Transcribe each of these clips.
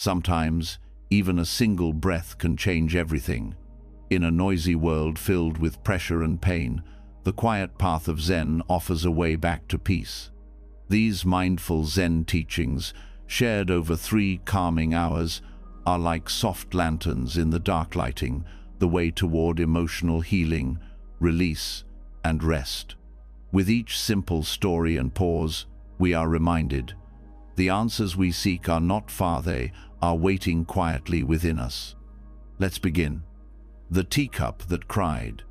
Sometimes, even a single breath can change everything. In a noisy world filled with pressure and pain, the quiet path of Zen offers a way back to peace. These mindful Zen teachings, shared over 3 calming hours, are like soft lanterns in the dark, lighting the way toward emotional healing, release, and rest. With each simple story and pause, we are reminded, the answers we seek are not far, they are waiting quietly within us. Let's begin. The teacup that cried.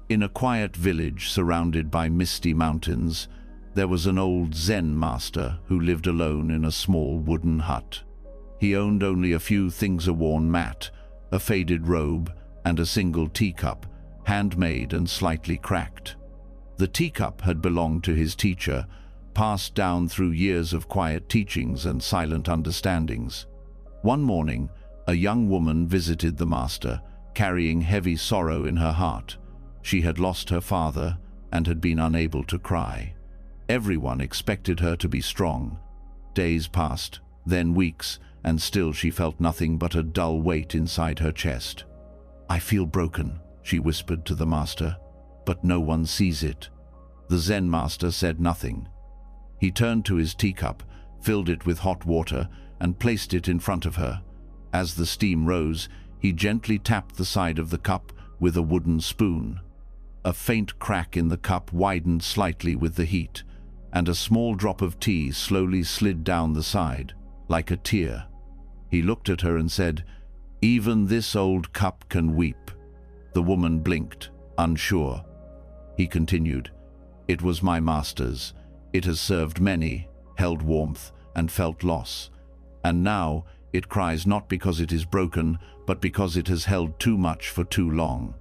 In a quiet village surrounded by misty mountains, there was an old Zen master who lived alone in a small wooden hut. He owned only a few things: a worn mat, a faded robe, and a single teacup, handmade and slightly cracked. The teacup had belonged to his teacher, passed down through years of quiet teachings and silent understandings. One morning, a young woman visited the master, carrying heavy sorrow in her heart. She had lost her father and had been unable to cry. Everyone expected her to be strong. Days passed, then weeks, and still she felt nothing but a dull weight inside her chest. "I feel broken," she whispered to the master, "but no one sees it." The Zen master said nothing. He turned to his teacup, filled it with hot water, and placed it in front of her. As the steam rose, he gently tapped the side of the cup with a wooden spoon. A faint crack in the cup widened slightly with the heat, and a small drop of tea slowly slid down the side, like a tear. He looked at her and said, "Even this old cup can weep." The woman blinked, unsure. He continued, "It was my master's. It has served many, held warmth, and felt loss. And now it cries not because it is broken, but because it has held too much for too long."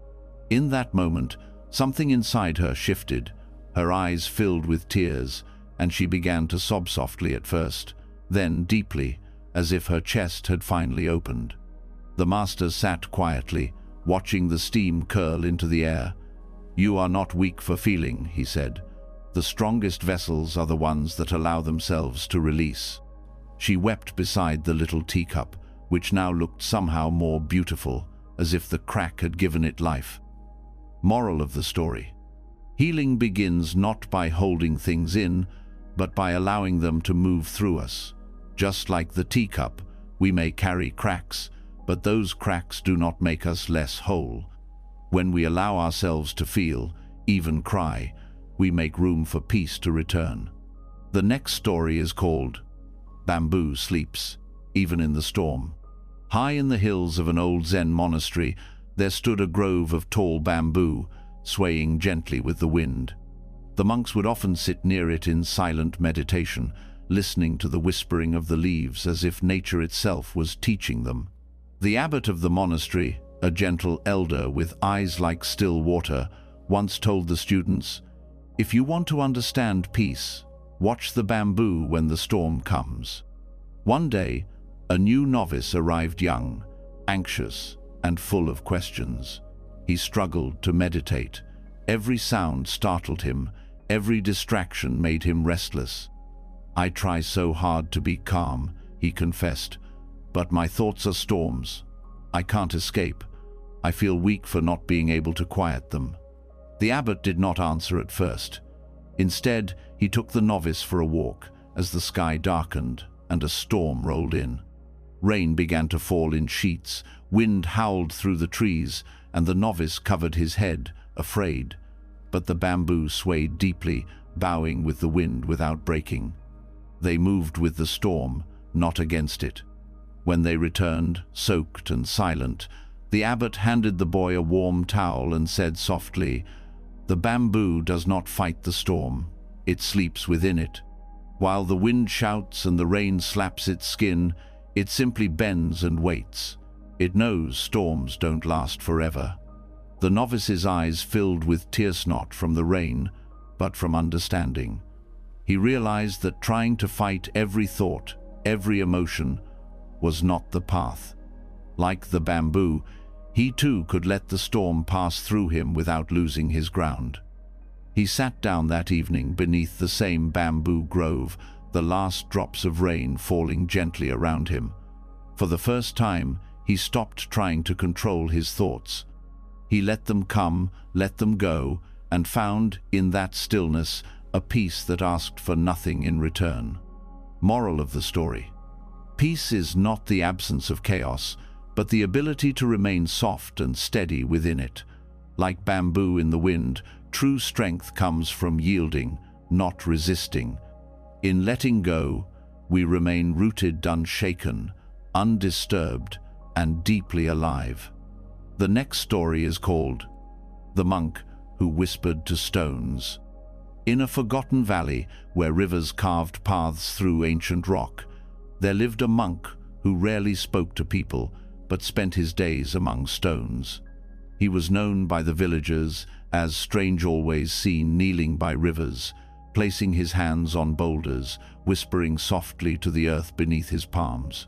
In that moment, something inside her shifted. Her eyes filled with tears, and she began to sob softly at first, then deeply, as if her chest had finally opened. The master sat quietly, watching the steam curl into the air. "You are not weak for feeling," he said. "The strongest vessels are the ones that allow themselves to release." She wept beside the little teacup, which now looked somehow more beautiful, as if the crack had given it life. Moral of the story: healing begins not by holding things in, but by allowing them to move through us. Just like the teacup, we may carry cracks, but those cracks do not make us less whole. When we allow ourselves to feel, even cry, we make room for peace to return. The next story is called "Bamboo Sleeps, Even in the Storm." High in the hills of an old Zen monastery, there stood a grove of tall bamboo, swaying gently with the wind. The monks would often sit near it in silent meditation, listening to the whispering of the leaves as if nature itself was teaching them. The abbot of the monastery, a gentle elder with eyes like still water, once told the students, "If you want to understand peace, watch the bamboo when the storm comes." One day, a new novice arrived, young, anxious, and full of questions. He struggled to meditate. Every sound startled him, every distraction made him restless. "I try so hard to be calm," he confessed, "but my thoughts are storms. I can't escape. I feel weak for not being able to quiet them." The abbot did not answer at first. Instead, he took the novice for a walk as the sky darkened and a storm rolled in. Rain began to fall in sheets, wind howled through the trees, and the novice covered his head, afraid. But the bamboo swayed deeply, bowing with the wind without breaking. They moved with the storm, not against it. When they returned, soaked and silent, the abbot handed the boy a warm towel and said softly, "The bamboo does not fight the storm, it sleeps within it. While the wind shouts and the rain slaps its skin, it simply bends and waits. It knows storms don't last forever." The novice's eyes filled with tear-snot from the rain, but from understanding. He realized that trying to fight every thought, every emotion, was not the path. Like the bamboo, he too could let the storm pass through him without losing his ground. He sat down that evening beneath the same bamboo grove, the last drops of rain falling gently around him. For the first time, he stopped trying to control his thoughts. He let them come, let them go, and found, in that stillness, a peace that asked for nothing in return. Moral of the story: peace is not the absence of chaos, but the ability to remain soft and steady within it. Like bamboo in the wind, true strength comes from yielding, not resisting. In letting go, we remain rooted, unshaken, undisturbed, and deeply alive. The next story is called The Monk Who Whispered to Stones. In a forgotten valley where rivers carved paths through ancient rock, there lived a monk who rarely spoke to people but spent his days among stones. He was known by the villagers as strange, always seen kneeling by rivers, placing his hands on boulders, whispering softly to the earth beneath his palms.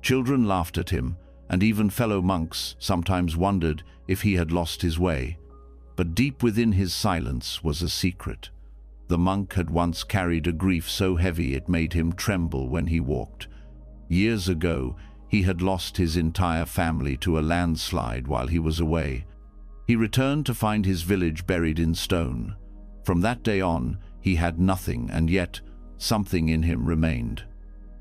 Children laughed at him, and even fellow monks sometimes wondered if he had lost his way. But deep within his silence was a secret. The monk had once carried a grief so heavy it made him tremble when he walked. Years ago, he had lost his entire family to a landslide while he was away. He returned to find his village buried in stone. From that day on, he had nothing, and yet something in him remained.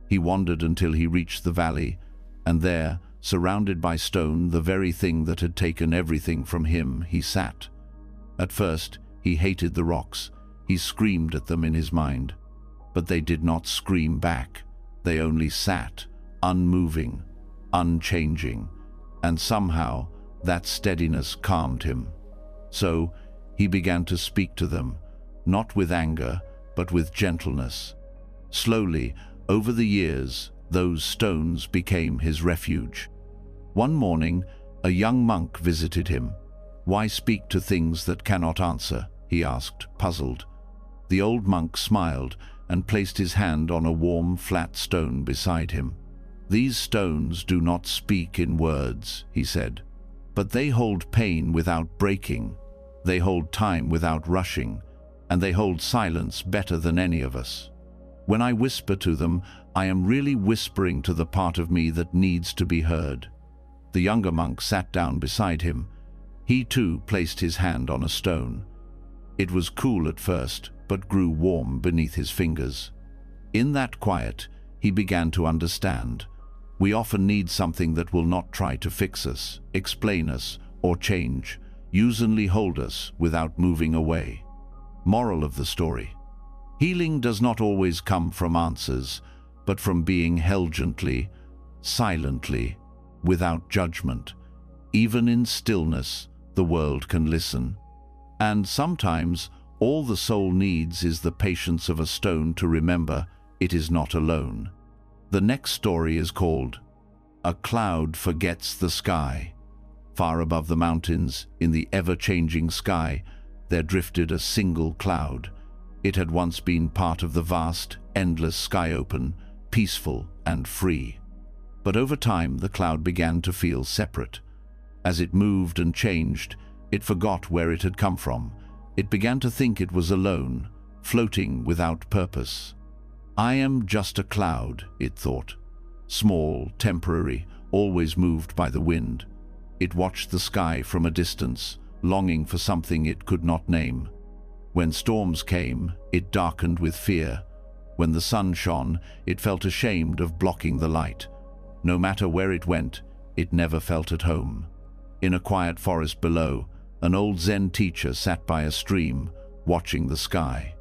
He wandered until he reached the valley, and there, surrounded by stone, the very thing that had taken everything from him, he sat. At first, he hated the rocks. He screamed at them in his mind. But they did not scream back. They only sat, unmoving, unchanging, and somehow that steadiness calmed him. So he began to speak to them, not with anger, but with gentleness. Slowly, over the years, those stones became his refuge. One morning, a young monk visited him. "Why speak to things that cannot answer?" he asked, puzzled. The old monk smiled and placed his hand on a warm, flat stone beside him. "These stones do not speak in words," he said, "but they hold pain without breaking. They hold time without rushing, and they hold silence better than any of us. When I whisper to them, I am really whispering to the part of me that needs to be heard." The younger monk sat down beside him. He too placed his hand on a stone. It was cool at first, but grew warm beneath his fingers. In that quiet, he began to understand. We often need something that will not try to fix us, explain us, or change, usually hold us without moving away. Moral of the story: healing does not always come from answers, but from being held gently, silently, without judgment. Even in stillness, the world can listen. And sometimes, all the soul needs is the patience of a stone to remember it is not alone. The next story is called A Cloud Forgets the Sky. Far above the mountains, in the ever-changing sky, there drifted a single cloud. It had once been part of the vast, endless sky, open, peaceful, and free. But over time, the cloud began to feel separate. As it moved and changed, it forgot where it had come from. It began to think it was alone, floating without purpose. "I am just a cloud," it thought. Small, temporary, always moved by the wind. It watched the sky from a distance, longing for something it could not name. When storms came, it darkened with fear. When the sun shone, it felt ashamed of blocking the light. No matter where it went, it never felt at home. In a quiet forest below, an old Zen teacher sat by a stream, watching the sky.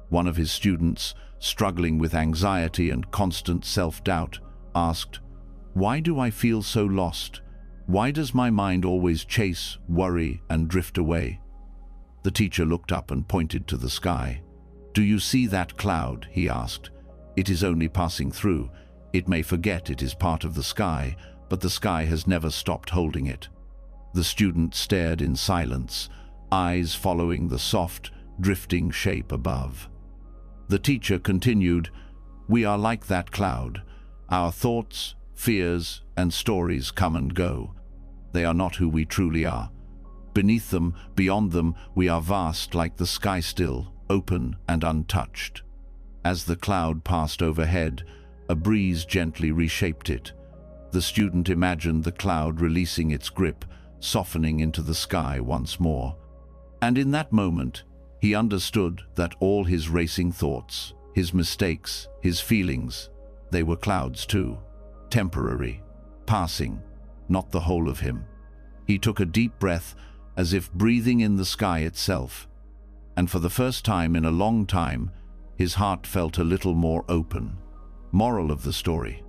One of his students, struggling with anxiety and constant self-doubt, asked, "Why do I feel so lost? Why does my mind always chase, worry, and drift away?" The teacher looked up and pointed to the sky. "Do you see that cloud?" he asked. "It is only passing through. It may forget it is part of the sky, but the sky has never stopped holding it." The student stared in silence, eyes following the soft, drifting shape above. The teacher continued, "We are like that cloud. Our thoughts, fears, and stories come and go. They are not who we truly are. Beneath them, beyond them, we are vast like the sky, still, open and untouched." As the cloud passed overhead, a breeze gently reshaped it. The student imagined the cloud releasing its grip, softening into the sky once more. And in that moment, he understood that all his racing thoughts, his mistakes, his feelings, they were clouds too. Temporary, passing, not the whole of him. He took a deep breath, as if breathing in the sky itself. And for the first time in a long time, his heart felt a little more open. Moral of the story: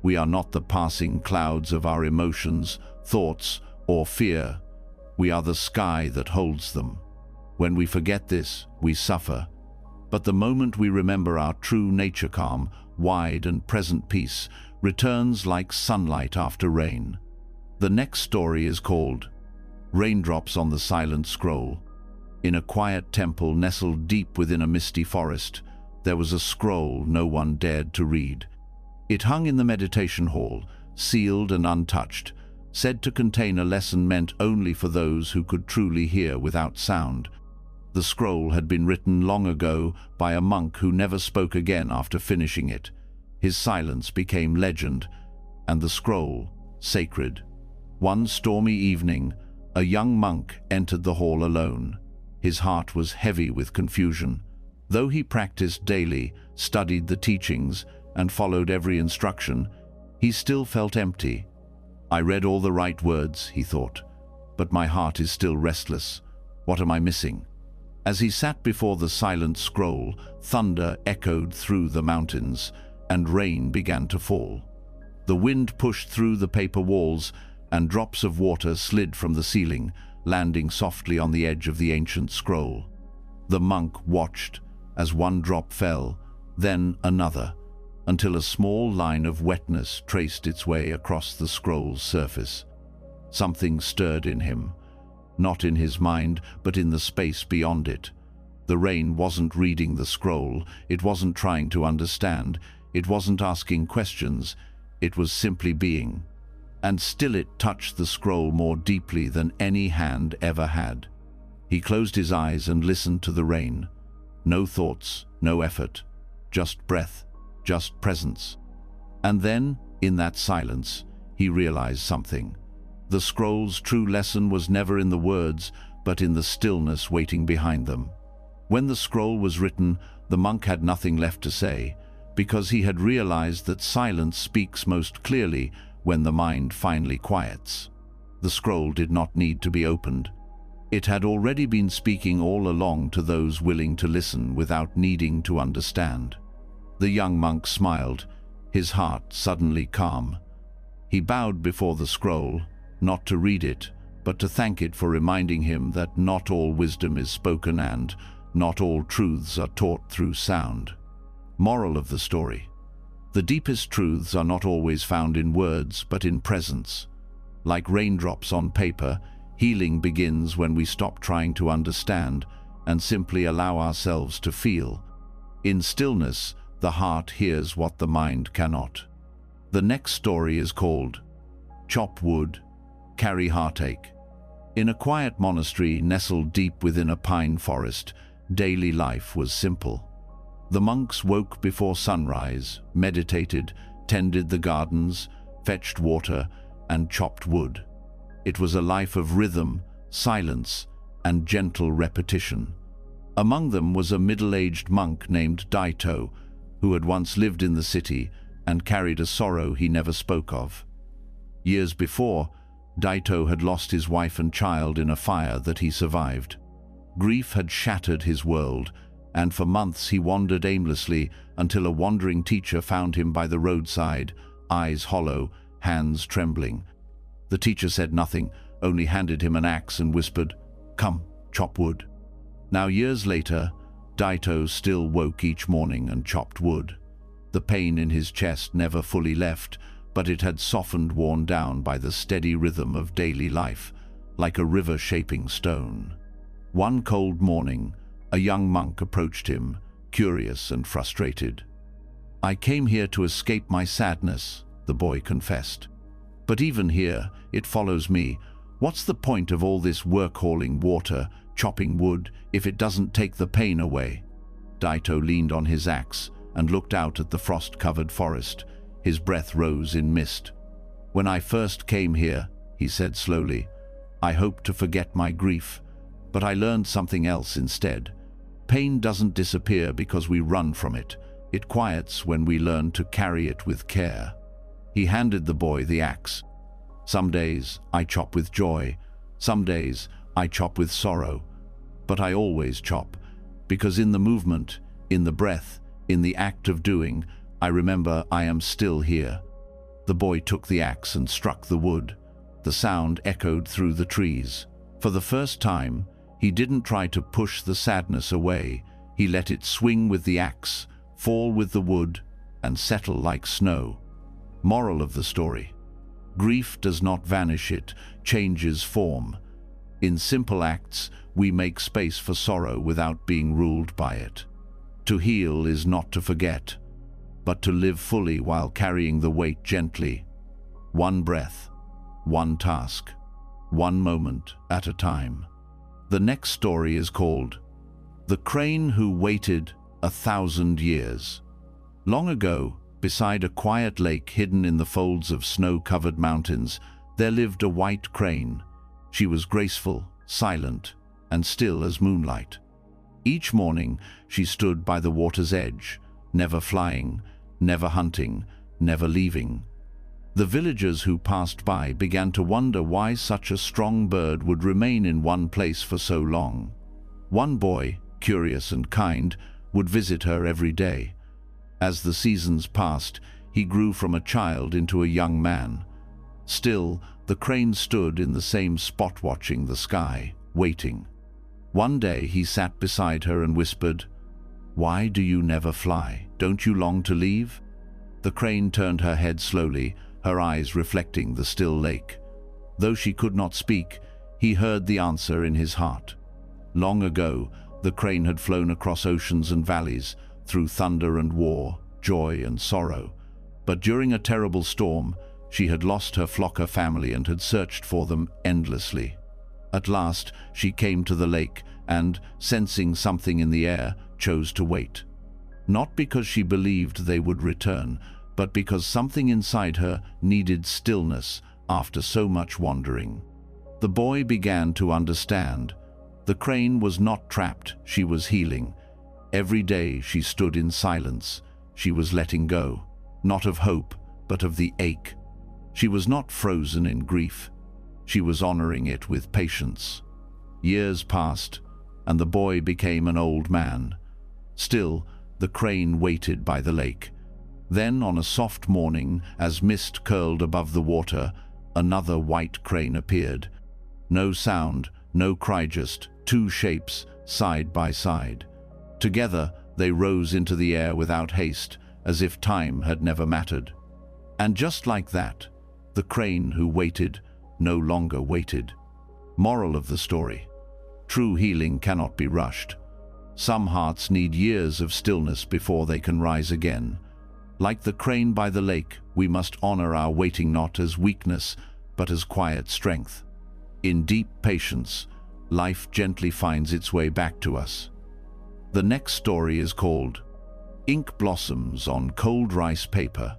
we are not the passing clouds of our emotions, thoughts, or fear. We are the sky that holds them. When we forget this, we suffer. But the moment we remember our true nature, calm, wide and present peace, returns like sunlight after rain. The next story is called Raindrops on the Silent Scroll. In a quiet temple nestled deep within a misty forest, there was a scroll no one dared to read. It hung in the meditation hall, sealed and untouched, said to contain a lesson meant only for those who could truly hear without sound. The scroll had been written long ago by a monk who never spoke again after finishing it. His silence became legend, and the scroll sacred. One stormy evening, a young monk entered the hall alone. His heart was heavy with confusion. Though he practiced daily, studied the teachings, and followed every instruction, he still felt empty. I read all the right words, he thought, but my heart is still restless. What am I missing? As he sat before the silent scroll, thunder echoed through the mountains, and rain began to fall. The wind pushed through the paper walls, and drops of water slid from the ceiling, landing softly on the edge of the ancient scroll. The monk watched as one drop fell, then another, until a small line of wetness traced its way across the scroll's surface. Something stirred in him, not in his mind, but in the space beyond it. The rain wasn't reading the scroll, it wasn't trying to understand, it wasn't asking questions, it was simply being. And still it touched the scroll more deeply than any hand ever had. He closed his eyes and listened to the rain. No thoughts, no effort, just breath, just presence. And then, in that silence, he realized something. The scroll's true lesson was never in the words, but in the stillness waiting behind them. When the scroll was written, the monk had nothing left to say, because he had realized that silence speaks most clearly when the mind finally quiets. The scroll did not need to be opened. It had already been speaking all along to those willing to listen without needing to understand. The young monk smiled, his heart suddenly calm. He bowed before the scroll, not to read it, but to thank it for reminding him that not all wisdom is spoken and not all truths are taught through sound. Moral of the story: the deepest truths are not always found in words, but in presence. Like raindrops on paper, healing begins when we stop trying to understand and simply allow ourselves to feel. In stillness, the heart hears what the mind cannot. The next story is called Chop Wood, Carry Heartache. In a quiet monastery nestled deep within a pine forest, daily life was simple. The monks woke before sunrise, meditated, tended the gardens, fetched water, and chopped wood. It was a life of rhythm, silence, and gentle repetition. Among them was a middle-aged monk named Daito, who had once lived in the city and carried a sorrow he never spoke of. Years before, Daito had lost his wife and child in a fire that he survived. Grief had shattered his world, and for months he wandered aimlessly until a wandering teacher found him by the roadside, eyes hollow, hands trembling. The teacher said nothing, only handed him an axe and whispered, "Come, chop wood." Now years later, Daito still woke each morning and chopped wood. The pain in his chest never fully left, but it had softened, worn down by the steady rhythm of daily life, like a river shaping stone. One cold morning, a young monk approached him, curious and frustrated. "I came here to escape my sadness," the boy confessed. "But even here, it follows me. What's the point of all this work hauling water, chopping wood, if it doesn't take the pain away?" Daito leaned on his axe and looked out at the frost-covered forest. His breath rose in mist. "When I first came here," he said slowly, "I hoped to forget my grief, but I learned something else instead. Pain doesn't disappear because we run from it. It quiets when we learn to carry it with care." He handed the boy the axe. "Some days I chop with joy, some days I chop with sorrow, but I always chop, because in the movement, in the breath, in the act of doing, I remember I am still here." The boy took the axe and struck the wood. The sound echoed through the trees. For the first time, he didn't try to push the sadness away. He let it swing with the axe, fall with the wood, and settle like snow. Moral of the story: grief does not vanish, it changes form. In simple acts, we make space for sorrow without being ruled by it. To heal is not to forget, but to live fully while carrying the weight gently. One breath, one task, one moment at a time. The next story is called The Crane Who Waited 1,000 Years. Long ago, beside a quiet lake hidden in the folds of snow-covered mountains, there lived a white crane. She was graceful, silent, and still as moonlight. Each morning, she stood by the water's edge, never flying, never hunting, never leaving. The villagers who passed by began to wonder why such a strong bird would remain in one place for so long. One boy, curious and kind, would visit her every day. As the seasons passed, he grew from a child into a young man. Still, the crane stood in the same spot watching the sky, waiting. One day he sat beside her and whispered, "Why do you never fly? Don't you long to leave?" The crane turned her head slowly, her eyes reflecting the still lake. Though she could not speak, he heard the answer in his heart. Long ago, the crane had flown across oceans and valleys, through thunder and war, joy and sorrow. But during a terrible storm, she had lost her flock of family and had searched for them endlessly. At last, she came to the lake and, sensing something in the air, chose to wait. Not because she believed they would return, but because something inside her needed stillness after so much wandering. The boy began to understand. The crane was not trapped, she was healing. Every day she stood in silence. She was letting go, not of hope, but of the ache. She was not frozen in grief. She was honoring it with patience. Years passed, and the boy became an old man. Still, the crane waited by the lake. Then, on a soft morning, as mist curled above the water, another white crane appeared. No sound, no cry, just two shapes, side by side. Together, they rose into the air without haste, as if time had never mattered. And just like that, the crane who waited no longer waited. Moral of the story: true healing cannot be rushed. Some hearts need years of stillness before they can rise again. Like the crane by the lake, we must honor our waiting not as weakness, but as quiet strength. In deep patience, life gently finds its way back to us. The next story is called Ink Blossoms on Cold Rice Paper.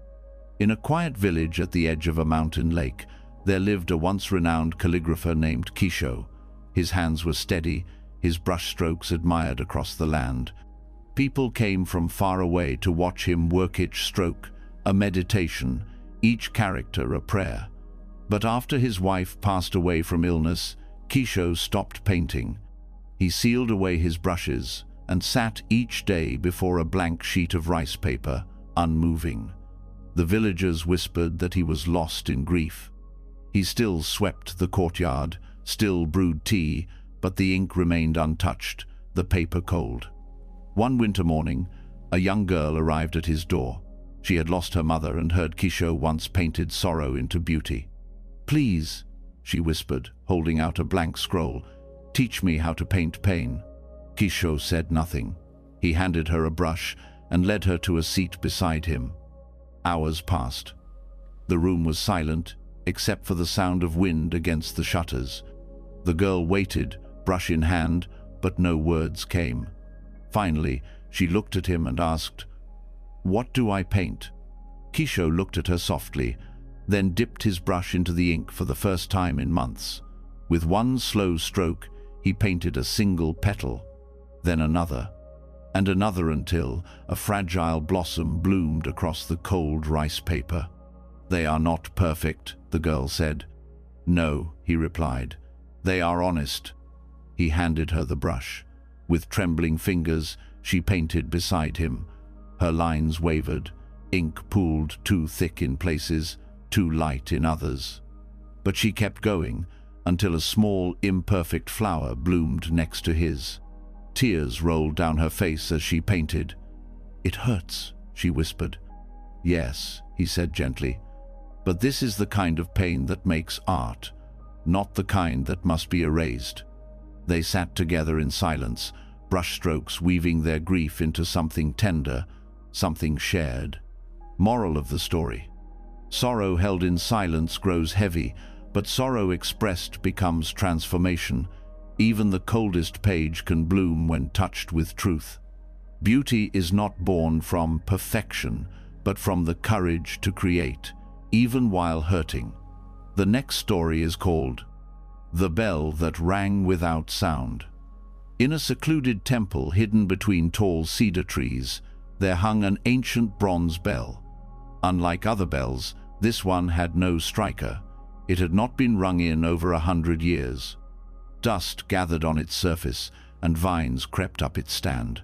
In a quiet village at the edge of a mountain lake, there lived a once renowned calligrapher named Kisho. His hands were steady, his brushstrokes admired across the land. People came from far away to watch him work each stroke, a meditation, each character a prayer. But after his wife passed away from illness, Kisho stopped painting. He sealed away his brushes and sat each day before a blank sheet of rice paper, unmoving. The villagers whispered that he was lost in grief. He still swept the courtyard, still brewed tea, but the ink remained untouched, the paper cold. One winter morning, a young girl arrived at his door. She had lost her mother and heard Kisho once painted sorrow into beauty. "Please," she whispered, holding out a blank scroll, "teach me how to paint pain." Kisho said nothing. He handed her a brush and led her to a seat beside him. Hours passed. The room was silent, except for the sound of wind against the shutters. The girl waited, brush in hand, but no words came. Finally, she looked at him and asked, "What do I paint?" Kisho looked at her softly, then dipped his brush into the ink for the first time in months. With one slow stroke, he painted a single petal, then another, and another until a fragile blossom bloomed across the cold rice paper. "They are not perfect," the girl said. "No," he replied. "They are honest." He handed her the brush. With trembling fingers, she painted beside him. Her lines wavered, ink pooled too thick in places, too light in others. But she kept going until a small, imperfect flower bloomed next to his. Tears rolled down her face as she painted. "It hurts," she whispered. "Yes," he said gently, "but this is the kind of pain that makes art, not the kind that must be erased." They sat together in silence, brushstrokes weaving their grief into something tender, something shared. Moral of the story: sorrow held in silence grows heavy, but sorrow expressed becomes transformation. Even the coldest page can bloom when touched with truth. Beauty is not born from perfection, but from the courage to create, even while hurting. The next story is called The Bell That Rang Without Sound. In a secluded temple hidden between tall cedar trees, there hung an ancient bronze bell. Unlike other bells, this one had no striker. It had not been rung in over 100 years. Dust gathered on its surface, and vines crept up its stand.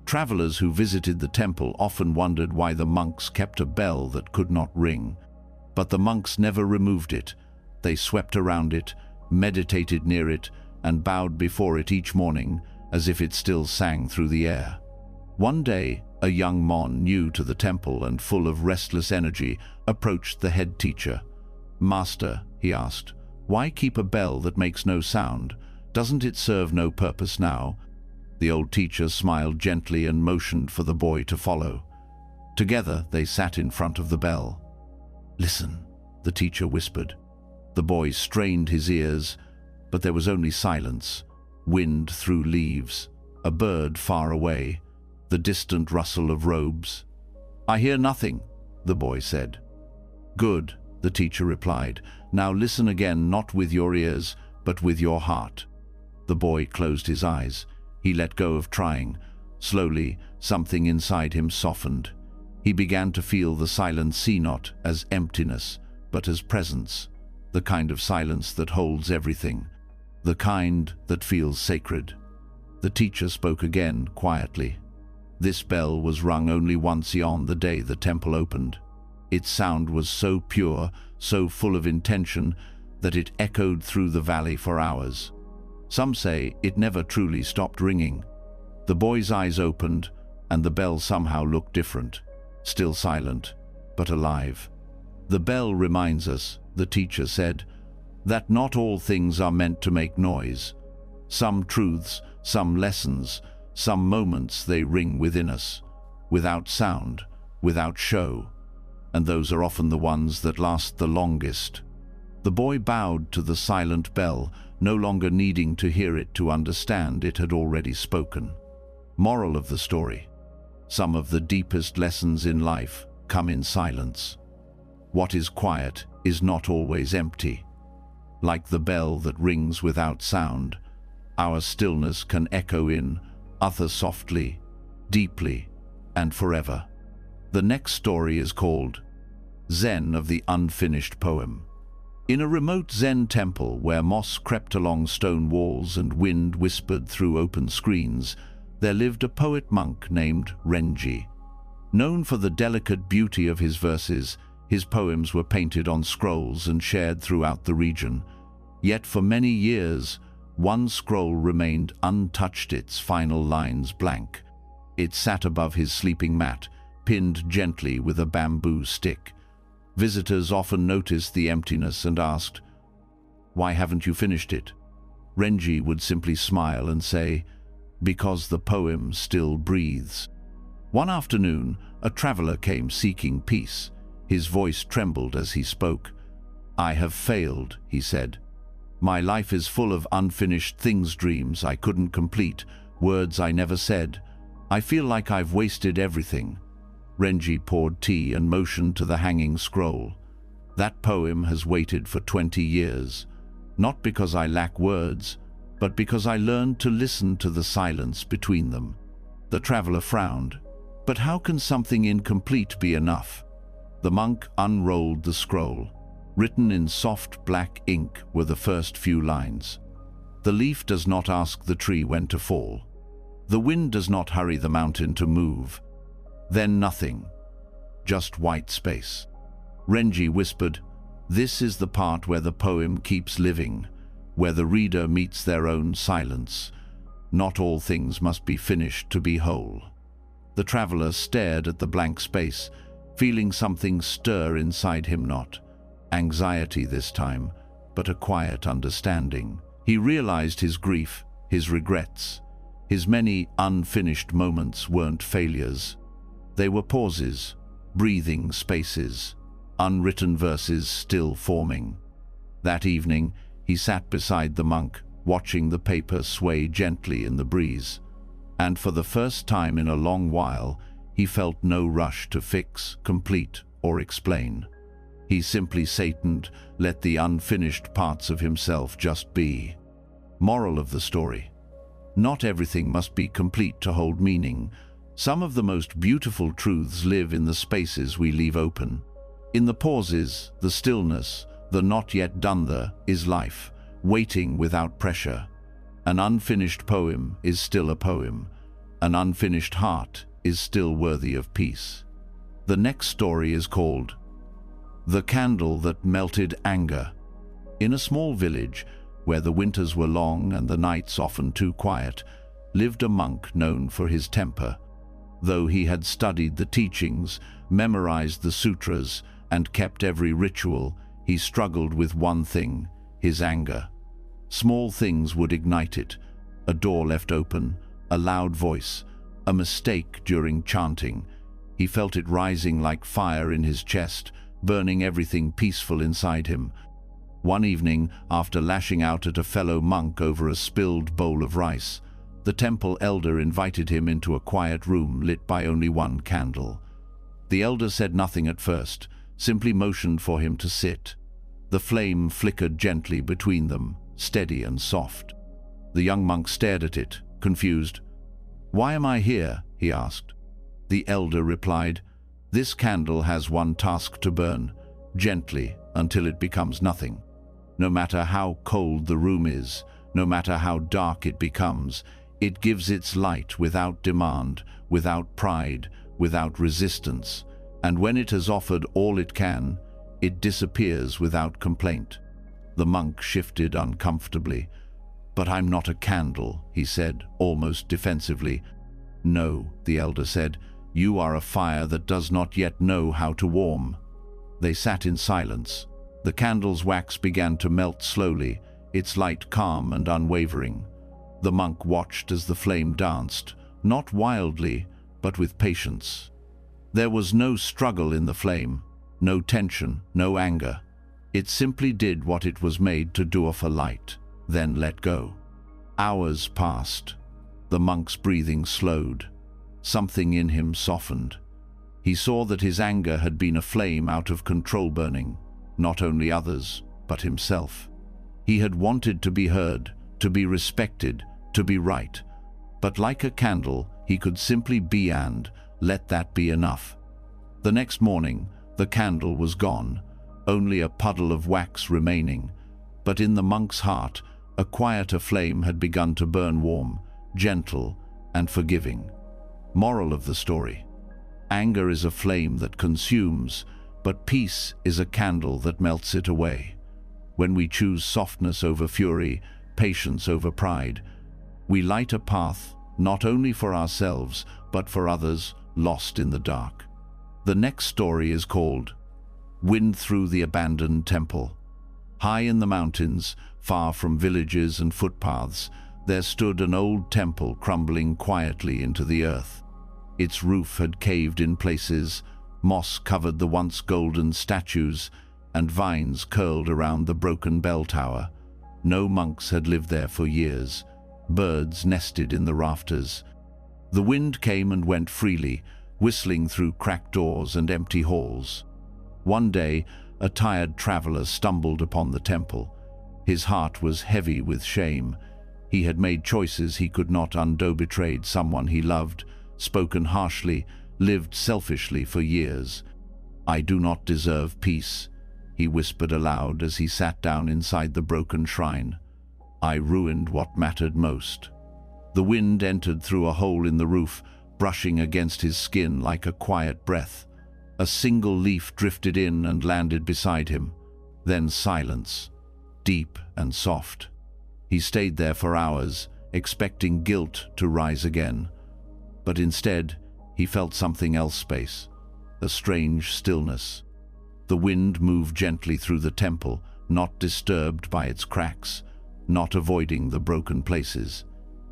Travelers who visited the temple often wondered why the monks kept a bell that could not ring. But the monks never removed it. They swept around it, meditated near it, and bowed before it each morning, as if it still sang through the air. One day, a young mon new to the temple and full of restless energy approached the head teacher. "Master," he asked, "why keep a bell that makes no sound? Doesn't it serve no purpose now?" The old teacher smiled gently and motioned for the boy to follow. Together they sat in front of the bell. "Listen," the teacher whispered. The boy strained his ears, but there was only silence, wind through leaves, a bird far away, the distant rustle of robes. "I hear nothing," the boy said. "Good," the teacher replied. "Now listen again, not with your ears, but with your heart." The boy closed his eyes. He let go of trying. Slowly, something inside him softened. He began to feel the silence see not as emptiness, but as presence, the kind of silence that holds everything, the kind that feels sacred. The teacher spoke again, quietly. This bell was rung only once on the day the temple opened. Its sound was so pure, so full of intention, that it echoed through the valley for hours. Some say it never truly stopped ringing. The boy's eyes opened, and the bell somehow looked different, still silent, but alive. "The bell reminds us," the teacher said, "that not all things are meant to make noise. Some truths, some lessons, some moments they ring within us, without sound, without show, and those are often the ones that last the longest." The boy bowed to the silent bell, no longer needing to hear it to understand it had already spoken. Moral of the story: some of the deepest lessons in life come in silence. What is quiet is not always empty. Like the bell that rings without sound, our stillness can echo in, utter softly, deeply, and forever. The next story is called Zen of the Unfinished Poem. In a remote Zen temple where moss crept along stone walls and wind whispered through open screens, there lived a poet monk named Renji. Known for the delicate beauty of his verses, his poems were painted on scrolls and shared throughout the region. Yet for many years, one scroll remained untouched, its final lines blank. It sat above his sleeping mat, pinned gently with a bamboo stick. Visitors often noticed the emptiness and asked, "Why haven't you finished it?" Renji would simply smile and say, "Because the poem still breathes." One afternoon, a traveler came seeking peace. His voice trembled as he spoke. "I have failed," he said. "My life is full of unfinished things, dreams I couldn't complete, words I never said. I feel like I've wasted everything." Renji poured tea and motioned to the hanging scroll. That poem has waited for 20 years, not because I lack words, but because I learned to listen to the silence between them. The traveler frowned. But how can something incomplete be enough? The monk unrolled the scroll. Written in soft black ink were the first few lines. The leaf does not ask the tree when to fall. The wind does not hurry the mountain to move. Then nothing. Just white space. Renji whispered, "This is the part where the poem keeps living, where the reader meets their own silence. Not all things must be finished to be whole." The traveler stared at the blank space, feeling something stir inside him, not anxiety this time, but a quiet understanding. He realized his grief, his regrets. His many unfinished moments weren't failures. They were pauses, breathing spaces, unwritten verses still forming. That evening, he sat beside the monk, watching the paper sway gently in the breeze. And for the first time in a long while, he felt no rush to fix, complete, or explain. He simply sat and let the unfinished parts of himself just be. Moral of the story: not everything must be complete to hold meaning. Some of the most beautiful truths live in the spaces we leave open. In the pauses, the stillness, the not yet done there is life, waiting without pressure. An unfinished poem is still a poem. An unfinished heart is still worthy of peace. The next story is called The Candle That Melted Anger. In a small village, where the winters were long and the nights often too quiet, lived a monk known for his temper. Though he had studied the teachings, memorized the sutras, and kept every ritual, he struggled with one thing: his anger. Small things would ignite it: a door left open, a loud voice, a mistake during chanting. He felt it rising like fire in his chest, burning everything peaceful inside him. One evening, after lashing out at a fellow monk over a spilled bowl of rice, the temple elder invited him into a quiet room lit by only one candle. The elder said nothing at first, simply motioned for him to sit. The flame flickered gently between them, steady and soft. The young monk stared at it, confused. "Why am I here?" he asked. The elder replied, "This candle has one task to burn, gently until it becomes nothing. No matter how cold the room is, no matter how dark it becomes, it gives its light without demand, without pride, without resistance. And when it has offered all it can, it disappears without complaint." The monk shifted uncomfortably. "But I'm not a candle," he said, almost defensively. "No," the elder said, "you are a fire that does not yet know how to warm." They sat in silence. The candle's wax began to melt slowly, its light calm and unwavering. The monk watched as the flame danced, not wildly, but with patience. There was no struggle in the flame, no tension, no anger. It simply did what it was made to do, offer light, then let go. Hours passed. The monk's breathing slowed. Something in him softened. He saw that his anger had been a flame out of control, burning not only others, but himself. He had wanted to be heard, to be respected, to be right. But like a candle, he could simply be, and let that be enough. The next morning, the candle was gone, only a puddle of wax remaining. But in the monk's heart, a quieter flame had begun to burn, warm, gentle, and forgiving. Moral of the story: anger is a flame that consumes, but peace is a candle that melts it away. When we choose softness over fury, patience over pride, we light a path not only for ourselves, but for others lost in the dark. The next story is called Wind Through the Abandoned Temple. High in the mountains, far from villages and footpaths, there stood an old temple crumbling quietly into the earth. Its roof had caved in places, moss covered the once golden statues, and vines curled around the broken bell tower. No monks had lived there for years. Birds nested in the rafters. The wind came and went freely, whistling through cracked doors and empty halls. One day, a tired traveler stumbled upon the temple. His heart was heavy with shame. He had made choices he could not undo, betrayed someone he loved, spoken harshly, lived selfishly for years. "I do not deserve peace," he whispered aloud as he sat down inside the broken shrine. "I ruined what mattered most." The wind entered through a hole in the roof, brushing against his skin like a quiet breath. A single leaf drifted in and landed beside him. Then silence, deep and soft. He stayed there for hours, expecting guilt to rise again. But instead, he felt something else space, a strange stillness. The wind moved gently through the temple, not disturbed by its cracks, not avoiding the broken places.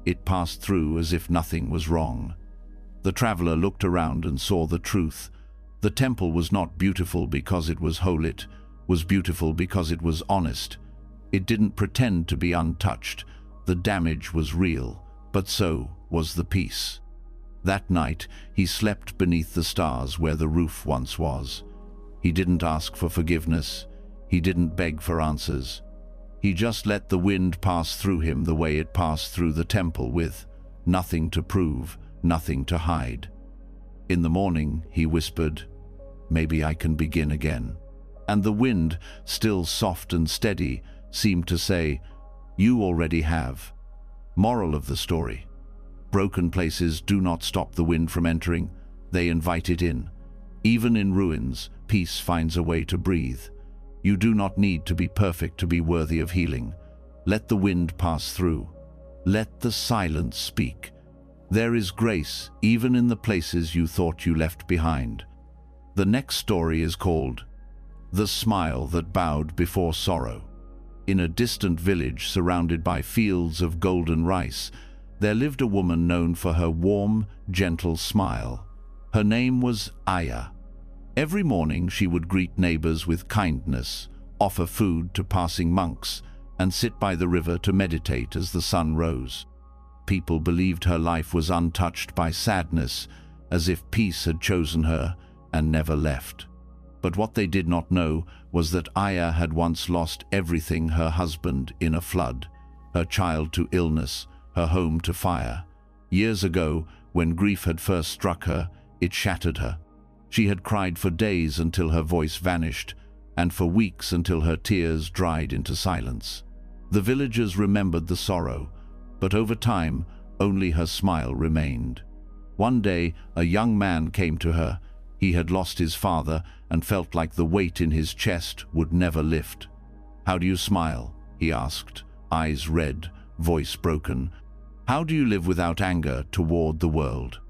It passed through as if nothing was wrong. The traveler looked around and saw the truth. The temple was not beautiful because it was holy, it was beautiful because it was honest. It didn't pretend to be untouched. The damage was real, but so was the peace. That night, he slept beneath the stars where the roof once was. He didn't ask for forgiveness. He didn't beg for answers. He just let the wind pass through him the way it passed through the temple, with nothing to prove, nothing to hide. In the morning, he whispered, "Maybe I can begin again." And the wind, still soft and steady, seemed to say, "You already have." Moral of the story: broken places do not stop the wind from entering, they invite it in. Even in ruins, peace finds a way to breathe. You do not need to be perfect to be worthy of healing. Let the wind pass through. Let the silence speak. There is grace even in the places you thought you left behind. The next story is called "The Smile That Bowed Before Sorrow." In a distant village surrounded by fields of golden rice, there lived a woman known for her warm, gentle smile. Her name was Aya. Every morning she would greet neighbors with kindness, offer food to passing monks, and sit by the river to meditate as the sun rose. People believed her life was untouched by sadness, as if peace had chosen her and never left. But what they did not know was that Aya had once lost everything: her husband in a flood, her child to illness, her home to fire. Years ago, when grief had first struck her, it shattered her. She had cried for days until her voice vanished, and for weeks until her tears dried into silence. The villagers remembered the sorrow, but over time, only her smile remained. One day, a young man came to her. He had lost his father and felt like the weight in his chest would never lift. "How do you smile?" he asked, eyes red, voice broken. "How do you live without anger toward the world?"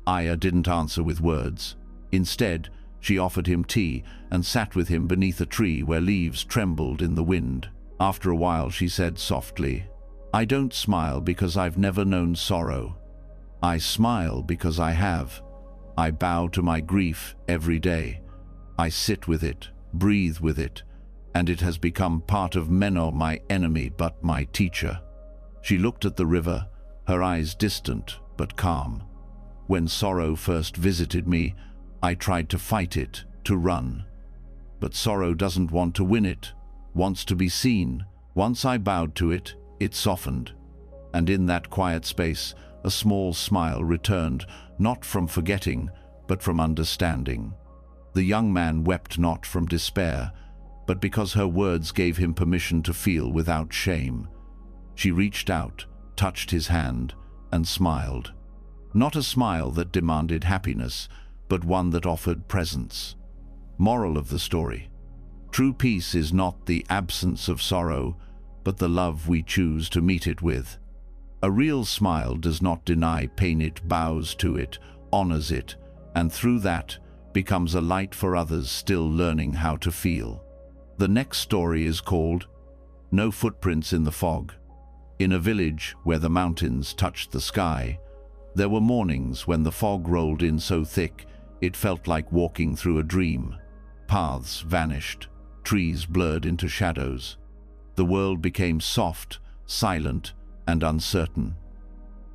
Aya didn't answer with words. Instead, she offered him tea and sat with him beneath a tree where leaves trembled in the wind. After a while, she said softly, "I don't smile because I've never known sorrow. I smile because I have. I bow to my grief every day. I sit with it, breathe with it, and it has become part of Menno, my enemy but my teacher." She looked at the river, her eyes distant but calm. "When sorrow first visited me, I tried to fight it, to run. But sorrow doesn't want to win, it wants to be seen. Once I bowed to it, it softened. And in that quiet space, a small smile returned, not from forgetting, but from understanding." The young man wept not from despair, but because her words gave him permission to feel without shame. She reached out, touched his hand, and smiled. Not a smile that demanded happiness, but one that offered presence. Moral of the story: true peace is not the absence of sorrow, but the love we choose to meet it with. A real smile does not deny pain, it bows to it, honors it, and through that becomes a light for others still learning how to feel. The next story is called "No Footprints in the Fog." In a village where the mountains touched the sky, there were mornings when the fog rolled in so thick it felt like walking through a dream. Paths vanished, trees blurred into shadows. The world became soft, silent, and uncertain.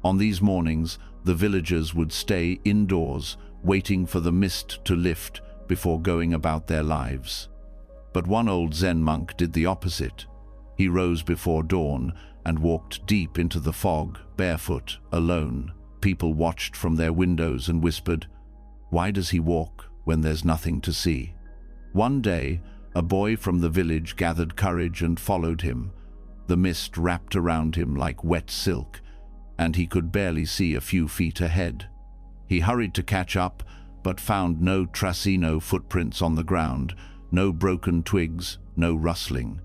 On these mornings, the villagers would stay indoors, waiting for the mist to lift before going about their lives. But one old Zen monk did the opposite. He rose before dawn and walked deep into the fog, barefoot, alone. People watched from their windows and whispered, "Why does he walk when there's nothing to see?" One day, a boy from the village gathered courage and followed him. The mist wrapped around him like wet silk, and he could barely see a few feet ahead. He hurried to catch up, but found no tracino footprints on the ground, no broken twigs, no rustling.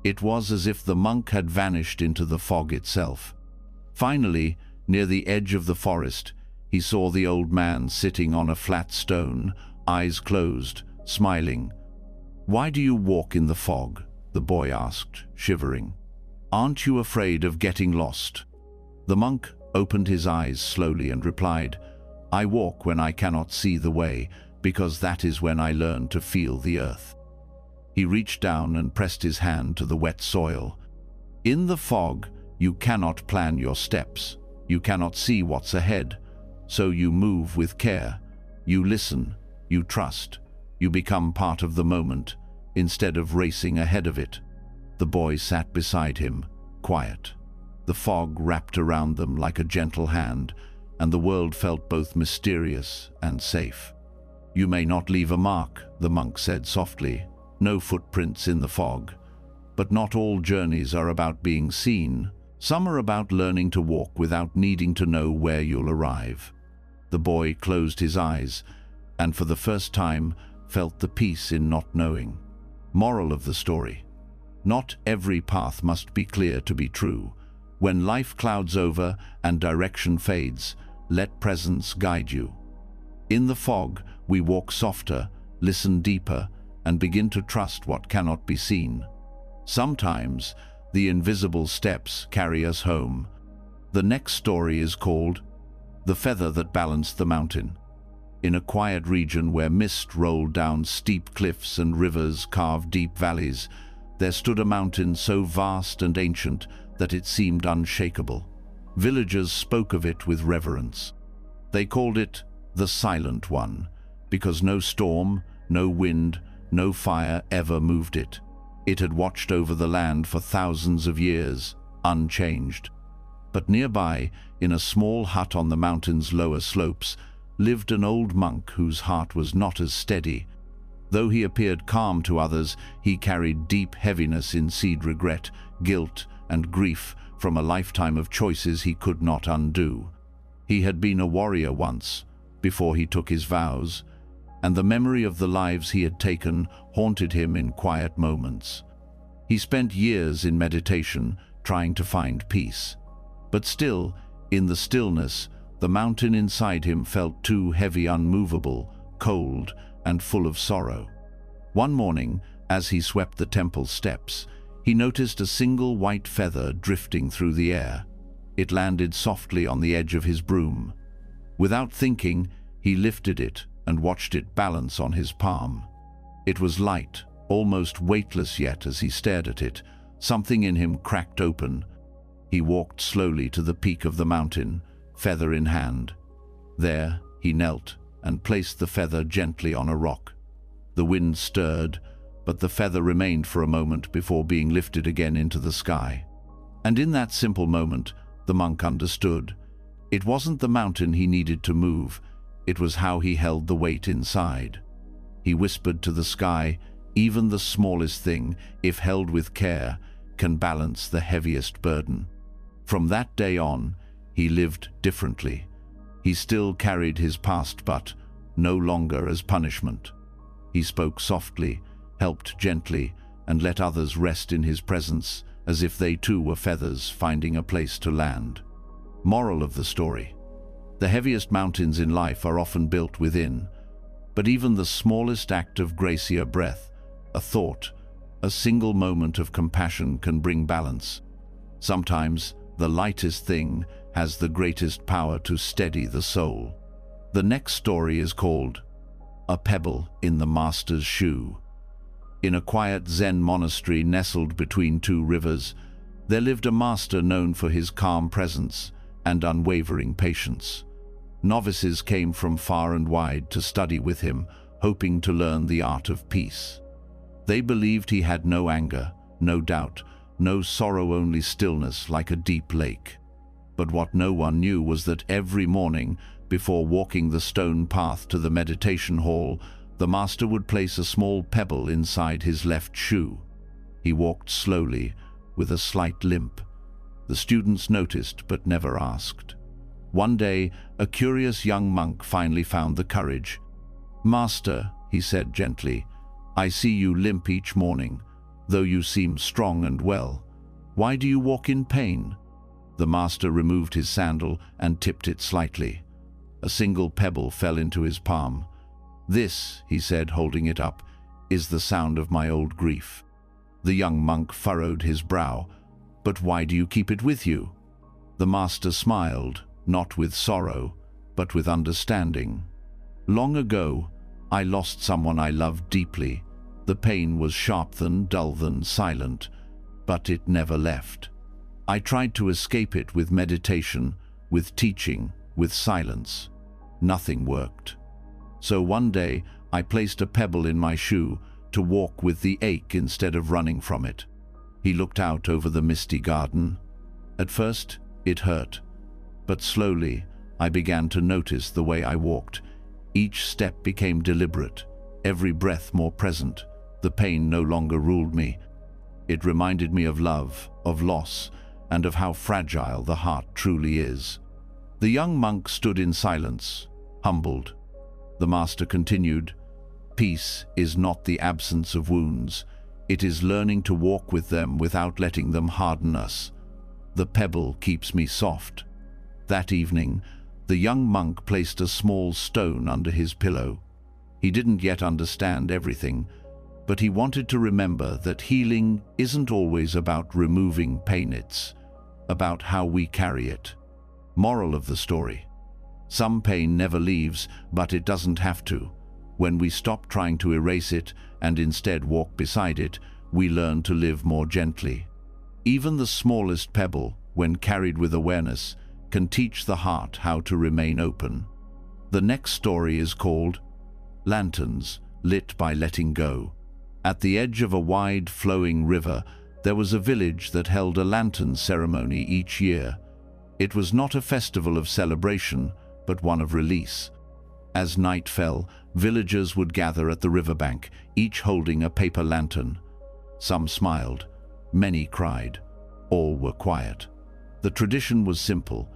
It was as if the monk had vanished into the fog itself. Finally, near the edge of the forest, he saw the old man sitting on a flat stone, eyes closed, smiling. "Why do you walk in the fog?" the boy asked, shivering. "Aren't you afraid of getting lost?" The monk opened his eyes slowly and replied, "I walk when I cannot see the way, because that is when I learn to feel the earth." He reached down and pressed his hand to the wet soil. In the fog, you cannot plan your steps. You cannot see what's ahead. So you move with care. You listen. You trust. You become part of the moment, instead of racing ahead of it. The boy sat beside him, quiet. The fog wrapped around them like a gentle hand, and the world felt both mysterious and safe. "You may not leave a mark," the monk said softly. "No footprints in the fog. But not all journeys are about being seen. Some are about learning to walk without needing to know where you'll arrive." The boy closed his eyes, and for the first time felt the peace in not knowing. Moral of the story: not every path must be clear to be true. When life clouds over and direction fades, let presence guide you. In the fog, we walk softer, listen deeper, and begin to trust what cannot be seen. Sometimes, the invisible steps carry us home. The next story is called "The Feather That Balanced the Mountain." In a quiet region where mist rolled down steep cliffs and rivers carved deep valleys, there stood a mountain so vast and ancient that it seemed unshakable. Villagers spoke of it with reverence. They called it the Silent One, because no storm, no wind, no fire ever moved it. It had watched over the land for thousands of years, unchanged. But nearby, in a small hut on the mountain's lower slopes, lived an old monk whose heart was not as steady. Though he appeared calm to others, he carried deep heaviness inside regret, guilt, and grief from a lifetime of choices he could not undo. He had been a warrior once, before he took his vows, and the memory of the lives he had taken haunted him in quiet moments. He spent years in meditation, trying to find peace. But still, in the stillness, the mountain inside him felt too heavy, unmovable, cold, and full of sorrow. One morning, as he swept the temple steps, he noticed a single white feather drifting through the air. It landed softly on the edge of his broom. Without thinking, he lifted it and watched it balance on his palm. It was light, almost weightless, yet as he stared at it, something in him cracked open. He walked slowly to the peak of the mountain, feather in hand. There, he knelt and placed the feather gently on a rock. The wind stirred, but the feather remained for a moment before being lifted again into the sky. And in that simple moment, the monk understood. It wasn't the mountain he needed to move, it was how he held the weight inside. He whispered to the sky, "Even the smallest thing, if held with care, can balance the heaviest burden." From that day on, he lived differently. He still carried his past, but no longer as punishment. He spoke softly, helped gently, and let others rest in his presence, as if they too were feathers finding a place to land. Moral of the story: the heaviest mountains in life are often built within, but even the smallest act of grace, a breath, a thought, a single moment of compassion can bring balance. Sometimes the lightest thing has the greatest power to steady the soul. The next story is called "A Pebble in the Master's Shoe." In a quiet Zen monastery nestled between two rivers, there lived a master known for his calm presence and unwavering patience. Novices came from far and wide to study with him, hoping to learn the art of peace. They believed he had no anger, no doubt, no sorrow, only stillness like a deep lake. But what no one knew was that every morning, before walking the stone path to the meditation hall, the master would place a small pebble inside his left shoe. He walked slowly, with a slight limp. The students noticed but never asked. One day, a curious young monk finally found the courage. "Master," he said gently, "I see you limp each morning, though you seem strong and well. Why do you walk in pain?" The master removed his sandal and tipped it slightly. A single pebble fell into his palm. "This," he said, holding it up, "is the sound of my old grief." The young monk furrowed his brow. "But why do you keep it with you?" The master smiled, not with sorrow, but with understanding. "Long ago, I lost someone I loved deeply. The pain was sharp than, dull than, silent, but it never left. I tried to escape it with meditation, with teaching, with silence. Nothing worked. So one day, I placed a pebble in my shoe to walk with the ache instead of running from it." He looked out over the misty garden. "At first, it hurt, but slowly, I began to notice the way I walked. Each step became deliberate, every breath more present. The pain no longer ruled me. It reminded me of love, of loss, and of how fragile the heart truly is." The young monk stood in silence, humbled. The master continued, "Peace is not the absence of wounds. It is learning to walk with them without letting them harden us. The pebble keeps me soft." That evening, the young monk placed a small stone under his pillow. He didn't yet understand everything, but he wanted to remember that healing isn't always about removing pain, it's about how we carry it. Moral of the story: some pain never leaves, but it doesn't have to. When we stop trying to erase it and instead walk beside it, we learn to live more gently. Even the smallest pebble, when carried with awareness, can teach the heart how to remain open. The next story is called Lanterns Lit by Letting Go. At the edge of a wide, flowing river, there was a village that held a lantern ceremony each year. It was not a festival of celebration, but one of release. As night fell, villagers would gather at the riverbank, each holding a paper lantern. Some smiled, many cried, all were quiet. The tradition was simple.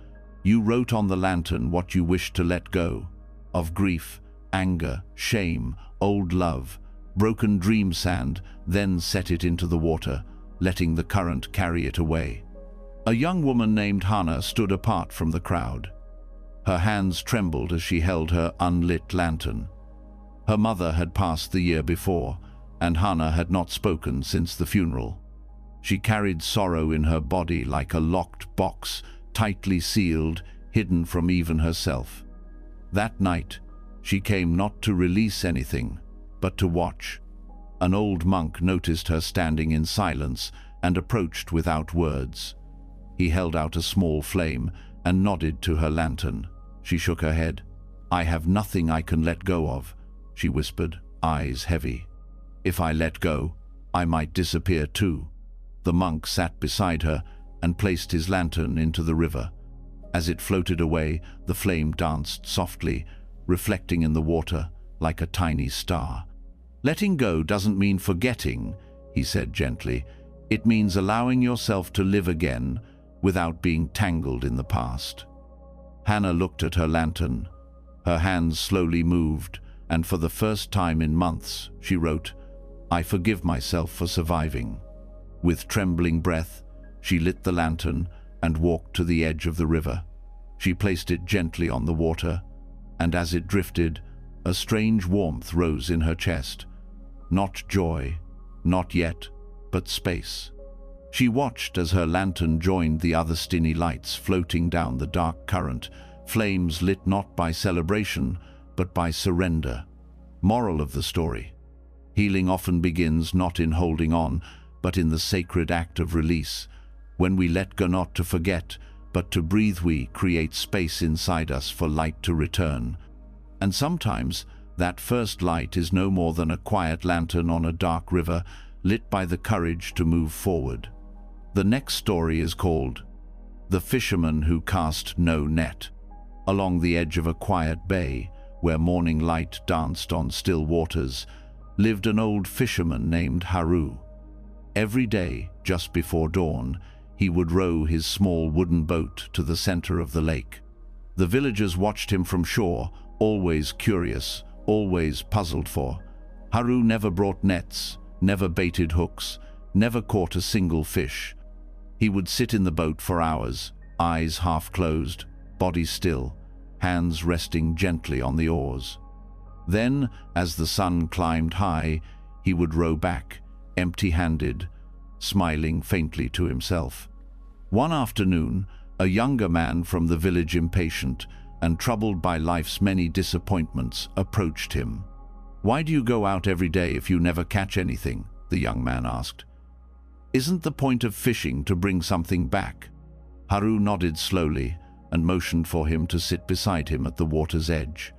You wrote on the lantern what you wished to let go, of grief, anger, shame, old love, broken dream sand, then set it into the water, letting the current carry it away. A young woman named Hannah stood apart from the crowd. Her hands trembled as she held her unlit lantern. Her mother had passed the year before, and Hannah had not spoken since the funeral. She carried sorrow in her body like a locked box, tightly sealed, hidden from even herself. That night, she came not to release anything, but to watch. An old monk noticed her standing in silence and approached without words. He held out a small flame and nodded to her lantern. She shook her head. "I have nothing I can let go of," she whispered, eyes heavy. "If I let go, I might disappear too." The monk sat beside her and placed his lantern into the river. As it floated away, the flame danced softly, reflecting in the water like a tiny star. "Letting go doesn't mean forgetting," he said gently. "It means allowing yourself to live again without being tangled in the past." Hannah looked at her lantern. Her hands slowly moved, and for the first time in months, she wrote, "I forgive myself for surviving." With trembling breath, she lit the lantern and walked to the edge of the river. She placed it gently on the water, and as it drifted, a strange warmth rose in her chest. Not joy, not yet, but space. She watched as her lantern joined the other tiny lights floating down the dark current, flames lit not by celebration, but by surrender. Moral of the story: healing often begins not in holding on, but in the sacred act of release. When we let go, not to forget, but to breathe, we create space inside us for light to return. And sometimes That first light is no more than a quiet lantern on a dark river, lit by the courage to move forward. The next story is called The Fisherman Who Cast No Net. Along the edge of a quiet bay, where morning light danced on still waters, lived an old fisherman named Haru. Every day, just before dawn, he would row his small wooden boat to the center of the lake. The villagers watched him from shore, always curious, always puzzled for. Haru never brought nets, never baited hooks, never caught a single fish. He would sit in the boat for hours, eyes half closed, body still, hands resting gently on the oars. Then, as the sun climbed high, he would row back, empty-handed, smiling faintly to himself. One afternoon, a younger man from the village, impatient and troubled by life's many disappointments, approached him. "Why do you go out every day if you never catch anything?" the young man asked. "Isn't the point of fishing to bring something back?" Haru nodded slowly and motioned for him to sit beside him at the water's edge.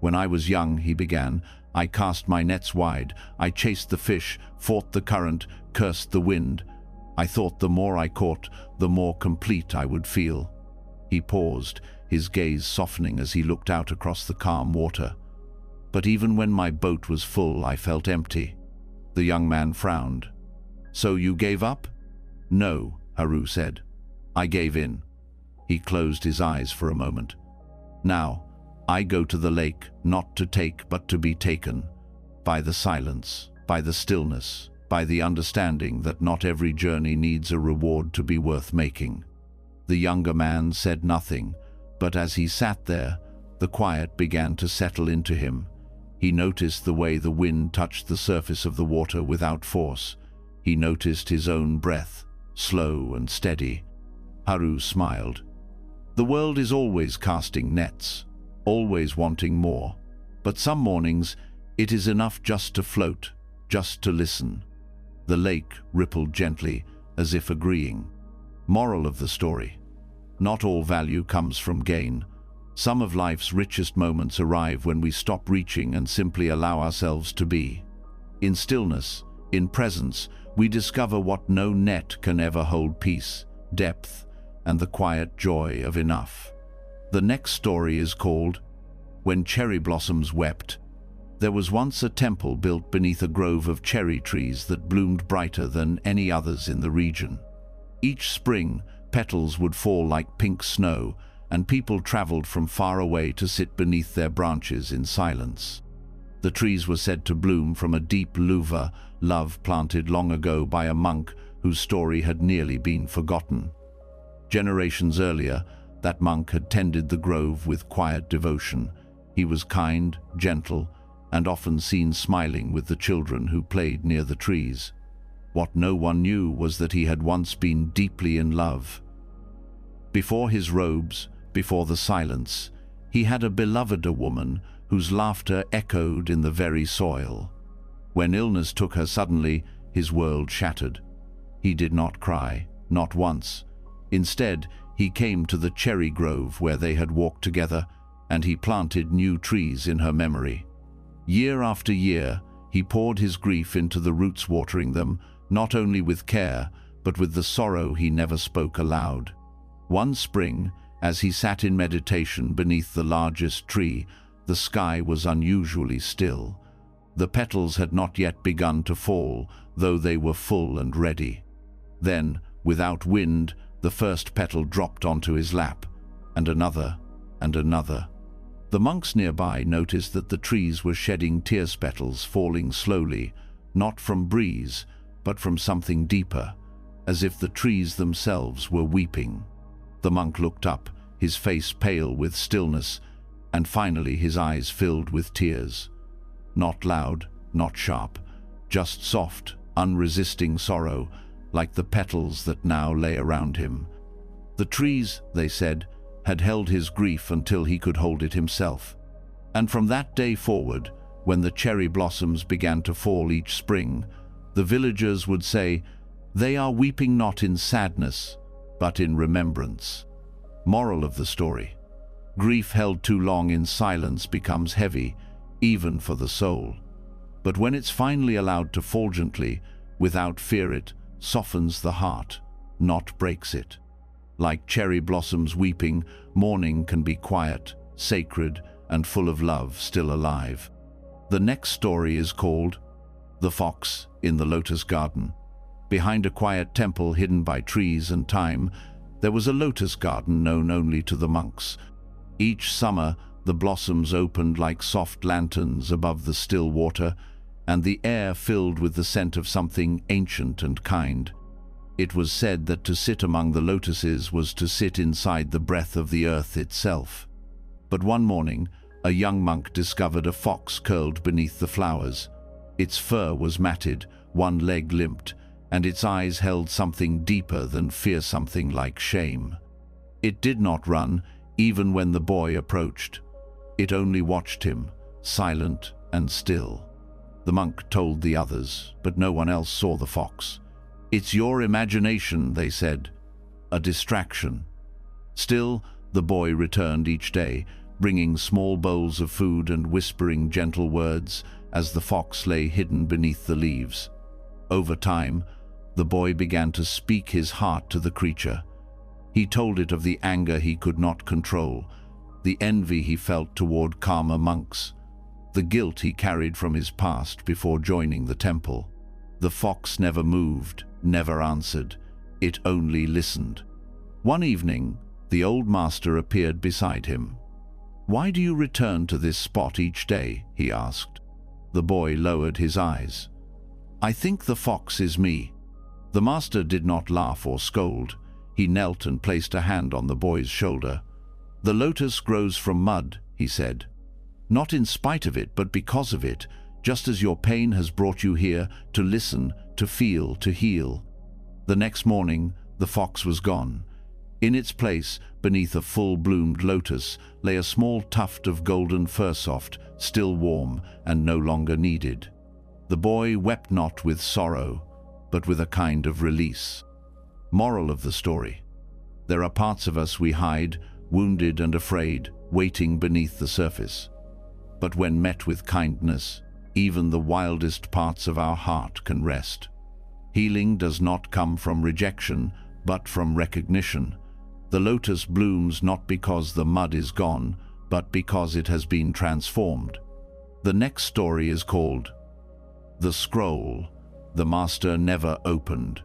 "When I was young," he began, "I cast my nets wide. I chased the fish, fought the current, cursed the wind. I thought the more I caught, the more complete I would feel." He paused, his gaze softening as he looked out across the calm water. "But even when my boat was full, I felt empty." The young man frowned. "So you gave up?" "No," Haru said. "I gave in." He closed his eyes for a moment. "Now, I go to the lake, not to take but to be taken, by the silence, by the stillness, by the understanding that not every journey needs a reward to be worth making." The younger man said nothing, but as he sat there, the quiet began to settle into him. He noticed the way the wind touched the surface of the water without force. He noticed his own breath, slow and steady. Haru smiled. The world is always casting nets, always wanting more. But some mornings, it is enough just to float, just to listen. The lake rippled gently, as if agreeing. Moral of the story: not all value comes from gain. Some of life's richest moments arrive when we stop reaching and simply allow ourselves to be. In stillness, in presence, we discover what no net can ever hold: peace, depth, and the quiet joy of enough. The next story is called When Cherry Blossoms Wept. There was once a temple built beneath a grove of cherry trees that bloomed brighter than any others in the region. Each spring, petals would fall like pink snow, and people traveled from far away to sit beneath their branches in silence. The trees were said to bloom from a deep luva, love planted long ago by a monk whose story had nearly been forgotten. Generations earlier, that monk had tended the grove with quiet devotion. He was kind, gentle, and often seen smiling with the children who played near the trees. What no one knew was that he had once been deeply in love. Before his robes, before the silence, he had a beloved, a woman whose laughter echoed in the very soil. When illness took her suddenly, his world shattered. He did not cry, not once. Instead, he came to the cherry grove where they had walked together, and he planted new trees in her memory. Year after year, he poured his grief into the roots, watering them, not only with care, but with the sorrow he never spoke aloud. One spring, as he sat in meditation beneath the largest tree, the sky was unusually still. The petals had not yet begun to fall, though they were full and ready. Then, without wind, the first petal dropped onto his lap, and another, and another. The monks nearby noticed that the trees were shedding tears, petals falling slowly, not from breeze, but from something deeper, as if the trees themselves were weeping. The monk looked up, his face pale with stillness, and finally his eyes filled with tears. Not loud, not sharp, just soft, unresisting sorrow, like the petals that now lay around him. The trees, they said, had held his grief until he could hold it himself. And from that day forward, when the cherry blossoms began to fall each spring, the villagers would say, "They are weeping not in sadness, but in remembrance." Moral of the story: grief held too long in silence becomes heavy. even for the soul. But when it's finally allowed to fall gently, without fear, it softens the heart, not breaks it. Like cherry blossoms weeping, mourning can be quiet, sacred, and full of love still alive. The next story is called The Fox in the Lotus Garden. Behind a quiet temple hidden by trees and time, there was a lotus garden known only to the monks. Each summer, the blossoms opened like soft lanterns above the still water, and the air filled with the scent of something ancient and kind. It was said that to sit among the lotuses was to sit inside the breath of the earth itself. But one morning, a young monk discovered a fox curled beneath the flowers. Its fur was matted, one leg limped, and its eyes held something deeper than fear, something like shame. It did not run, even when the boy approached. It only watched him, silent and still. The monk told the others, but no one else saw the fox. "It's your imagination," they said, "a distraction." Still, the boy returned each day, bringing small bowls of food and whispering gentle words as the fox lay hidden beneath the leaves. Over time, the boy began to speak his heart to the creature. He told it of the anger he could not control, the envy he felt toward calmer monks, the guilt he carried from his past before joining the temple. The fox never moved, never answered. It only listened. One evening, the old master appeared beside him. "Why do you return to this spot each day?" he asked. The boy lowered his eyes. "I think the fox is me." The master did not laugh or scold. He knelt and placed a hand on the boy's shoulder. "The lotus grows from mud," he said. "Not in spite of it, but because of it, just as your pain has brought you here to listen, to feel, to heal." The next morning, the fox was gone. In its place, beneath a full-bloomed lotus, lay a small tuft of golden fursoft, still warm and no longer needed. The boy wept not with sorrow, but with a kind of release. Moral of the story: there are parts of us we hide, wounded and afraid, waiting beneath the surface. But when met with kindness, even the wildest parts of our heart can rest. Healing does not come from rejection, but from recognition. The lotus blooms not because the mud is gone, but because it has been transformed. The next story is called The Scroll the Master Never Opened.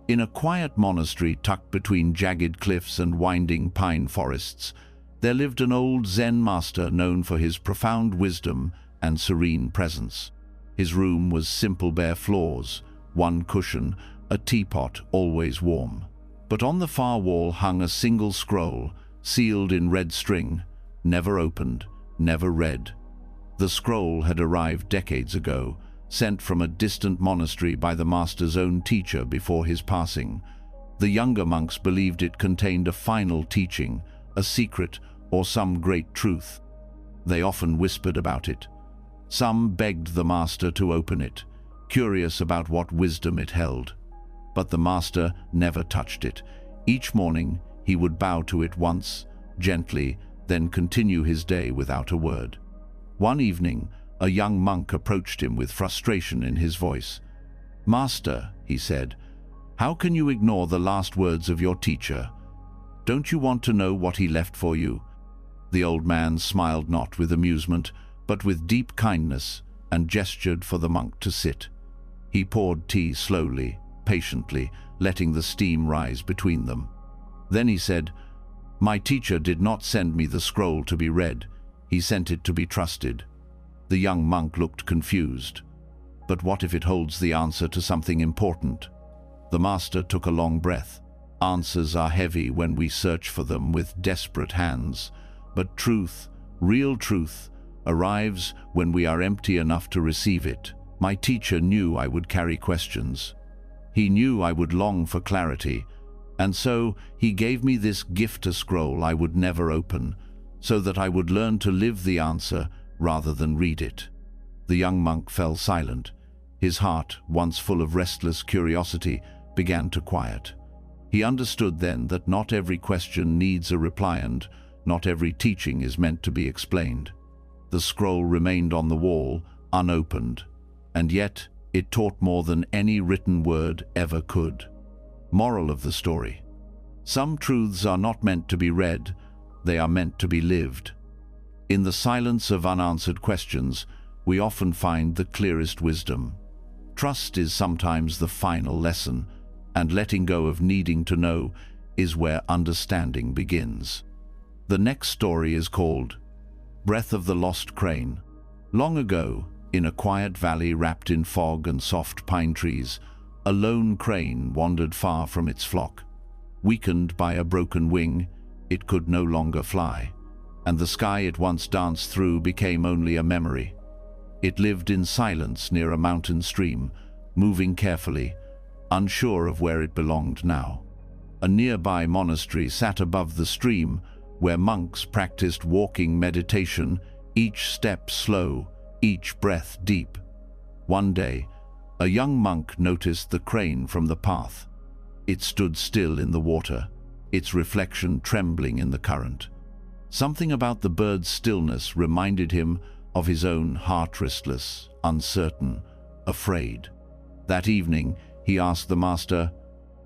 In a quiet monastery tucked between jagged cliffs and winding pine forests, there lived an old Zen master known for his profound wisdom and serene presence. His room was simple, bare floors, one cushion, a teapot always warm. But on the far wall hung a single scroll, sealed in red string, never opened, never read. The scroll had arrived decades ago, sent from a distant monastery by the master's own teacher before his passing. The younger monks believed it contained a final teaching, a secret, or some great truth. They often whispered about it. Some begged the master to open it, curious about what wisdom it held. But the master never touched it. Each morning, he would bow to it once, gently, then continue his day without a word. One evening, a young monk approached him with frustration in his voice. "Master," he said, "how can you ignore the last words of your teacher? Don't you want to know what he left for you?" The old man smiled not with amusement, but with deep kindness, and gestured for the monk to sit. He poured tea slowly, patiently, letting the steam rise between them. Then he said, "My teacher did not send me the scroll to be read. He sent it to be trusted." The young monk looked confused. "But what if it holds the answer to something important?" The master took a long breath. "Answers are heavy when we search for them with desperate hands. But truth, real truth, arrives when we are empty enough to receive it. My teacher knew I would carry questions. He knew I would long for clarity, and so he gave me this gift, a scroll I would never open, so that I would learn to live the answer rather than read it." The young monk fell silent. His heart, once full of restless curiosity, began to quiet. He understood then that not every question needs a reply, and not every teaching is meant to be explained. The scroll remained on the wall, unopened, and yet it taught more than any written word ever could. Moral of the story: some truths are not meant to be read, they are meant to be lived. In the silence of unanswered questions, we often find the clearest wisdom. Trust is sometimes the final lesson, and letting go of needing to know is where understanding begins. The next story is called Breath of the Lost Crane. Long ago, in a quiet valley wrapped in fog and soft pine trees, a lone crane wandered far from its flock. Weakened by a broken wing, it could no longer fly, and the sky it once danced through became only a memory. It lived in silence near a mountain stream, moving carefully, unsure of where it belonged now. A nearby monastery sat above the stream, where monks practiced walking meditation, each step slow, each breath deep. One day, a young monk noticed the crane from the path. It stood still in the water, its reflection trembling in the current. Something about the bird's stillness reminded him of his own heart, restless, uncertain, afraid. That evening, he asked the master,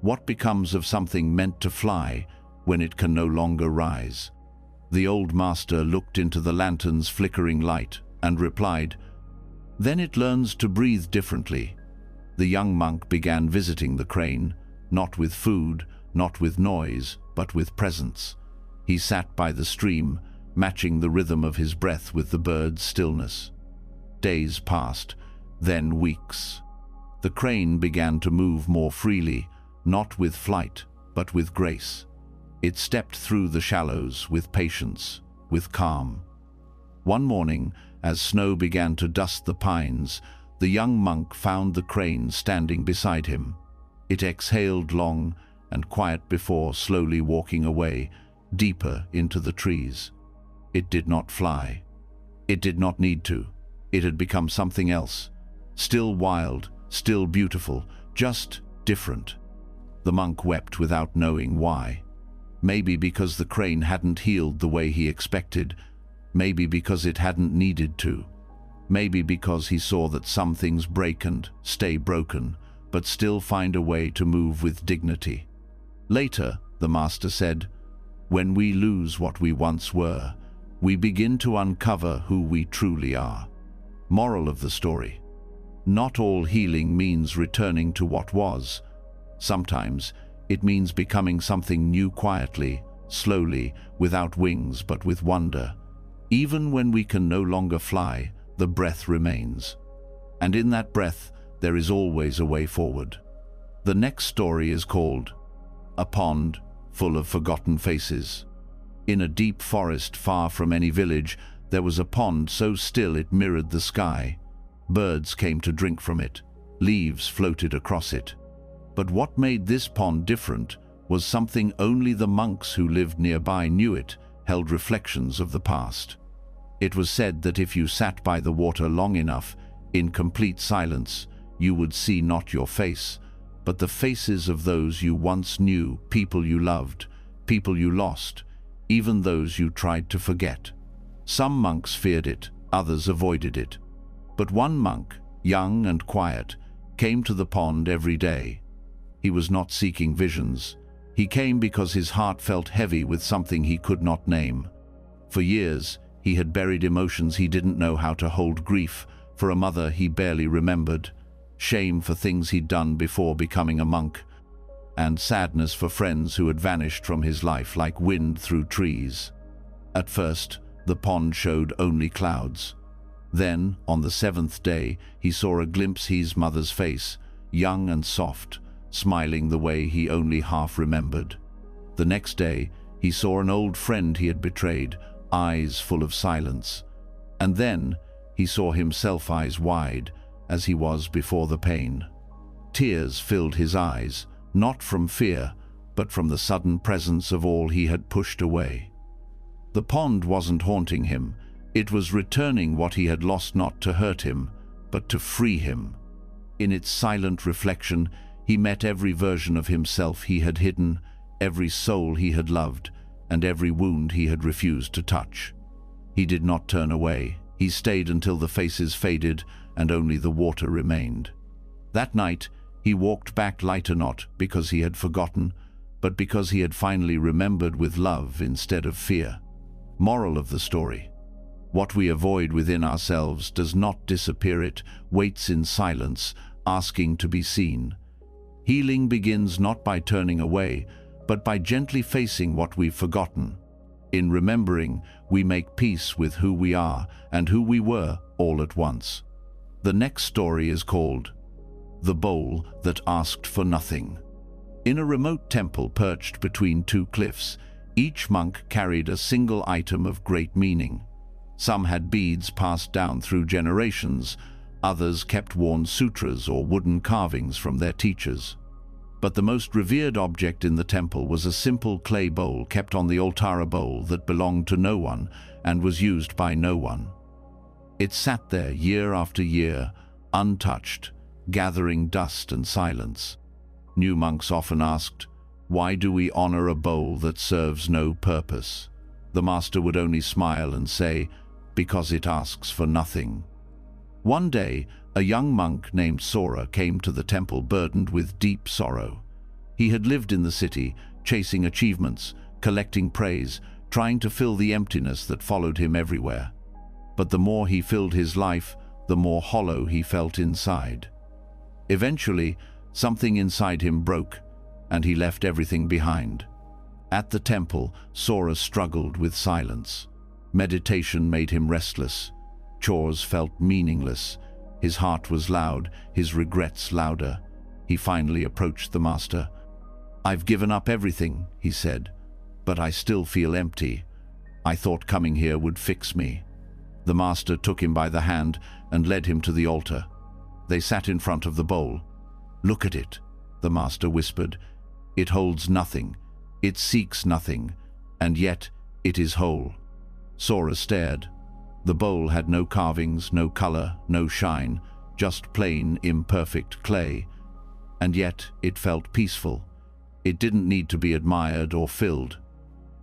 "What becomes of something meant to fly when it can no longer rise?" The old master looked into the lantern's flickering light and replied, "Then it learns to breathe differently." The young monk began visiting the crane, not with food, not with noise, but with presence. He sat by the stream, matching the rhythm of his breath with the bird's stillness. Days passed, then weeks. The crane began to move more freely, not with flight, but with grace. It stepped through the shallows with patience, with calm. One morning, as snow began to dust the pines, the young monk found the crane standing beside him. It exhaled long and quiet before slowly walking away, deeper into the trees. It did not fly. It did not need to. It had become something else. Still wild, still beautiful, just different. The monk wept without knowing why. Maybe because the crane hadn't healed the way he expected. Maybe because it hadn't needed to. Maybe because he saw that some things break and stay broken, but still find a way to move with dignity. Later, the master said, "When we lose what we once were, we begin to uncover who we truly are." Moral of the story: not all healing means returning to what was. Sometimes it means becoming something new quietly, slowly, without wings but with wonder. Even when we can no longer fly, the breath remains. And in that breath, there is always a way forward. The next story is called A Pond Full of Forgotten Faces. In a deep forest far from any village, there was a pond so still it mirrored the sky. Birds came to drink from it. Leaves floated across it. But what made this pond different was something only the monks who lived nearby knew. It held reflections of the past. It was said that if you sat by the water long enough, in complete silence, you would see not your face, but the faces of those you once knew, people you loved, people you lost, even those you tried to forget. Some monks feared it, others avoided it. But one monk, young and quiet, came to the pond every day. He was not seeking visions. He came because his heart felt heavy with something he could not name. For years, he had buried emotions he didn't know how to hold: grief for a mother he barely remembered, shame for things he'd done before becoming a monk, and sadness for friends who had vanished from his life like wind through trees. At first, the pond showed only clouds. Then, on the 7th day, he saw a glimpse of his mother's face, young and soft, smiling the way he only half remembered. The next day, he saw an old friend he had betrayed, eyes full of silence. And then, he saw himself eyes wide, as he was before the pain. Tears filled his eyes, not from fear, but from the sudden presence of all he had pushed away. The pond wasn't haunting him. It was returning what he had lost, not to hurt him, but to free him. In its silent reflection, he met every version of himself he had hidden, every soul he had loved, and every wound he had refused to touch. He did not turn away. He stayed until the faces faded and only the water remained. That night, he walked back lighter, not because he had forgotten, but because he had finally remembered with love instead of fear. Moral of the story: what we avoid within ourselves does not disappear, it waits in silence, asking to be seen. Healing begins not by turning away, but by gently facing what we've forgotten. In remembering, we make peace with who we are and who we were all at once. The next story is called The Bowl That Asked for Nothing. In a remote temple perched between two cliffs, each monk carried a single item of great meaning. Some had beads passed down through generations, others kept worn sutras or wooden carvings from their teachers. But the most revered object in the temple was a simple clay bowl kept on the altar, bowl that belonged to no one and was used by no one. It sat there year after year, untouched, gathering dust and silence. New monks often asked, "Why do we honor a bowl that serves no purpose?" The master would only smile and say, "Because it asks for nothing." One day, a young monk named Sora came to the temple burdened with deep sorrow. He had lived in the city, chasing achievements, collecting praise, trying to fill the emptiness that followed him everywhere. But the more he filled his life, the more hollow he felt inside. Eventually, something inside him broke, and he left everything behind. At the temple, Sora struggled with silence. Meditation made him restless. Chores felt meaningless. His heart was loud, his regrets louder. He finally approached the master. "I've given up everything," he said, "but I still feel empty. I thought coming here would fix me." The master took him by the hand and led him to the altar. They sat in front of the bowl. "Look at it," the master whispered. "It holds nothing. It seeks nothing, and yet it is whole." Sora stared. The bowl had no carvings, no color, no shine, just plain, imperfect clay. And yet it felt peaceful. It didn't need to be admired or filled.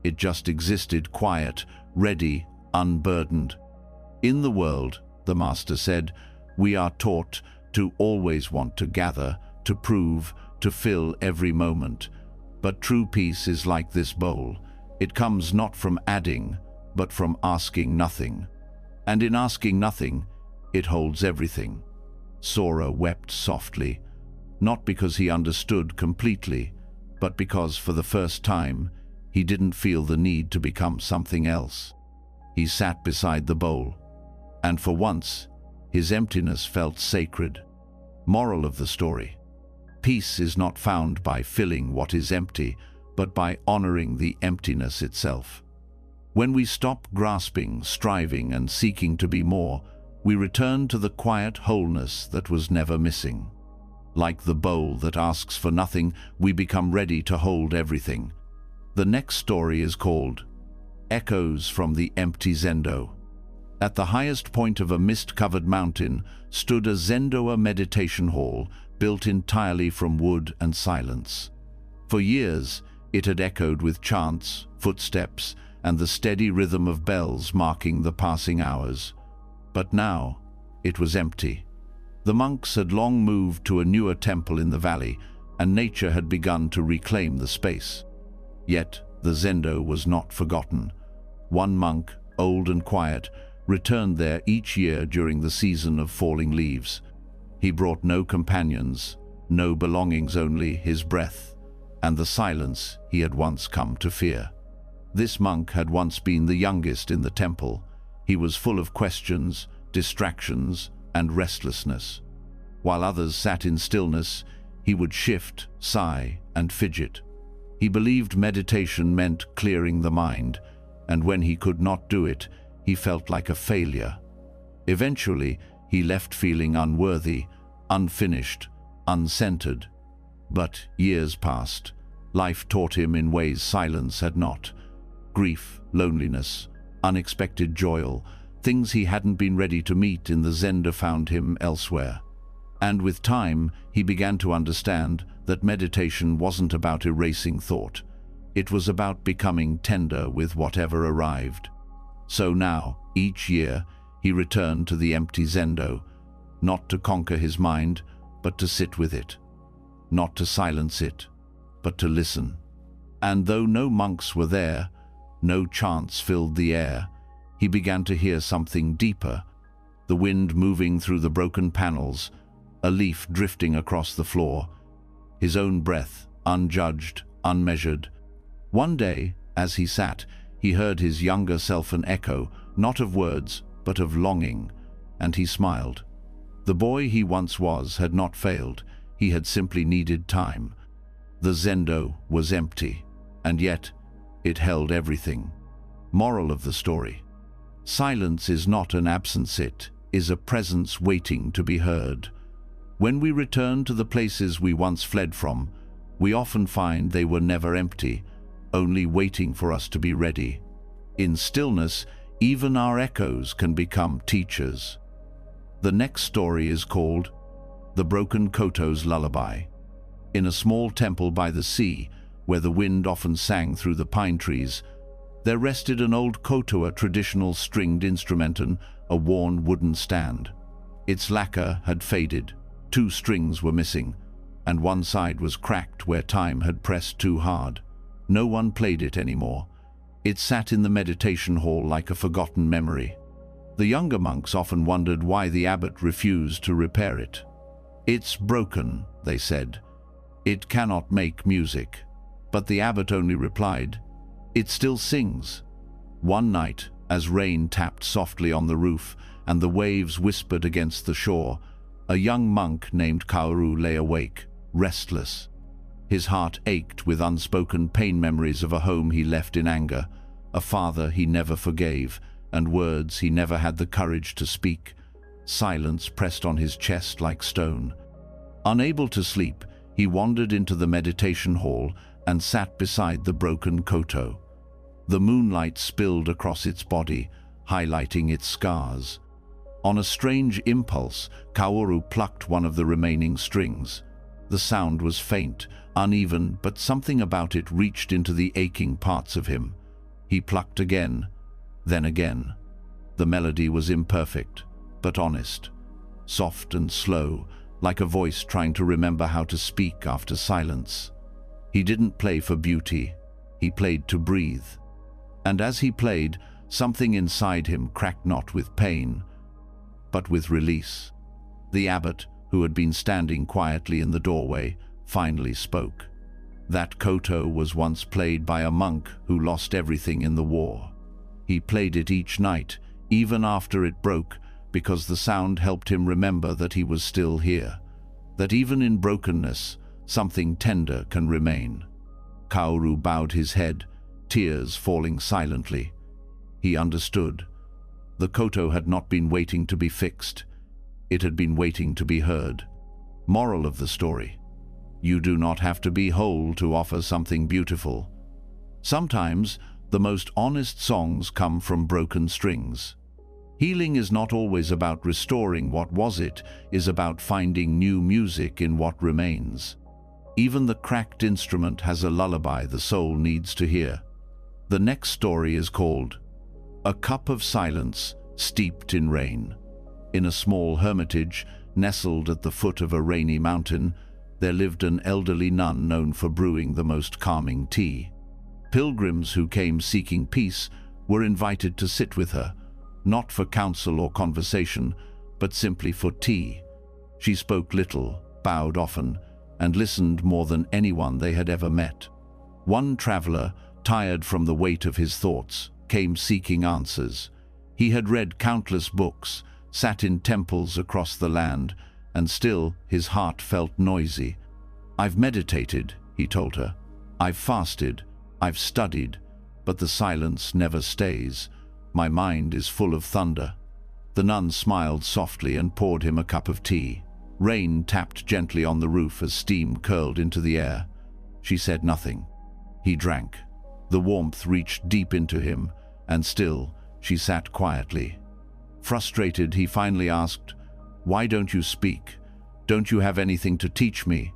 It just existed, quiet, ready, unburdened. "In the world," the master said, "we are taught to always want to gather, to prove, to fill every moment. But true peace is like this bowl. It comes not from adding, but from asking nothing. And in asking nothing, it holds everything." Sora wept softly, not because he understood completely, but because for the first time, he didn't feel the need to become something else. He sat beside the bowl, and for once, his emptiness felt sacred. Moral of the story: peace is not found by filling what is empty, but by honoring the emptiness itself. When we stop grasping, striving, and seeking to be more, we return to the quiet wholeness that was never missing. Like the bowl that asks for nothing, we become ready to hold everything. The next story is called Echoes from the Empty Zendo. At the highest point of a mist-covered mountain stood a Zendoa meditation hall built entirely from wood and silence. For years, it had echoed with chants, footsteps, and the steady rhythm of bells marking the passing hours. But now, it was empty. The monks had long moved to a newer temple in the valley, and nature had begun to reclaim the space. Yet, the Zendo was not forgotten. One monk, old and quiet, returned there each year during the season of falling leaves. He brought no companions, no belongings, only his breath, and the silence he had once come to fear. This monk had once been the youngest in the temple. He was full of questions, distractions, and restlessness. While others sat in stillness, he would shift, sigh, and fidget. He believed meditation meant clearing the mind, and when he could not do it, he felt like a failure. Eventually, he left feeling unworthy, unfinished, uncentered. But years passed. Life taught him in ways silence had not. Grief, loneliness, unexpected joy, things he hadn't been ready to meet in the Zendo found him elsewhere. And with time, he began to understand that meditation wasn't about erasing thought. It was about becoming tender with whatever arrived. So now, each year, He returned to the empty zendo, not to conquer his mind, but to sit with it. Not to silence it, but to listen. And though no monks were there, no chants filled the air, he began to hear something deeper, the wind moving through the broken panels, a leaf drifting across the floor, his own breath, unjudged, unmeasured. One day, as he sat, he heard his younger self an echo, not of words, but of longing, and he smiled. The boy he once was had not failed, he had simply needed time. The zendo was empty, and yet it held everything. Moral of the story: silence is not an absence, it is a presence waiting to be heard. When we return to the places we once fled from, we often find they were never empty, only waiting for us to be ready. In stillness, even our echoes can become teachers. The next story is called The Broken Koto's Lullaby. In a small temple by the sea, where the wind often sang through the pine trees, there rested an old koto, a traditional stringed instrument on a worn wooden stand. Its lacquer had faded, 2 strings were missing, and one side was cracked where time had pressed too hard. No one played it anymore. It sat in the meditation hall like a forgotten memory. The younger monks often wondered why the abbot refused to repair it. "It's broken," they said. "It cannot make music." But the abbot only replied, "It still sings." One night, as rain tapped softly on the roof and the waves whispered against the shore, a young monk named Kaoru lay awake, restless. His heart ached with unspoken pain, memories of a home he left in anger, a father he never forgave, and words he never had the courage to speak. Silence pressed on his chest like stone. Unable to sleep, he wandered into the meditation hall and sat beside the broken koto. The moonlight spilled across its body, highlighting its scars. On a strange impulse, Kaoru plucked one of the remaining strings. The sound was faint, uneven, but something about it reached into the aching parts of him. He plucked again, then again. The melody was imperfect, but honest, soft and slow, like a voice trying to remember how to speak after silence. He didn't play for beauty, he played to breathe. And as he played, something inside him cracked, not with pain, but with release. The abbot, who had been standing quietly in the doorway, finally spoke. That koto was once played by a monk who lost everything in the war. He played it each night, even after it broke, because the sound helped him remember that he was still here, that even in brokenness, something tender can remain. Kaoru bowed his head, tears falling silently. He understood. The koto had not been waiting to be fixed. It had been waiting to be heard. Moral of the story: you do not have to be whole to offer something beautiful. Sometimes, the most honest songs come from broken strings. Healing is not always about restoring what was, it is about finding new music in what remains. Even the cracked instrument has a lullaby the soul needs to hear. The next story is called A Cup of Silence Steeped in Rain. In a small hermitage, nestled at the foot of a rainy mountain, there lived an elderly nun known for brewing the most calming tea. Pilgrims who came seeking peace were invited to sit with her, not for counsel or conversation, but simply for tea. She spoke little, bowed often, and listened more than anyone they had ever met. One traveler, tired from the weight of his thoughts, came seeking answers. He had read countless books, sat in temples across the land, and still his heart felt noisy. "I've meditated," he told her. "I've fasted, I've studied, but the silence never stays. My mind is full of thunder." The nun smiled softly and poured him a cup of tea. Rain tapped gently on the roof as steam curled into the air. She said nothing. He drank. The warmth reached deep into him, and still she sat quietly. Frustrated, he finally asked, "Why don't you speak? Don't you have anything to teach me?"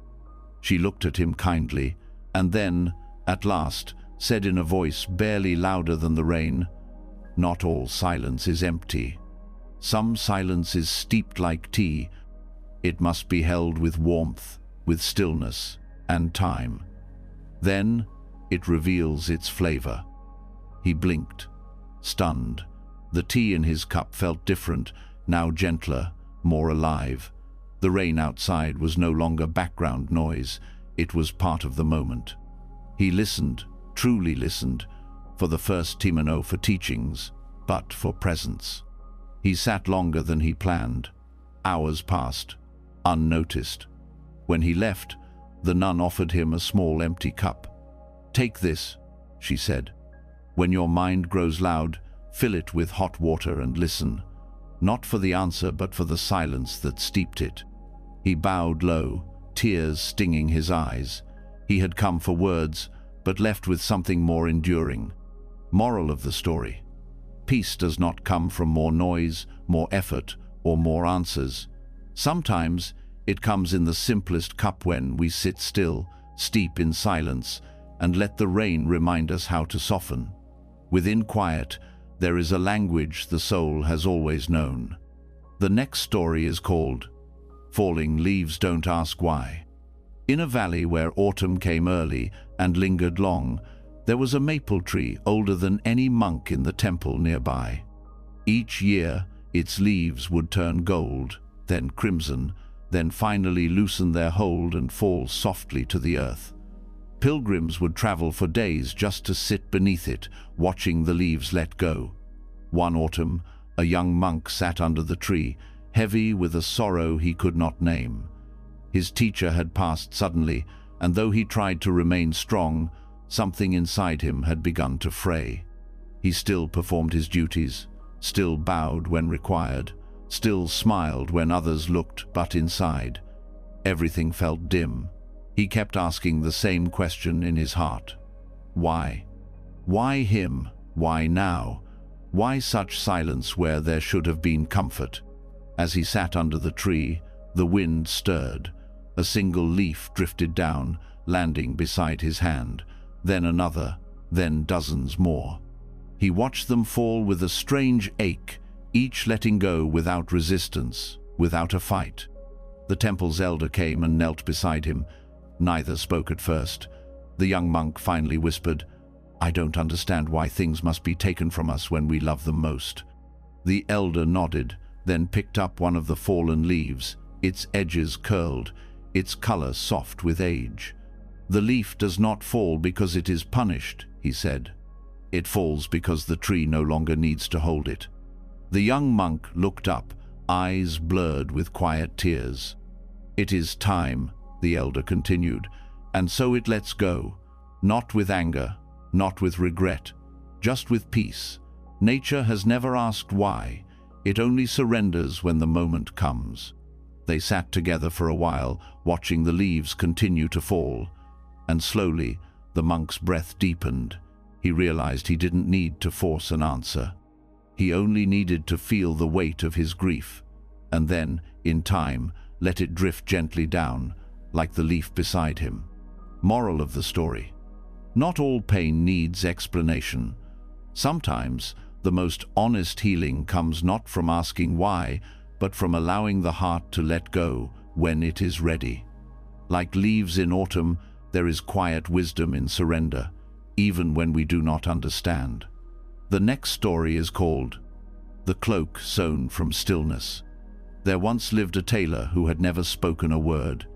She looked at him kindly, and then, at last, said in a voice barely louder than the rain, "Not all silence is empty. Some silence is steeped like tea. It must be held with warmth, with stillness and time. Then it reveals its flavor. He blinked, stunned. The tea in his cup felt different, now gentler, more alive. The rain outside was no longer background noise. It was part of the moment. He listened, truly listened, for the first Timano for teachings, but for presence. He sat longer than he planned. Hours passed, unnoticed. When he left, the nun offered him a small empty cup. "Take this," she said. "When your mind grows loud, fill it with hot water and listen, not for the answer but for the silence that steeped it." He bowed low, tears stinging his eyes. He had come for words, but left with something more enduring. Moral of the story: peace does not come from more noise, more effort, or more answers. Sometimes it comes in the simplest cup, when we sit still, steep in silence, and let the rain remind us how to soften. Within quiet, there is a language the soul has always known. The next story is called Falling Leaves Don't Ask Why. In a valley where autumn came early and lingered long, there was a maple tree older than any monk in the temple nearby. Each year, its leaves would turn gold, then crimson, then finally loosen their hold and fall softly to the earth. Pilgrims would travel for days just to sit beneath it, watching the leaves let go. One autumn, a young monk sat under the tree, heavy with a sorrow he could not name. His teacher had passed suddenly, and though he tried to remain strong, something inside him had begun to fray. He still performed his duties, still bowed when required, still smiled when others looked, but inside, everything felt dim. He kept asking the same question in his heart. Why? Why him? Why now? Why such silence where there should have been comfort? As he sat under the tree, the wind stirred. A single leaf drifted down, landing beside his hand, then another, then dozens more. He watched them fall with a strange ache, each letting go without resistance, without a fight. The temple's elder came and knelt beside him. Neither spoke at first. The young monk finally whispered, "I don't understand why things must be taken from us when we love them most." The elder nodded, then picked up one of the fallen leaves, its edges curled, its color soft with age. "The leaf does not fall because it is punished," he said. "It falls because the tree no longer needs to hold it." The young monk looked up, eyes blurred with quiet tears. "It is time," the elder continued, "and so it lets go, not with anger, not with regret, just with peace. Nature has never asked why, it only surrenders when the moment comes." They sat together for a while, watching the leaves continue to fall, and slowly the monk's breath deepened. He realized he didn't need to force an answer. He only needed to feel the weight of his grief, and then, in time, let it drift gently down, like the leaf beside him. Moral of the story: not all pain needs explanation. Sometimes the most honest healing comes not from asking why, but from allowing the heart to let go when it is ready. Like leaves in autumn, there is quiet wisdom in surrender, even when we do not understand. The next story is called The Cloak Sewn from Stillness. There once lived a tailor who had never spoken a word.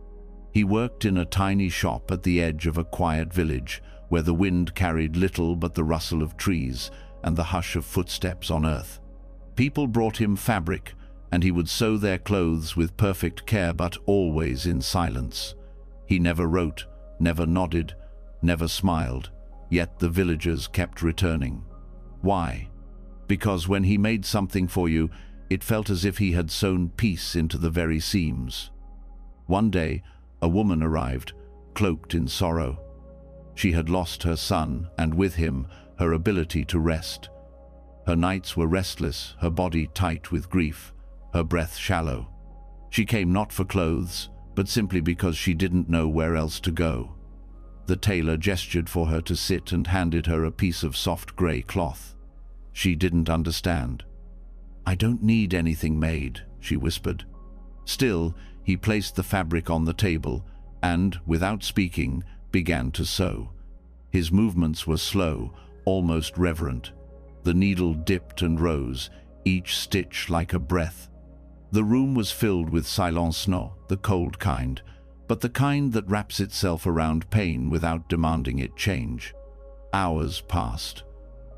He worked in a tiny shop at the edge of a quiet village, where the wind carried little but the rustle of trees and the hush of footsteps on earth. People brought him fabric, and he would sew their clothes with perfect care, but always in silence. He never wrote, never nodded, never smiled, yet the villagers kept returning. Why? Because when he made something for you, it felt as if he had sewn peace into the very seams. One day, a woman arrived, cloaked in sorrow. She had lost her son, and with him, her ability to rest. Her nights were restless, her body tight with grief, her breath shallow. She came not for clothes, but simply because she didn't know where else to go. The tailor gestured for her to sit and handed her a piece of soft grey cloth. She didn't understand. "I don't need anything made," she whispered. Still, he placed the fabric on the table and, without speaking, began to sew. His movements were slow, almost reverent. The needle dipped and rose, each stitch like a breath. The room was filled with silence, the cold kind, but the kind that wraps itself around pain without demanding it change. Hours passed.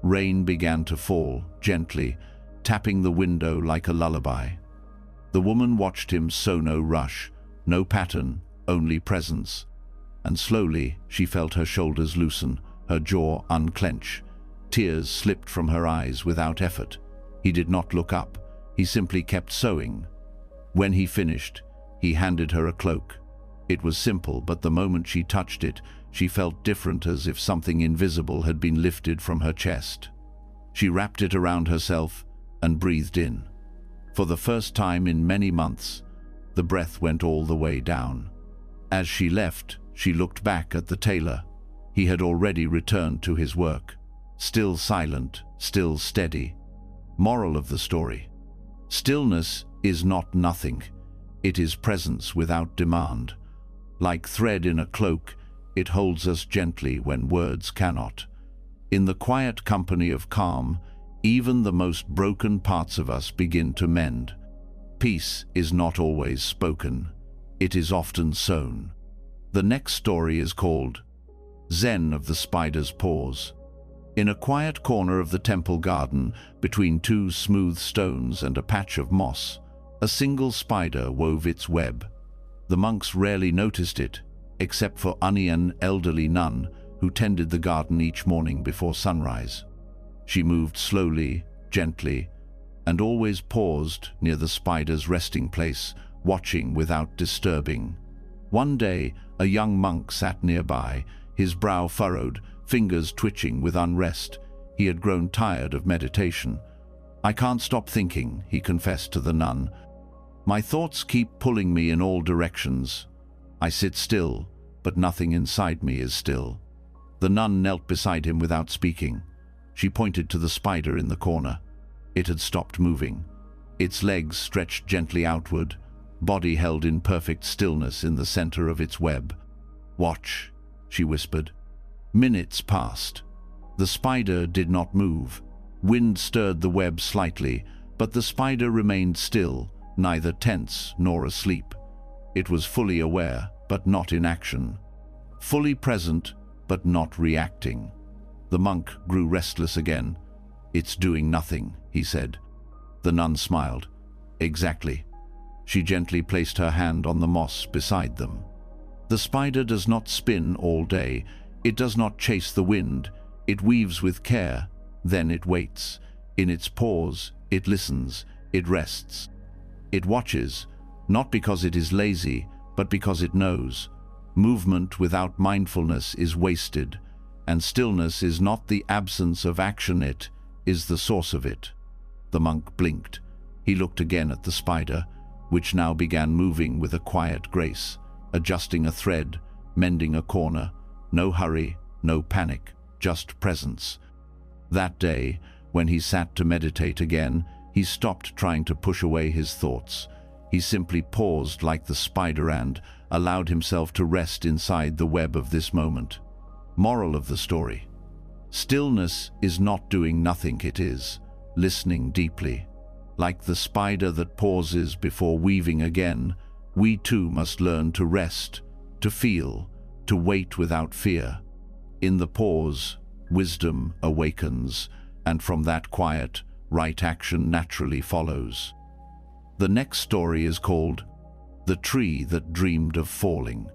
Rain began to fall, gently, tapping the window like a lullaby. The woman watched him sew, no rush, no pattern, only presence. And slowly she felt her shoulders loosen, her jaw unclench. Tears slipped from her eyes without effort. He did not look up. He simply kept sewing. When he finished, he handed her a cloak. It was simple, but the moment she touched it, she felt different, as if something invisible had been lifted from her chest. She wrapped it around herself and breathed in. For the first time in many months, the breath went all the way down. As she left, she looked back at the tailor. He had already returned to his work. Still silent, still steady. Moral of the story: stillness is not nothing. It is presence without demand. Like thread in a cloak, it holds us gently when words cannot. In the quiet company of calm, even the most broken parts of us begin to mend. Peace is not always spoken. It is often sown. The next story is called Zen of the Spider's Paws. In a quiet corner of the temple garden, between two smooth stones and a patch of moss, a single spider wove its web. The monks rarely noticed it, except for Ani, an elderly nun who tended the garden each morning before sunrise. She moved slowly, gently, and always paused near the spider's resting place, watching without disturbing. One day, a young monk sat nearby, his brow furrowed, fingers twitching with unrest. He had grown tired of meditation. "I can't stop thinking," he confessed to the nun. "My thoughts keep pulling me in all directions. I sit still, but nothing inside me is still." The nun knelt beside him without speaking. She pointed to the spider in the corner. It had stopped moving. Its legs stretched gently outward, body held in perfect stillness in the center of its web. "Watch," she whispered. Minutes passed. The spider did not move. Wind stirred the web slightly, but the spider remained still, neither tense nor asleep. It was fully aware, but not in action. Fully present, but not reacting. The monk grew restless again. "It's doing nothing," he said. The nun smiled. "Exactly." She gently placed her hand on the moss beside them. The spider does not spin all day. It does not chase the wind. It weaves with care. Then it waits. In its pause, it listens. It rests. It watches, not because it is lazy, but because it knows. Movement without mindfulness is wasted, and stillness is not the absence of action, it is the source of it. The monk blinked. He looked again at the spider, which now began moving with a quiet grace, adjusting a thread, mending a corner. No hurry, no panic, just presence. That day, when he sat to meditate again, he stopped trying to push away his thoughts. He simply paused like the spider and allowed himself to rest inside the web of this moment. Moral of the story: stillness is not doing nothing, it is listening deeply. Like the spider that pauses before weaving again, we too must learn to rest, to feel, to wait without fear. In the pause, wisdom awakens, and from that quiet, right action naturally follows. The next story is called The Tree That Dreamed of Falling.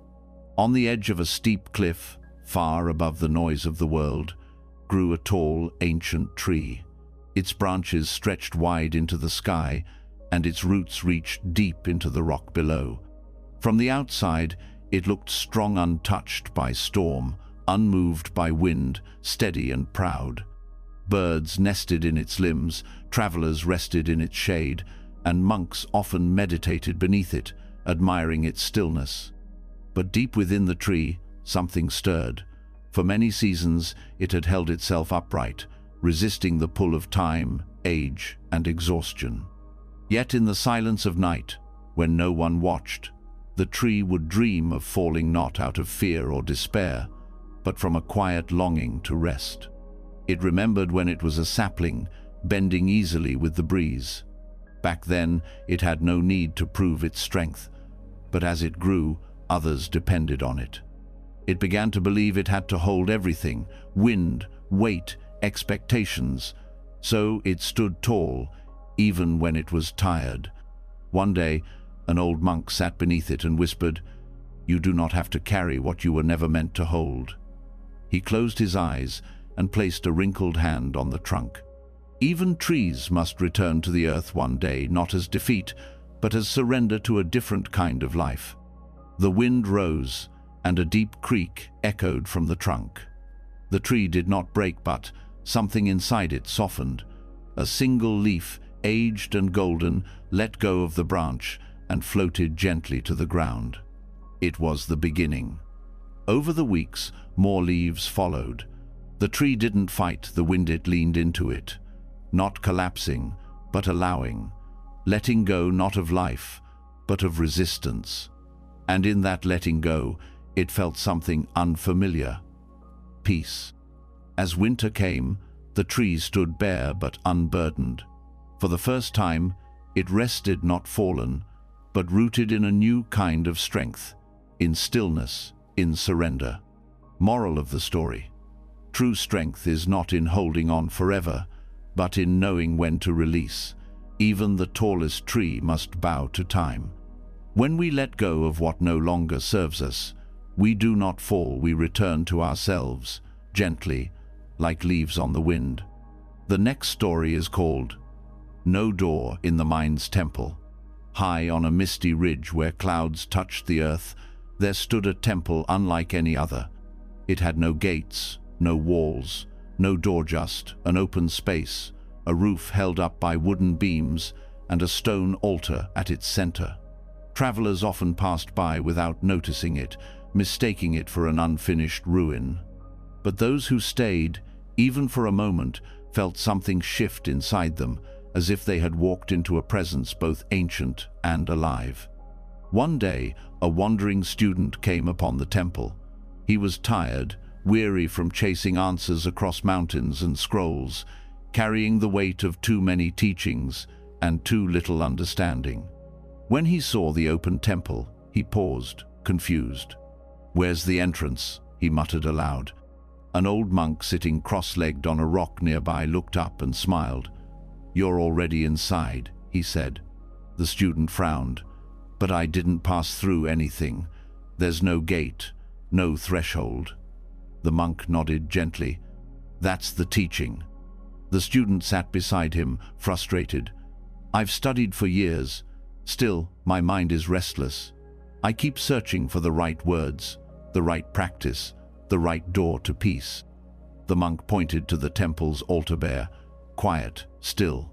On the edge of a steep cliff, far above the noise of the world, grew a tall, ancient tree. Its branches stretched wide into the sky, and its roots reached deep into the rock below. From the outside, it looked strong, untouched by storm, unmoved by wind, steady and proud. Birds nested in its limbs, travelers rested in its shade, and monks often meditated beneath it, admiring its stillness. But deep within the tree, something stirred. For many seasons, it had held itself upright, resisting the pull of time, age and exhaustion. Yet in the silence of night, when no one watched, the tree would dream of falling not out of fear or despair, but from a quiet longing to rest. It remembered when it was a sapling, bending easily with the breeze. Back then, it had no need to prove its strength, but as it grew, others depended on it. It began to believe it had to hold everything: wind, weight, expectations. So it stood tall, even when it was tired. One day, an old monk sat beneath it and whispered, "You do not have to carry what you were never meant to hold." He closed his eyes and placed a wrinkled hand on the trunk. Even trees must return to the earth one day, not as defeat, but as surrender to a different kind of life. The wind rose, and a deep creak echoed from the trunk. The tree did not break, but something inside it softened. A single leaf, aged and golden, let go of the branch and floated gently to the ground. It was the beginning. Over the weeks, more leaves followed. The tree didn't fight the wind, it leaned into it, not collapsing, but allowing, letting go not of life, but of resistance. And in that letting go, it felt something unfamiliar: peace. As winter came, the tree stood bare but unburdened. For the first time, it rested, not fallen, but rooted in a new kind of strength, in stillness, in surrender. Moral of the story: true strength is not in holding on forever, but in knowing when to release. Even the tallest tree must bow to time. When we let go of what no longer serves us, we do not fall, we return to ourselves, gently, like leaves on the wind. The next story is called No Door in the Mind's Temple. High on a misty ridge where clouds touched the earth, there stood a temple unlike any other. It had no gates, no walls, no door, just an open space, a roof held up by wooden beams, and a stone altar at its center. Travelers often passed by without noticing it, mistaking it for an unfinished ruin. But those who stayed, even for a moment, felt something shift inside them, as if they had walked into a presence both ancient and alive. One day, a wandering student came upon the temple. He was tired, weary from chasing answers across mountains and scrolls, carrying the weight of too many teachings and too little understanding. When he saw the open temple, he paused, confused. "Where's the entrance?" he muttered aloud. An old monk sitting cross-legged on a rock nearby looked up and smiled. "You're already inside," he said. The student frowned. "But I didn't pass through anything. There's no gate, no threshold." The monk nodded gently. "That's the teaching." The student sat beside him, frustrated. "I've studied for years. Still, my mind is restless. I keep searching for the right words, the right practice, the right door to peace." The monk pointed to the temple's altar, bare, quiet, still.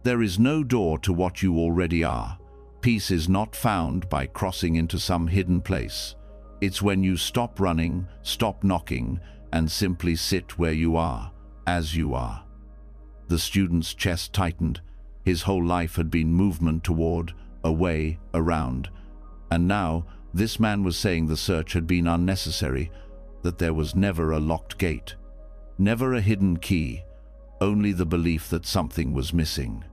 "There is no door to what you already are. Peace is not found by crossing into some hidden place. It's when you stop running, stop knocking, and simply sit where you are, as you are." The student's chest tightened. His whole life had been movement toward, away, around. And now, this man was saying the search had been unnecessary, that there was never a locked gate, never a hidden key, only the belief that something was missing.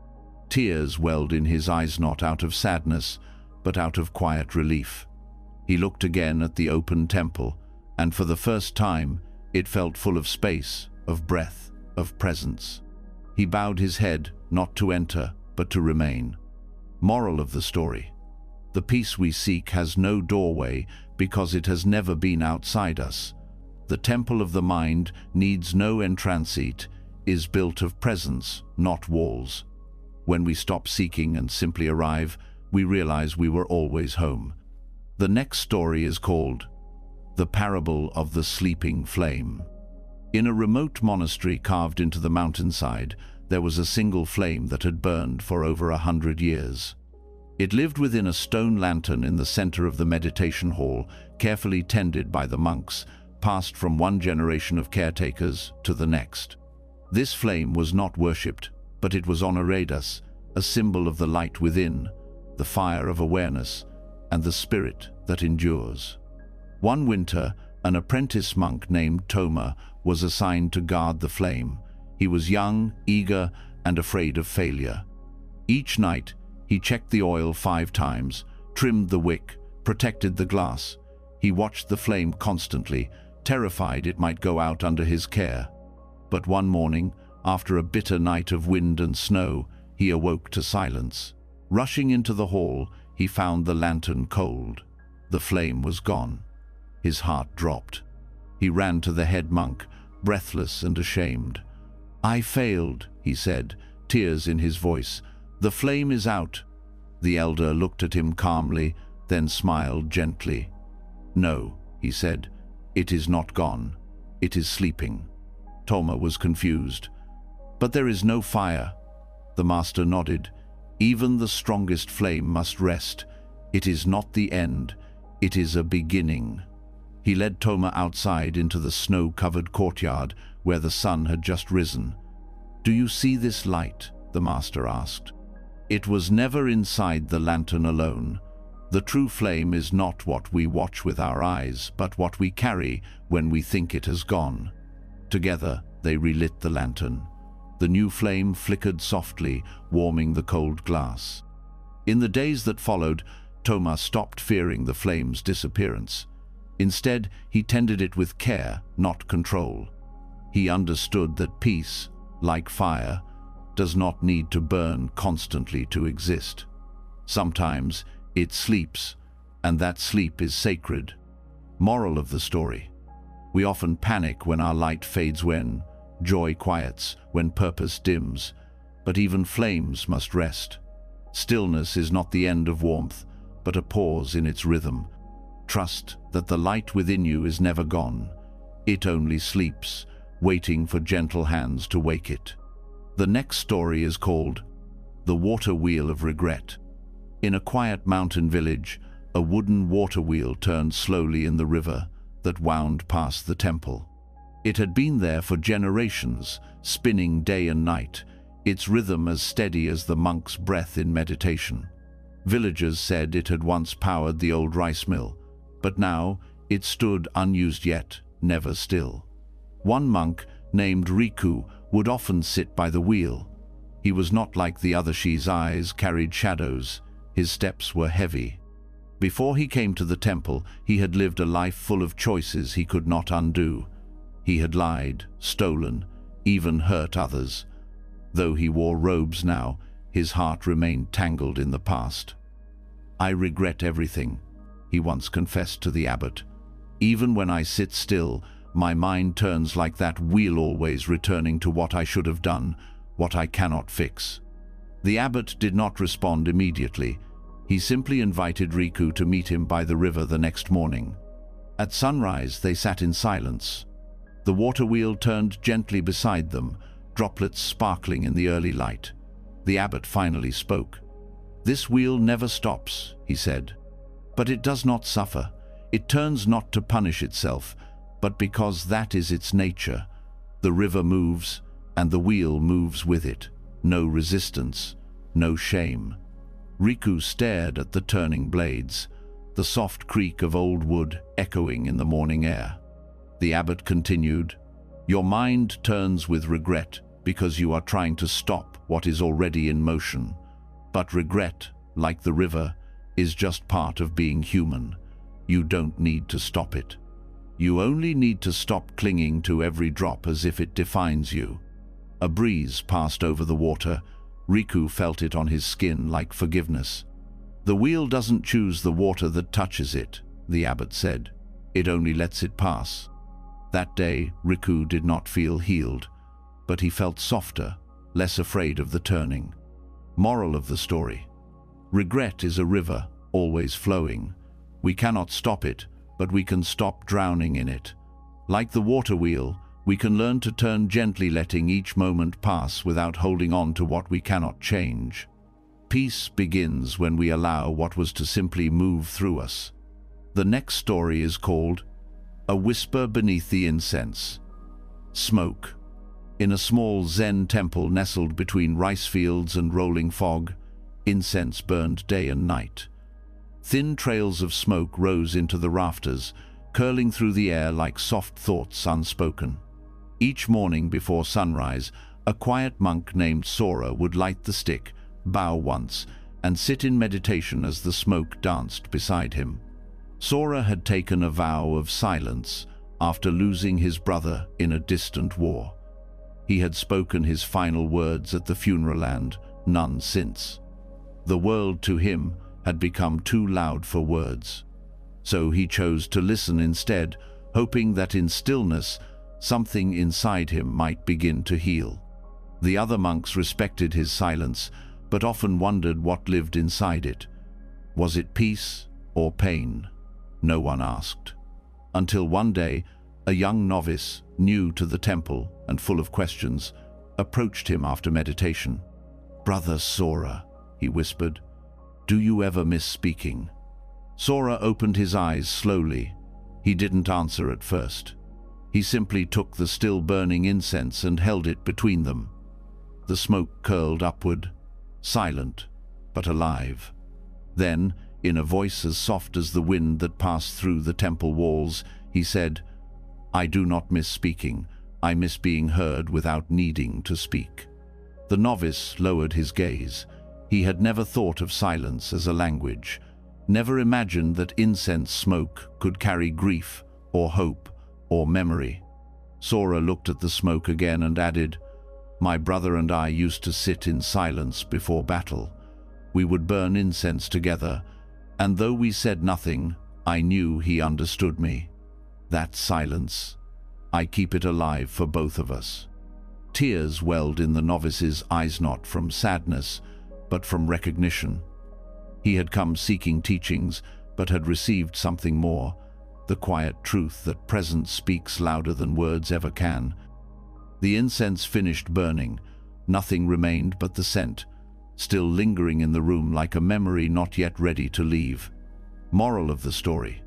Tears welled in his eyes, not out of sadness, but out of quiet relief. He looked again at the open temple, and for the first time, it felt full of space, of breath, of presence. He bowed his head, not to enter, but to remain. Moral of the story: the peace we seek has no doorway because it has never been outside us. The temple of the mind needs no entranceit, is built of presence, not walls. When we stop seeking and simply arrive, we realize we were always home. The next story is called The Parable of the Sleeping Flame. In a remote monastery carved into the mountainside, there was a single flame that had burned for over 100 years. It lived within a stone lantern in the center of the meditation hall, carefully tended by the monks, passed from one generation of caretakers to the next. This flame was not worshipped, but it was Honoradas, a symbol of the light within, the fire of awareness, and the spirit that endures. One winter, an apprentice monk named Toma was assigned to guard the flame. He was young, eager, and afraid of failure. Each night, he checked the oil 5 times, trimmed the wick, protected the glass. He watched the flame constantly, terrified it might go out under his care. But one morning, after a bitter night of wind and snow, he awoke to silence. Rushing into the hall, he found the lantern cold. The flame was gone. His heart dropped. He ran to the head monk, breathless and ashamed. "I failed," he said, tears in his voice. "The flame is out." The elder looked at him calmly, then smiled gently. "No," he said, "it is not gone. It is sleeping." Toma was confused. "But there is no fire." The master nodded. "Even the strongest flame must rest. It is not the end. It is a beginning." He led Toma outside into the snow-covered courtyard where the sun had just risen. "Do you see this light?" the master asked. "It was never inside the lantern alone. The true flame is not what we watch with our eyes, but what we carry when we think it has gone." Together, they relit the lantern. The new flame flickered softly, warming the cold glass. In the days that followed, Toma stopped fearing the flame's disappearance. Instead, he tended it with care, not control. He understood that peace, like fire, does not need to burn constantly to exist. Sometimes it sleeps, and that sleep is sacred. Moral of the story: we often panic when our light fades, when joy quiets, when purpose dims. But even flames must rest. Stillness is not the end of warmth, but a pause in its rhythm. Trust that the light within you is never gone. It only sleeps, waiting for gentle hands to wake it. The next story is called The Water Wheel of Regret. In a quiet mountain village, a wooden water wheel turned slowly in the river that wound past the temple. It had been there for generations, spinning day and night, its rhythm as steady as the monk's breath in meditation. Villagers said it had once powered the old rice mill, but now it stood unused yet, never still. One monk, named Riku, would often sit by the wheel. He was not like the other. His eyes carried shadows. His steps were heavy. Before he came to the temple, he had lived a life full of choices he could not undo. He had lied, stolen, even hurt others. Though he wore robes now, his heart remained tangled in the past. "I regret everything," he once confessed to the abbot. "Even when I sit still, my mind turns like that wheel, always returning to what I should have done, what I cannot fix." The abbot did not respond immediately. He simply invited Riku to meet him by the river the next morning. At sunrise, they sat in silence. The water wheel turned gently beside them, droplets sparkling in the early light. The abbot finally spoke. "This wheel never stops," he said. "But it does not suffer. It turns not to punish itself, but because that is its nature. The river moves, and the wheel moves with it. No resistance, no shame." Riku stared at the turning blades, the soft creak of old wood echoing in the morning air. The abbot continued, "Your mind turns with regret because you are trying to stop what is already in motion. But regret, like the river, is just part of being human. You don't need to stop it. You only need to stop clinging to every drop as if it defines you." A breeze passed over the water. Riku felt it on his skin like forgiveness. "The wheel doesn't choose the water that touches it," the abbot said. "It only lets it pass." That day, Riku did not feel healed, but he felt softer, less afraid of the turning. Moral of the story: regret is a river, always flowing. We cannot stop it, but we can stop drowning in it. Like the water wheel, we can learn to turn gently, letting each moment pass without holding on to what we cannot change. Peace begins when we allow what was to simply move through us. The next story is called A Whisper Beneath the Incense. Smoke. In a small Zen temple nestled between rice fields and rolling fog, incense burned day and night. Thin trails of smoke rose into the rafters, curling through the air like soft thoughts unspoken. Each morning before sunrise, a quiet monk named Sora would light the stick, bow once, and sit in meditation as the smoke danced beside him. Sora had taken a vow of silence after losing his brother in a distant war. He had spoken his final words at the funeral and none since. The world to him had become too loud for words. So he chose to listen instead, hoping that in stillness, something inside him might begin to heal. The other monks respected his silence, but often wondered what lived inside it. Was it peace or pain? No one asked. Until one day, a young novice, new to the temple and full of questions, approached him after meditation. "Brother Sora," he whispered, "do you ever miss speaking?" Sora opened his eyes slowly. He didn't answer at first. He simply took the still burning incense and held it between them. The smoke curled upward, silent but alive. Then, in a voice as soft as the wind that passed through the temple walls, he said, "I do not miss speaking. I miss being heard without needing to speak." The novice lowered his gaze. He had never thought of silence as a language, never imagined that incense smoke could carry grief or hope or memory. Sora looked at the smoke again and added, "My brother and I used to sit in silence before battle. We would burn incense together, and though we said nothing, I knew he understood me. That silence, I keep it alive for both of us." Tears welled in the novice's eyes, not from sadness, but from recognition. He had come seeking teachings, but had received something more, the quiet truth that presence speaks louder than words ever can. The incense finished burning. Nothing remained but the scent, still lingering in the room like a memory not yet ready to leave. Moral of the story: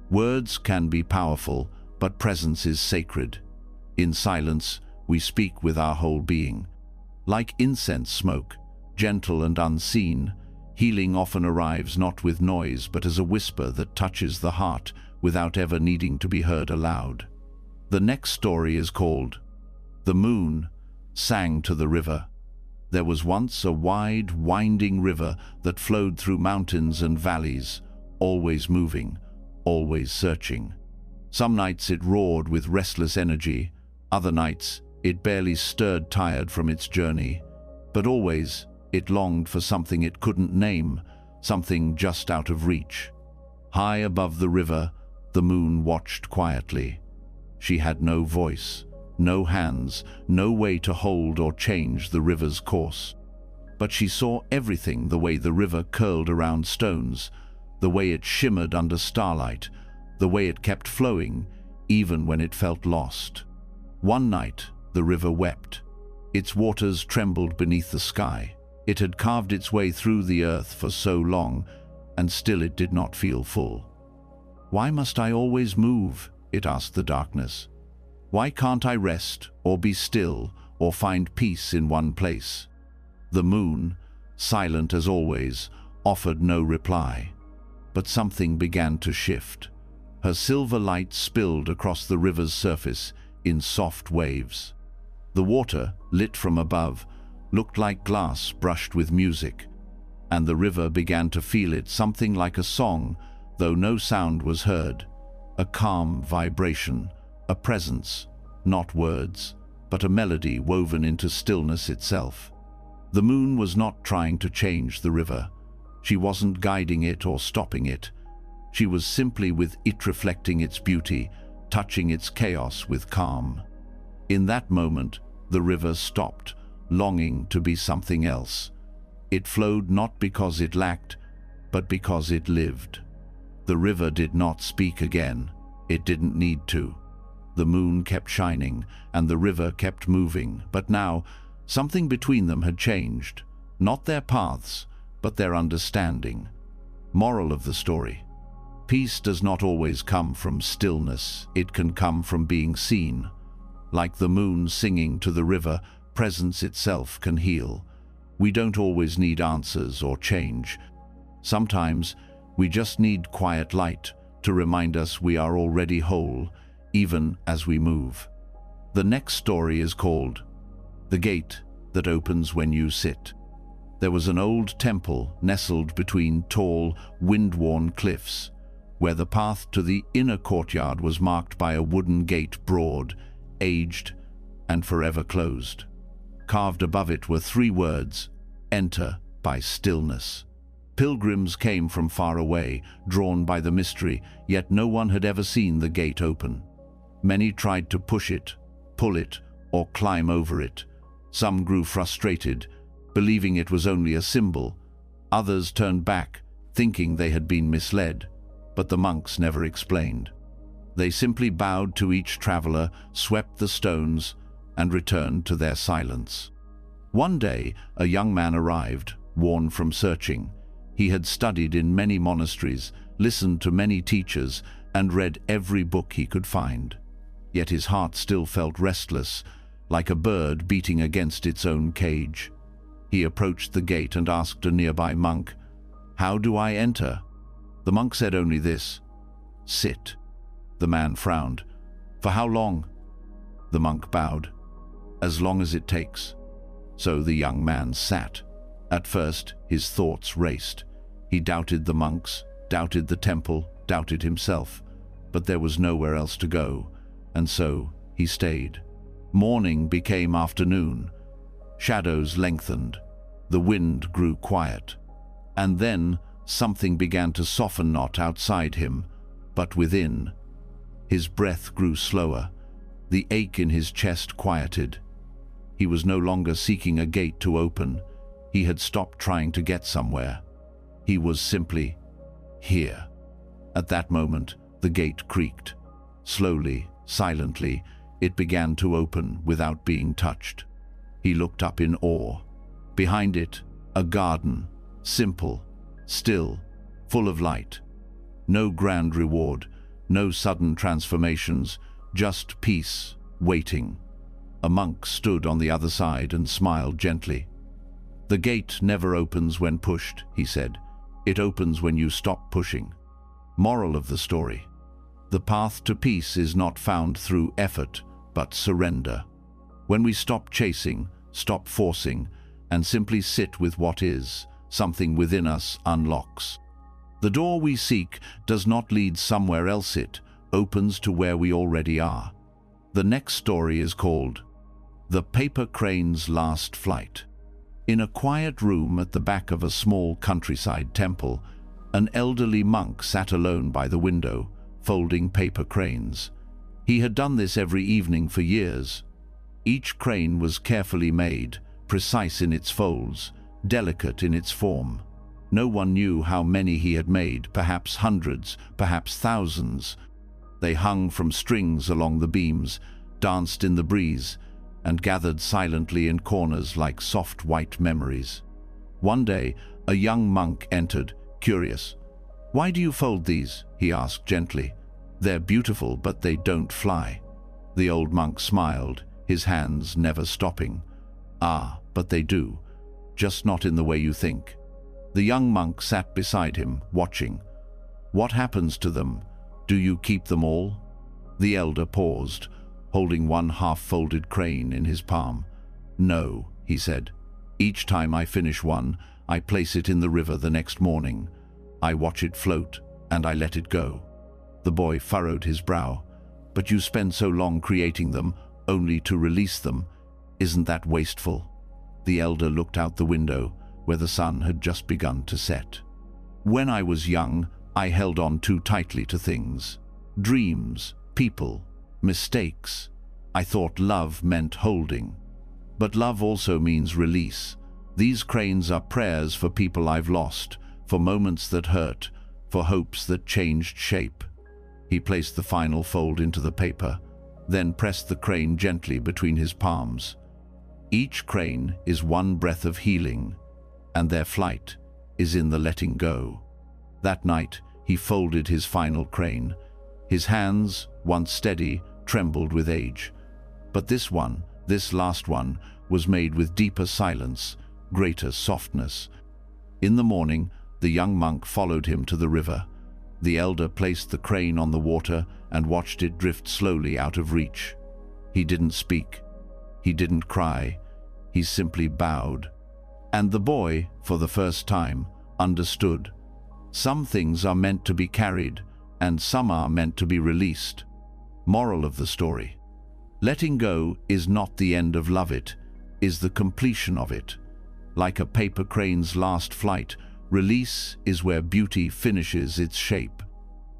words can be powerful, but presence is sacred. In silence, we speak with our whole being. Like incense smoke, gentle and unseen, healing often arrives not with noise but as a whisper that touches the heart without ever needing to be heard aloud. The next story is called "The Moon Sang to the River." There was once a wide, winding river that flowed through mountains and valleys, always moving, always searching. Some nights it roared with restless energy, other nights it barely stirred tired from its journey. But always it longed for something it couldn't name, something just out of reach. High above the river, the moon watched quietly. She had no voice, no hands, no way to hold or change the river's course. But she saw everything: the way the river curled around stones, the way it shimmered under starlight, the way it kept flowing, even when it felt lost. One night, the river wept. Its waters trembled beneath the sky. It had carved its way through the earth for so long, and still it did not feel full. "Why must I always move?" it asked the darkness. "Why can't I rest, or be still, or find peace in one place?" The moon, silent as always, offered no reply. But something began to shift. Her silver light spilled across the river's surface in soft waves. The water, lit from above, looked like glass brushed with music, and the river began to feel it, something like a song, though no sound was heard. A calm vibration, a presence, not words, but a melody woven into stillness itself. The moon was not trying to change the river. She wasn't guiding it or stopping it. She was simply with it, reflecting its beauty, touching its chaos with calm. In that moment, the river stopped, longing to be something else. It flowed not because it lacked, but because it lived. The river did not speak again. It didn't need to. The moon kept shining, and the river kept moving, but now something between them had changed. Not their paths, but their understanding. Moral of the story: peace does not always come from stillness. It can come from being seen. Like the moon singing to the river, presence itself can heal. We don't always need answers or change. Sometimes we just need quiet light to remind us we are already whole, even as we move. The next story is called The Gate That Opens When You Sit. There was an old temple nestled between tall, wind-worn cliffs, where the path to the inner courtyard was marked by a wooden gate, broad, aged, and forever closed. Carved above it were 3 words: "Enter by stillness." Pilgrims came from far away, drawn by the mystery, yet no one had ever seen the gate open. Many tried to push it, pull it, or climb over it. Some grew frustrated, believing it was only a symbol. Others turned back, thinking they had been misled, but the monks never explained. They simply bowed to each traveler, swept the stones, and returned to their silence. One day, a young man arrived, worn from searching. He had studied in many monasteries, listened to many teachers, and read every book he could find. Yet his heart still felt restless, like a bird beating against its own cage. He approached the gate and asked a nearby monk, "How do I enter?" The monk said only this: "Sit." The man frowned. "For how long?" The monk bowed. "As long as it takes." So the young man sat. At first, his thoughts raced. He doubted the monks, doubted the temple, doubted himself. But there was nowhere else to go, and so he stayed. Morning became afternoon. Shadows lengthened. The wind grew quiet. And then something began to soften, not outside him, but within. His breath grew slower. The ache in his chest quieted. He was no longer seeking a gate to open. He had stopped trying to get somewhere. He was simply here. At that moment, the gate creaked. Slowly, silently, it began to open without being touched. He looked up in awe. Behind it, a garden, simple, still, full of light. No grand reward, no sudden transformations, just peace, waiting. A monk stood on the other side and smiled gently. "The gate never opens when pushed," he said. "It opens when you stop pushing." Moral of the story: the path to peace is not found through effort, but surrender. When we stop chasing, stop forcing, and simply sit with what is, something within us unlocks. The door we seek does not lead somewhere else, it opens to where we already are. The next story is called The Paper Crane's Last Flight. In a quiet room at the back of a small countryside temple, an elderly monk sat alone by the window, folding paper cranes. He had done this every evening for years. Each crane was carefully made, precise in its folds, delicate in its form. No one knew how many he had made, perhaps hundreds, perhaps thousands. They hung from strings along the beams, danced in the breeze, and gathered silently in corners like soft white memories. One day, a young monk entered, curious. "Why do you fold these?" he asked gently. "They're beautiful, but they don't fly." The old monk smiled, his hands never stopping. "Ah, but they do, just not in the way you think." The young monk sat beside him, watching. "What happens to them? Do you keep them all?" The elder paused, holding one half-folded crane in his palm. "No," he said. "Each time I finish one, I place it in the river the next morning. I watch it float, and I let it go." The boy furrowed his brow. "But you spend so long creating them, only to release them. Isn't that wasteful?" The elder looked out the window, where the sun had just begun to set. "When I was young, I held on too tightly to things. Dreams, people, mistakes. I thought love meant holding. But love also means release. These cranes are prayers for people I've lost, for moments that hurt, for hopes that changed shape." He placed the final fold into the paper, then pressed the crane gently between his palms. Each crane is one breath of healing, and their flight is in the letting go. That night, he folded his final crane. His hands, once steady, trembled with age. But this last one, was made with deeper silence, greater softness. In the morning, the young monk followed him to the river. The elder placed the crane on the water and watched it drift slowly out of reach. He didn't speak. He didn't cry. He simply bowed. And the boy, for the first time, understood. Some things are meant to be carried, and some are meant to be released. Moral of the story: letting go is not the end of love, it is the completion of it. Like a paper crane's last flight, release is where beauty finishes its shape.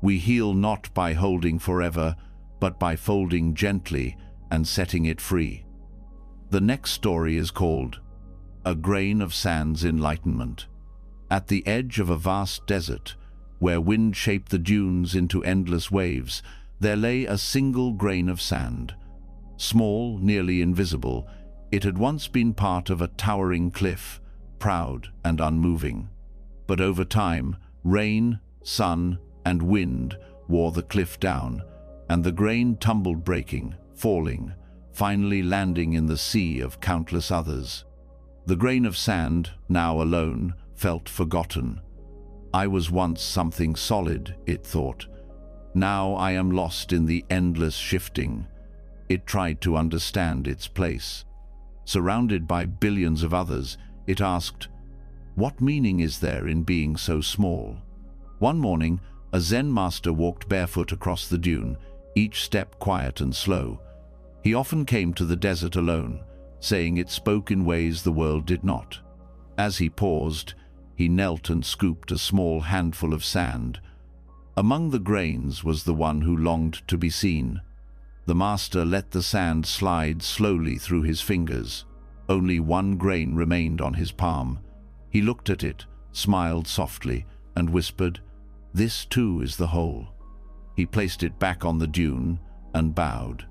We heal not by holding forever, but by folding gently and setting it free. The next story is called A Grain of Sand's Enlightenment. At the edge of a vast desert, where wind shaped the dunes into endless waves, there lay a single grain of sand. Small, nearly invisible, it had once been part of a towering cliff, proud and unmoving. But over time, rain, sun, and wind wore the cliff down, and the grain tumbled, breaking, falling, finally landing in the sea of countless others. The grain of sand, now alone, felt forgotten. I was once something solid, it thought. Now I am lost in the endless shifting. It tried to understand its place. Surrounded by billions of others, it asked, what meaning is there in being so small? One morning, a Zen master walked barefoot across the dune, each step quiet and slow. He often came to the desert alone, saying it spoke in ways the world did not. As he paused, he knelt and scooped a small handful of sand. Among the grains was the one who longed to be seen. The master let the sand slide slowly through his fingers. Only one grain remained on his palm. He looked at it, smiled softly, and whispered, "This too is the whole." He placed it back on the dune and bowed.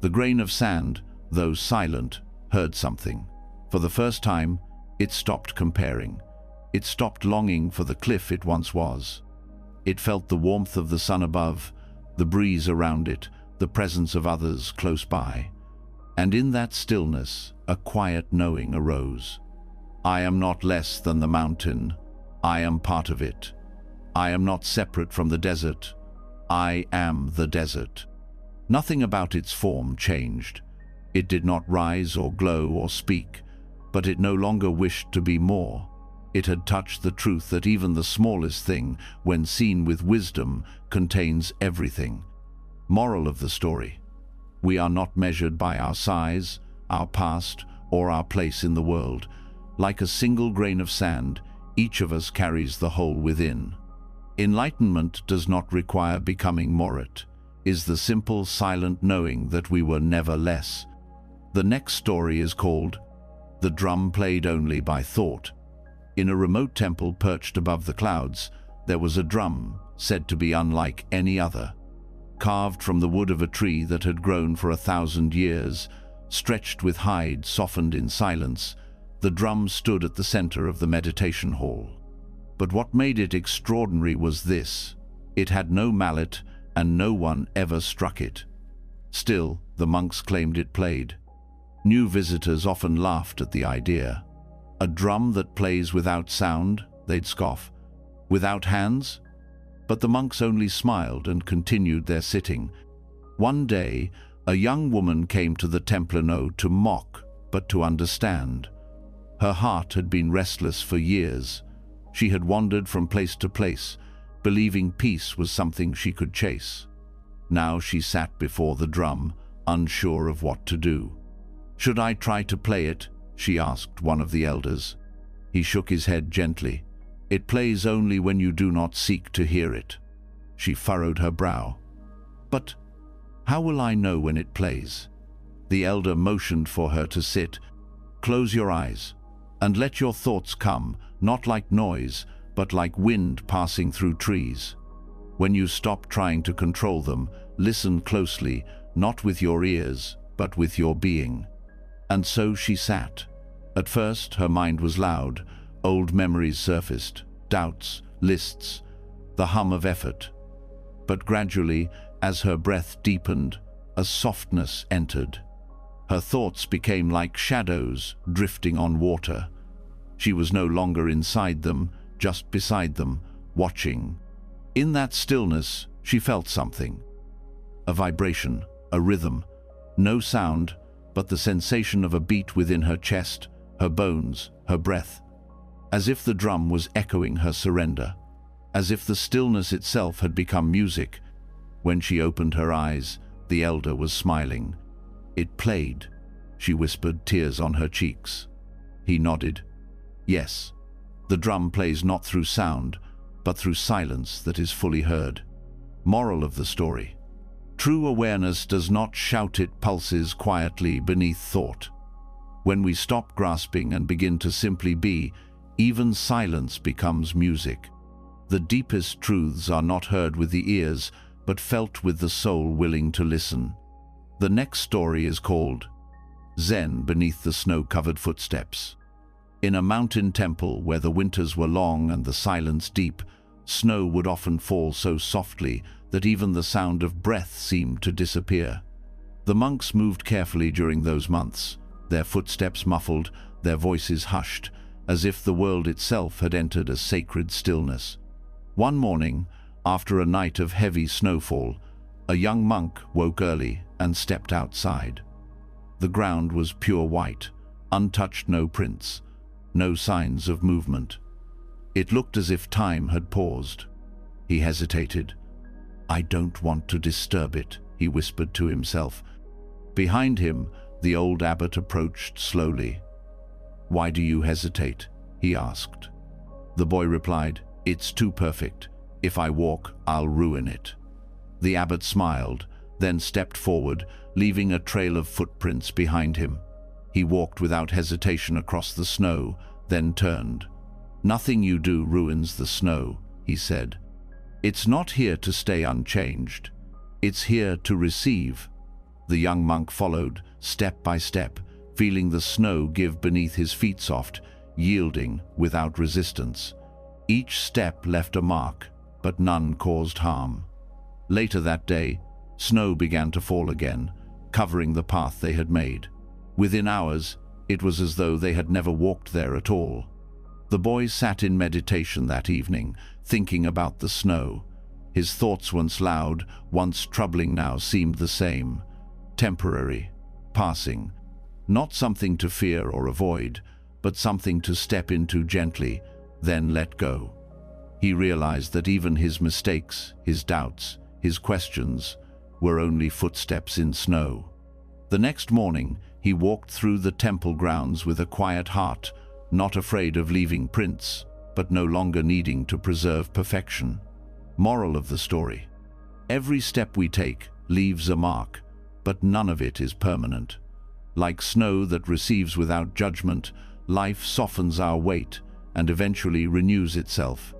The grain of sand, though silent, heard something. For the first time, it stopped comparing. It stopped longing for the cliff it once was. It felt the warmth of the sun above, the breeze around it, the presence of others close by. And in that stillness, a quiet knowing arose. I am not less than the mountain. I am part of it. I am not separate from the desert. I am the desert. Nothing about its form changed. It did not rise or glow or speak, but it no longer wished to be more. It had touched the truth that even the smallest thing, when seen with wisdom, contains everything. Moral of the story: we are not measured by our size, our past, or our place in the world. Like a single grain of sand, each of us carries the whole within. Enlightenment does not require becoming more. It is the simple, silent knowing that we were never less. The next story is called The Drum Played Only by Thought. In a remote temple perched above the clouds, there was a drum, said to be unlike any other. Carved from the wood of a tree that had grown for 1,000 years, stretched with hide softened in silence, the drum stood at the center of the meditation hall. But what made it extraordinary was this: it had no mallet, and no one ever struck it. Still, the monks claimed it played. New visitors often laughed at the idea. A drum that plays without sound, they'd scoff. Without hands? But the monks only smiled and continued their sitting. One day, a young woman came to the temple no to mock, but to understand. Her heart had been restless for years. She had wandered from place to place, believing peace was something she could chase. Now she sat before the drum, unsure of what to do. "Should I try to play it?" she asked one of the elders. He shook his head gently. "It plays only when you do not seek to hear it." She furrowed her brow. "But how will I know when it plays?" The elder motioned for her to sit. "Close your eyes, and let your thoughts come, not like noise, but like wind passing through trees. When you stop trying to control them, listen closely, not with your ears, but with your being." And so she sat. At first, her mind was loud. Old memories surfaced, doubts, lists, the hum of effort. But gradually, as her breath deepened, a softness entered. Her thoughts became like shadows drifting on water. She was no longer inside them, just beside them, watching. In that stillness, she felt something. A vibration, a rhythm. No sound, but the sensation of a beat within her chest, her bones, her breath. As if the drum was echoing her surrender. As if the stillness itself had become music. When she opened her eyes, the elder was smiling. "It played," she whispered, tears on her cheeks. He nodded. "Yes, the drum plays not through sound, but through silence that is fully heard." Moral of the story: true awareness does not shout, it pulses quietly beneath thought. When we stop grasping and begin to simply be, even silence becomes music. The deepest truths are not heard with the ears, but felt with the soul willing to listen. The next story is called Zen Beneath the Snow-Covered Footsteps. In a mountain temple where the winters were long and the silence deep, snow would often fall so softly that even the sound of breath seemed to disappear. The monks moved carefully during those months, their footsteps muffled, their voices hushed, as if the world itself had entered a sacred stillness. One morning, after a night of heavy snowfall, a young monk woke early and stepped outside. The ground was pure white, untouched, no prints, no signs of movement. It looked as if time had paused. He hesitated. "I don't want to disturb it," he whispered to himself. Behind him, the old abbot approached slowly. "Why do you hesitate?" he asked. The boy replied, "It's too perfect. If I walk, I'll ruin it." The abbot smiled, then stepped forward, leaving a trail of footprints behind him. He walked without hesitation across the snow, then turned. "Nothing you do ruins the snow," he said. "It's not here to stay unchanged. It's here to receive." The young monk followed, step by step, feeling the snow give beneath his feet soft, yielding without resistance. Each step left a mark, but none caused harm. Later that day, snow began to fall again, covering the path they had made. Within hours, it was as though they had never walked there at all. The boy sat in meditation that evening, thinking about the snow. His thoughts, once loud, once troubling, now seemed the same. Temporary, passing. Not something to fear or avoid, but something to step into gently, then let go. He realized that even his mistakes, his doubts, his questions, were only footsteps in snow. The next morning, he walked through the temple grounds with a quiet heart, not afraid of leaving prints, but no longer needing to preserve perfection. Moral of the story: every step we take leaves a mark, but none of it is permanent. Like snow that receives without judgment, life softens our weight and eventually renews itself.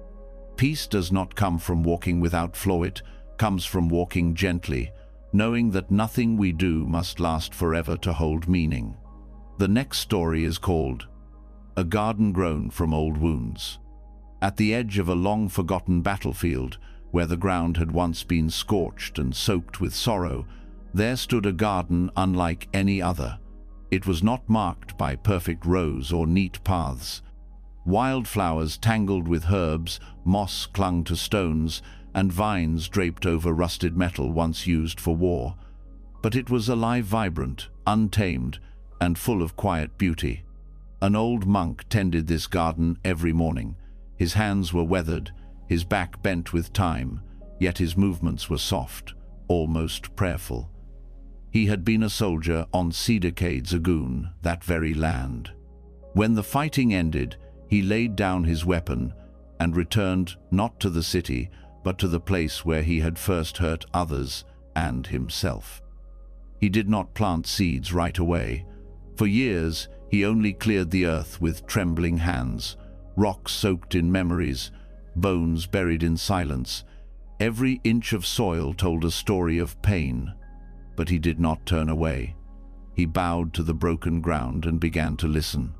Peace does not come from walking without flaw, it comes from walking gently, knowing that nothing we do must last forever to hold meaning. The next story is called A Garden Grown from Old Wounds. At the edge of a long-forgotten battlefield, where the ground had once been scorched and soaked with sorrow, there stood a garden unlike any other. It was not marked by perfect rows or neat paths. Wildflowers tangled with herbs, moss clung to stones, and vines draped over rusted metal once used for war. But it was alive, vibrant, untamed, and full of quiet beauty. An old monk tended this garden every morning. His hands were weathered, his back bent with time, yet his movements were soft, almost prayerful. He had been a soldier on Cedarcade Zagoon, that very land. When the fighting ended, he laid down his weapon and returned not to the city, but to the place where he had first hurt others and himself. He did not plant seeds right away. For years, he only cleared the earth with trembling hands, rocks soaked in memories, bones buried in silence. Every inch of soil told a story of pain, but he did not turn away. He bowed to the broken ground and began to listen.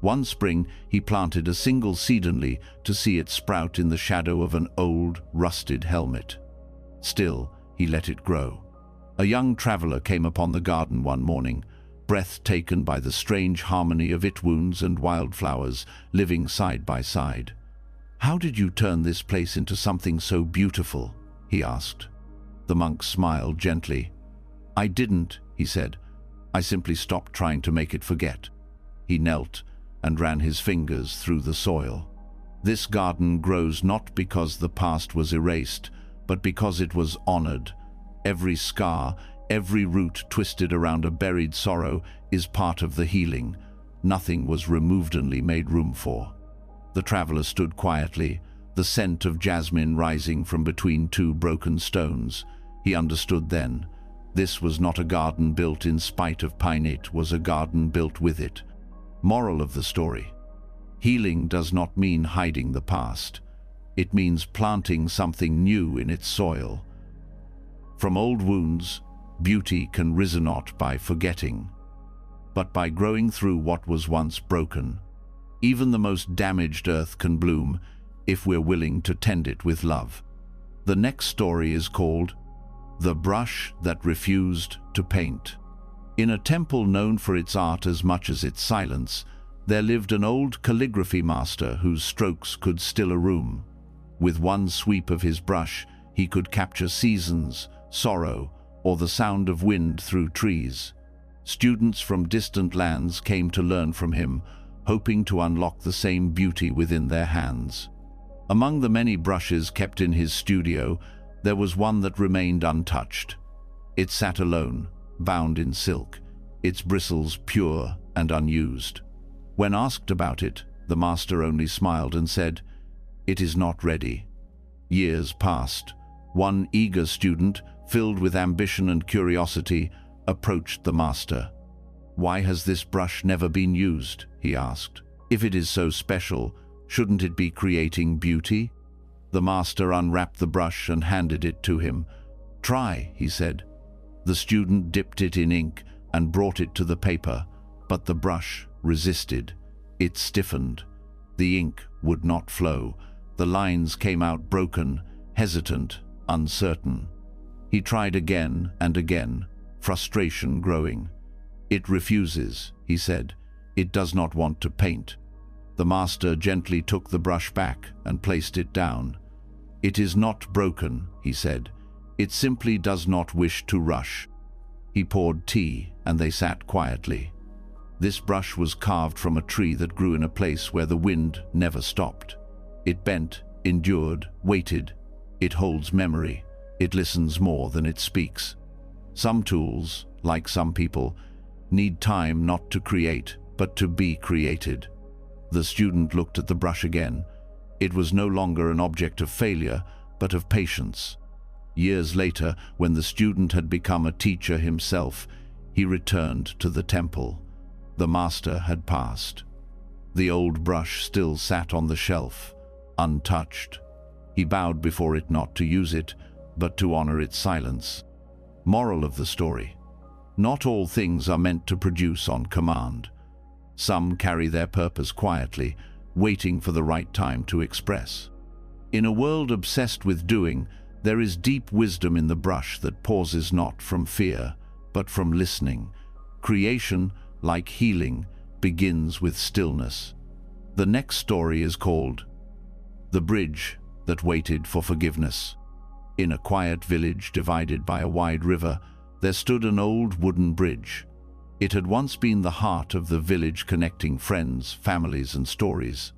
One spring, he planted a single seed only to see it sprout in the shadow of an old, rusted helmet. Still, he let it grow. A young traveler came upon the garden one morning, breath taken by the strange harmony of itwounds and wildflowers living side by side. "How did you turn this place into something so beautiful?" he asked. The monk smiled gently. "I didn't," he said. "I simply stopped trying to make it forget." He knelt and ran his fingers through the soil. "This garden grows not because the past was erased, but because it was honored. Every scar, every root twisted around a buried sorrow is part of the healing. Nothing was removed, only made room for." The traveler stood quietly, the scent of jasmine rising from between two broken stones. He understood then. This was not a garden built in spite of pain, it was a garden built with it. Moral of the story: healing does not mean hiding the past. It means planting something new in its soil. From old wounds, beauty can rise not by forgetting, but by growing through what was once broken. Even the most damaged earth can bloom if we're willing to tend it with love. The next story is called The Brush That Refused to Paint. In a temple known for its art as much as its silence, there lived an old calligraphy master whose strokes could still a room. With one sweep of his brush, he could capture seasons, sorrow, or the sound of wind through trees. Students from distant lands came to learn from him, hoping to unlock the same beauty within their hands. Among the many brushes kept in his studio, there was one that remained untouched. It sat alone, bound in silk, its bristles pure and unused. When asked about it, the master only smiled and said, "It is not ready." Years passed. One eager student, filled with ambition and curiosity, approached the master. "Why has this brush never been used?" he asked. "If it is so special, shouldn't it be creating beauty?" The master unwrapped the brush and handed it to him. "Try," he said. The student dipped it in ink and brought it to the paper, but the brush resisted. It stiffened. The ink would not flow. The lines came out broken, hesitant, uncertain. He tried again and again, frustration growing. "It refuses," he said. "It does not want to paint." The master gently took the brush back and placed it down. "It is not broken," he said. "It simply does not wish to rush." He poured tea, and they sat quietly. This brush was carved from a tree that grew in a place where the wind never stopped. It bent, endured, waited. It holds memory. It listens more than it speaks. Some tools, like some people, need time not to create, but to be created. The student looked at the brush again. It was no longer an object of failure, but of patience. Years later, when the student had become a teacher himself, he returned to the temple. The master had passed. The old brush still sat on the shelf, untouched. He bowed before it, not to use it, but to honor its silence. Moral of the story: not all things are meant to produce on command. Some carry their purpose quietly, waiting for the right time to express. In a world obsessed with doing, there is deep wisdom in the brush that pauses not from fear, but from listening. Creation, like healing, begins with stillness. The next story is called The Bridge That Waited for Forgiveness. In a quiet village divided by a wide river, there stood an old wooden bridge. It had once been the heart of the village, connecting friends, families, and stories.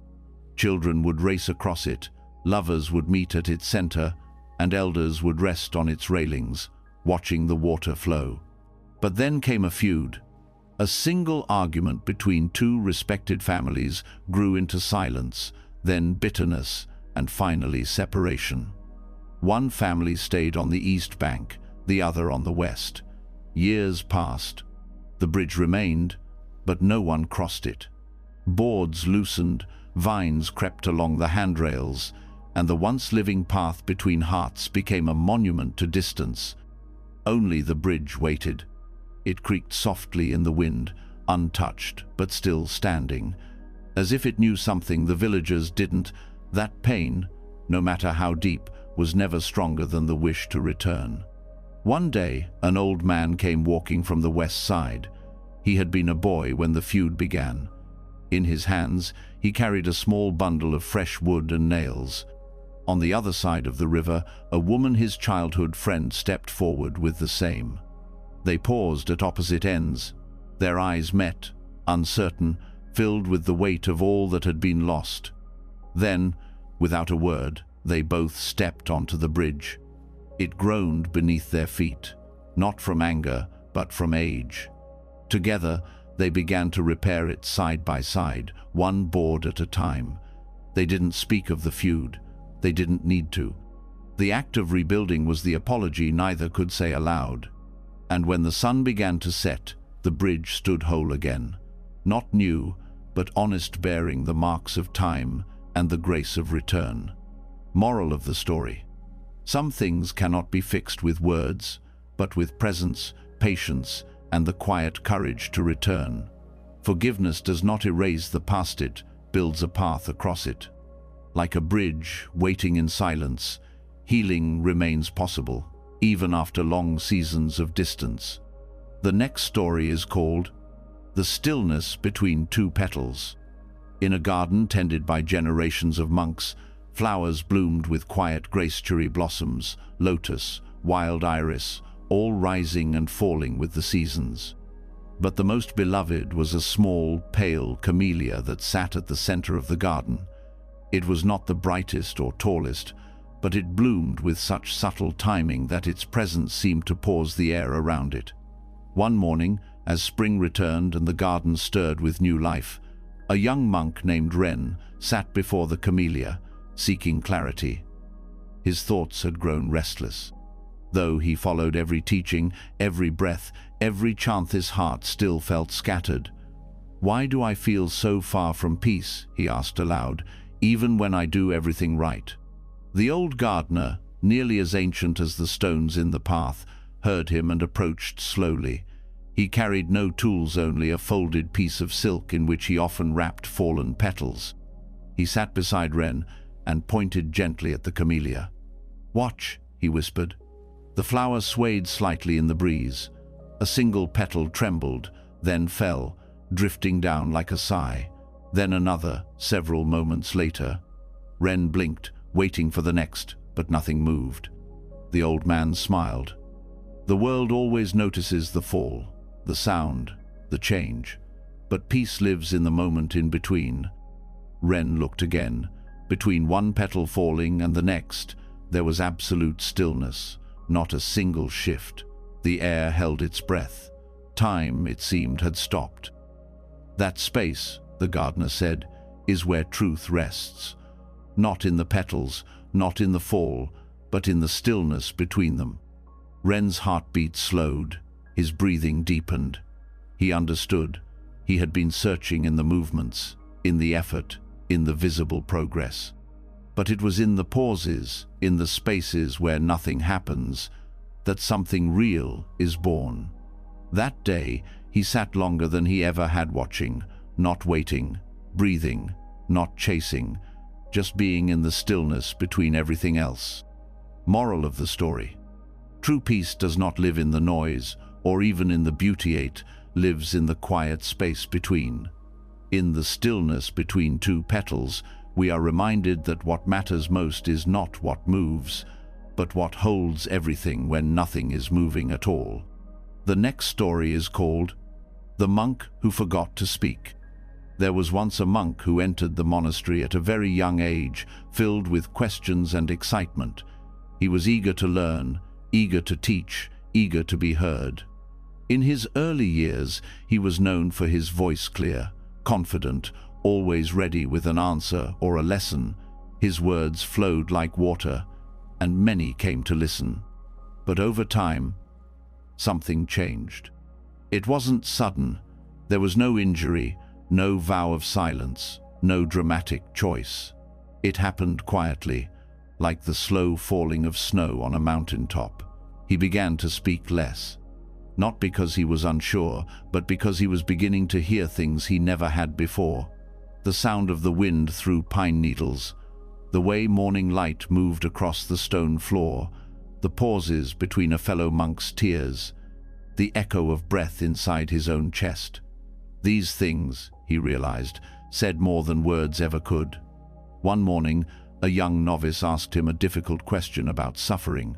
Children would race across it, lovers would meet at its center, and elders would rest on its railings, watching the water flow. But then came a feud. A single argument between two respected families grew into silence, then bitterness, and finally separation. One family stayed on the east bank, the other on the west. Years passed. The bridge remained, but no one crossed it. Boards loosened, vines crept along the handrails, and the once living path between hearts became a monument to distance. Only the bridge waited. It creaked softly in the wind, untouched but still standing. As if it knew something the villagers didn't, that pain, no matter how deep, was never stronger than the wish to return. One day, an old man came walking from the west side. He had been a boy when the feud began. In his hands, he carried a small bundle of fresh wood and nails. On the other side of the river, a woman his childhood friend stepped forward with the same. They paused at opposite ends. Their eyes met, uncertain, filled with the weight of all that had been lost. Then, without a word, they both stepped onto the bridge. It groaned beneath their feet, not from anger, but from age. Together, they began to repair it side by side, one board at a time. They didn't speak of the feud. They didn't need to. The act of rebuilding was the apology neither could say aloud. And when the sun began to set, the bridge stood whole again. Not new, but honest, bearing the marks of time and the grace of return. Moral of the story: some things cannot be fixed with words, but with presence, patience, and the quiet courage to return. Forgiveness does not erase the past, it builds a path across it. Like a bridge waiting in silence, healing remains possible, even after long seasons of distance. The next story is called The Stillness Between Two Petals. In a garden tended by generations of monks, flowers bloomed with quiet grace, cherry blossoms, lotus, wild iris, all rising and falling with the seasons. But the most beloved was a small, pale camellia that sat at the center of the garden. It was not the brightest or tallest, but it bloomed with such subtle timing that its presence seemed to pause the air around it. One morning, as spring returned and the garden stirred with new life, a young monk named Ren sat before the camellia, seeking clarity. His thoughts had grown restless. Though he followed every teaching, every breath, every chant, his heart still felt scattered. "Why do I feel so far from peace?" he asked aloud, "even when I do everything right?" The old gardener, nearly as ancient as the stones in the path, heard him and approached slowly. He carried no tools, only a folded piece of silk in which he often wrapped fallen petals. He sat beside Ren and pointed gently at the camellia. "Watch," he whispered. The flower swayed slightly in the breeze. A single petal trembled, then fell, drifting down like a sigh. Then another, several moments later. Ren blinked, waiting for the next, but nothing moved. The old man smiled. The world always notices the fall, the sound, the change, but peace lives in the moment in between. Ren looked again. Between one petal falling and the next, there was absolute stillness, not a single shift. The air held its breath. Time, it seemed, had stopped. "That space," the gardener said, "is where truth rests. Not in the petals, not in the fall, but in the stillness between them." Ren's heartbeat slowed, his breathing deepened. He understood. He had been searching in the movements, in the effort, in the visible progress. But it was in the pauses, in the spaces where nothing happens, that something real is born. That day, he sat longer than he ever had, watching, not waiting, breathing, not chasing, just being in the stillness between everything else. Moral of the story: true peace does not live in the noise, or even in the beauty, it lives in the quiet space between. In the stillness between two petals, we are reminded that what matters most is not what moves, but what holds everything when nothing is moving at all. The next story is called The Monk Who Forgot to Speak. There was once a monk who entered the monastery at a very young age, filled with questions and excitement. He was eager to learn, eager to teach, eager to be heard. In his early years, he was known for his voice, clear, confident, always ready with an answer or a lesson. His words flowed like water, and many came to listen. But over time, something changed. It wasn't sudden. There was no injury, no vow of silence, no dramatic choice. It happened quietly, like the slow falling of snow on a mountaintop. He began to speak less. Not because he was unsure, but because he was beginning to hear things he never had before. The sound of the wind through pine needles, the way morning light moved across the stone floor, the pauses between a fellow monk's tears. the echo of breath inside his own chest. These things, he realized, said more than words ever could. One morning, a young novice asked him a difficult question about suffering.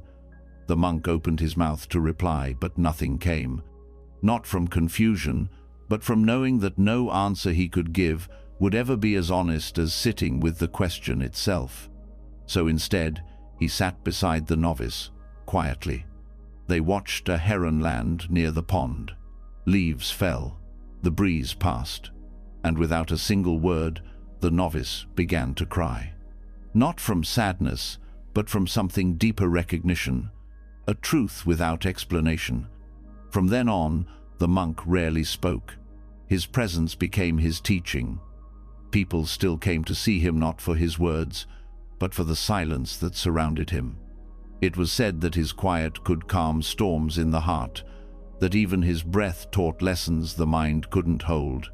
The monk opened his mouth to reply, but nothing came. Not from confusion, but from knowing that no answer he could give would ever be as honest as sitting with the question itself. So instead, he sat beside the novice, quietly. They watched a heron land near the pond. Leaves fell, the breeze passed, and without a single word, the novice began to cry. Not from sadness, but from something deeper recognition, a truth without explanation. From then on, the monk rarely spoke. His presence became his teaching. People still came to see him not for his words, but for the silence that surrounded him. It was said that his quiet could calm storms in the heart, that even his breath taught lessons the mind couldn't hold.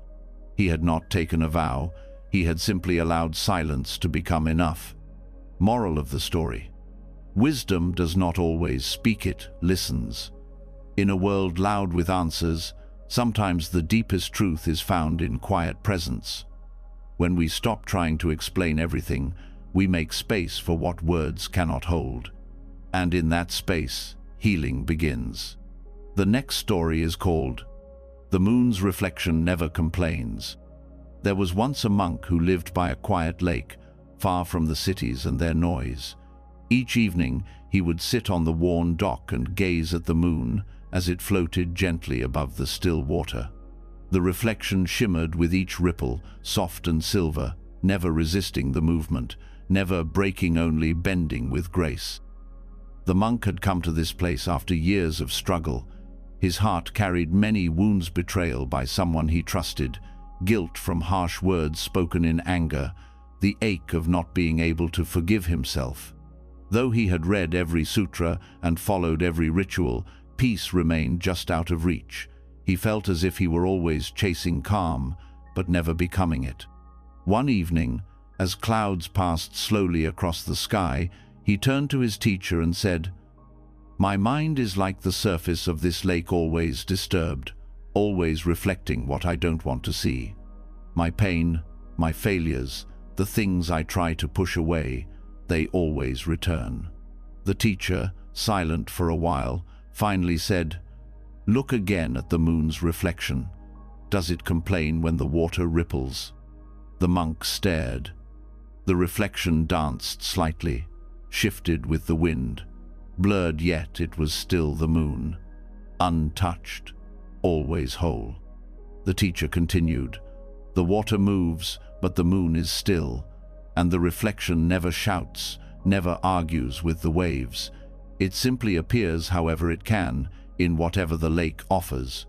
He had not taken a vow, he had simply allowed silence to become enough. Moral of the story: wisdom does not always speak, it listens. In a world loud with answers, sometimes the deepest truth is found in quiet presence. When we stop trying to explain everything, we make space for what words cannot hold. And in that space, healing begins. The next story is called "The Moon's Reflection Never Complains." There was once a monk who lived by a quiet lake, far from the cities and their noise. Each evening, he would sit on the worn dock and gaze at the moon as it floated gently above the still water. The reflection shimmered with each ripple, soft and silver, never resisting the movement, never breaking, only bending with grace. The monk had come to this place after years of struggle. His heart carried many wounds: betrayal by someone he trusted, guilt from harsh words spoken in anger, the ache of not being able to forgive himself. Though he had read every sutra and followed every ritual, peace remained just out of reach. He felt as if he were always chasing calm, but never becoming it. One evening, as clouds passed slowly across the sky, he turned to his teacher and said, "My mind is like the surface of this lake, always disturbed, always reflecting what I don't want to see. My pain, my failures, the things I try to push away, they always return." The teacher, silent for a while, finally said, "Look again at the moon's reflection. Does it complain when the water ripples?" The monk stared. The reflection danced slightly, shifted with the wind. Blurred, yet it was still the moon. Untouched, always whole. The teacher continued, "The water moves, but the moon is still, and the reflection never shouts, never argues with the waves. It simply appears however it can, in whatever the lake offers."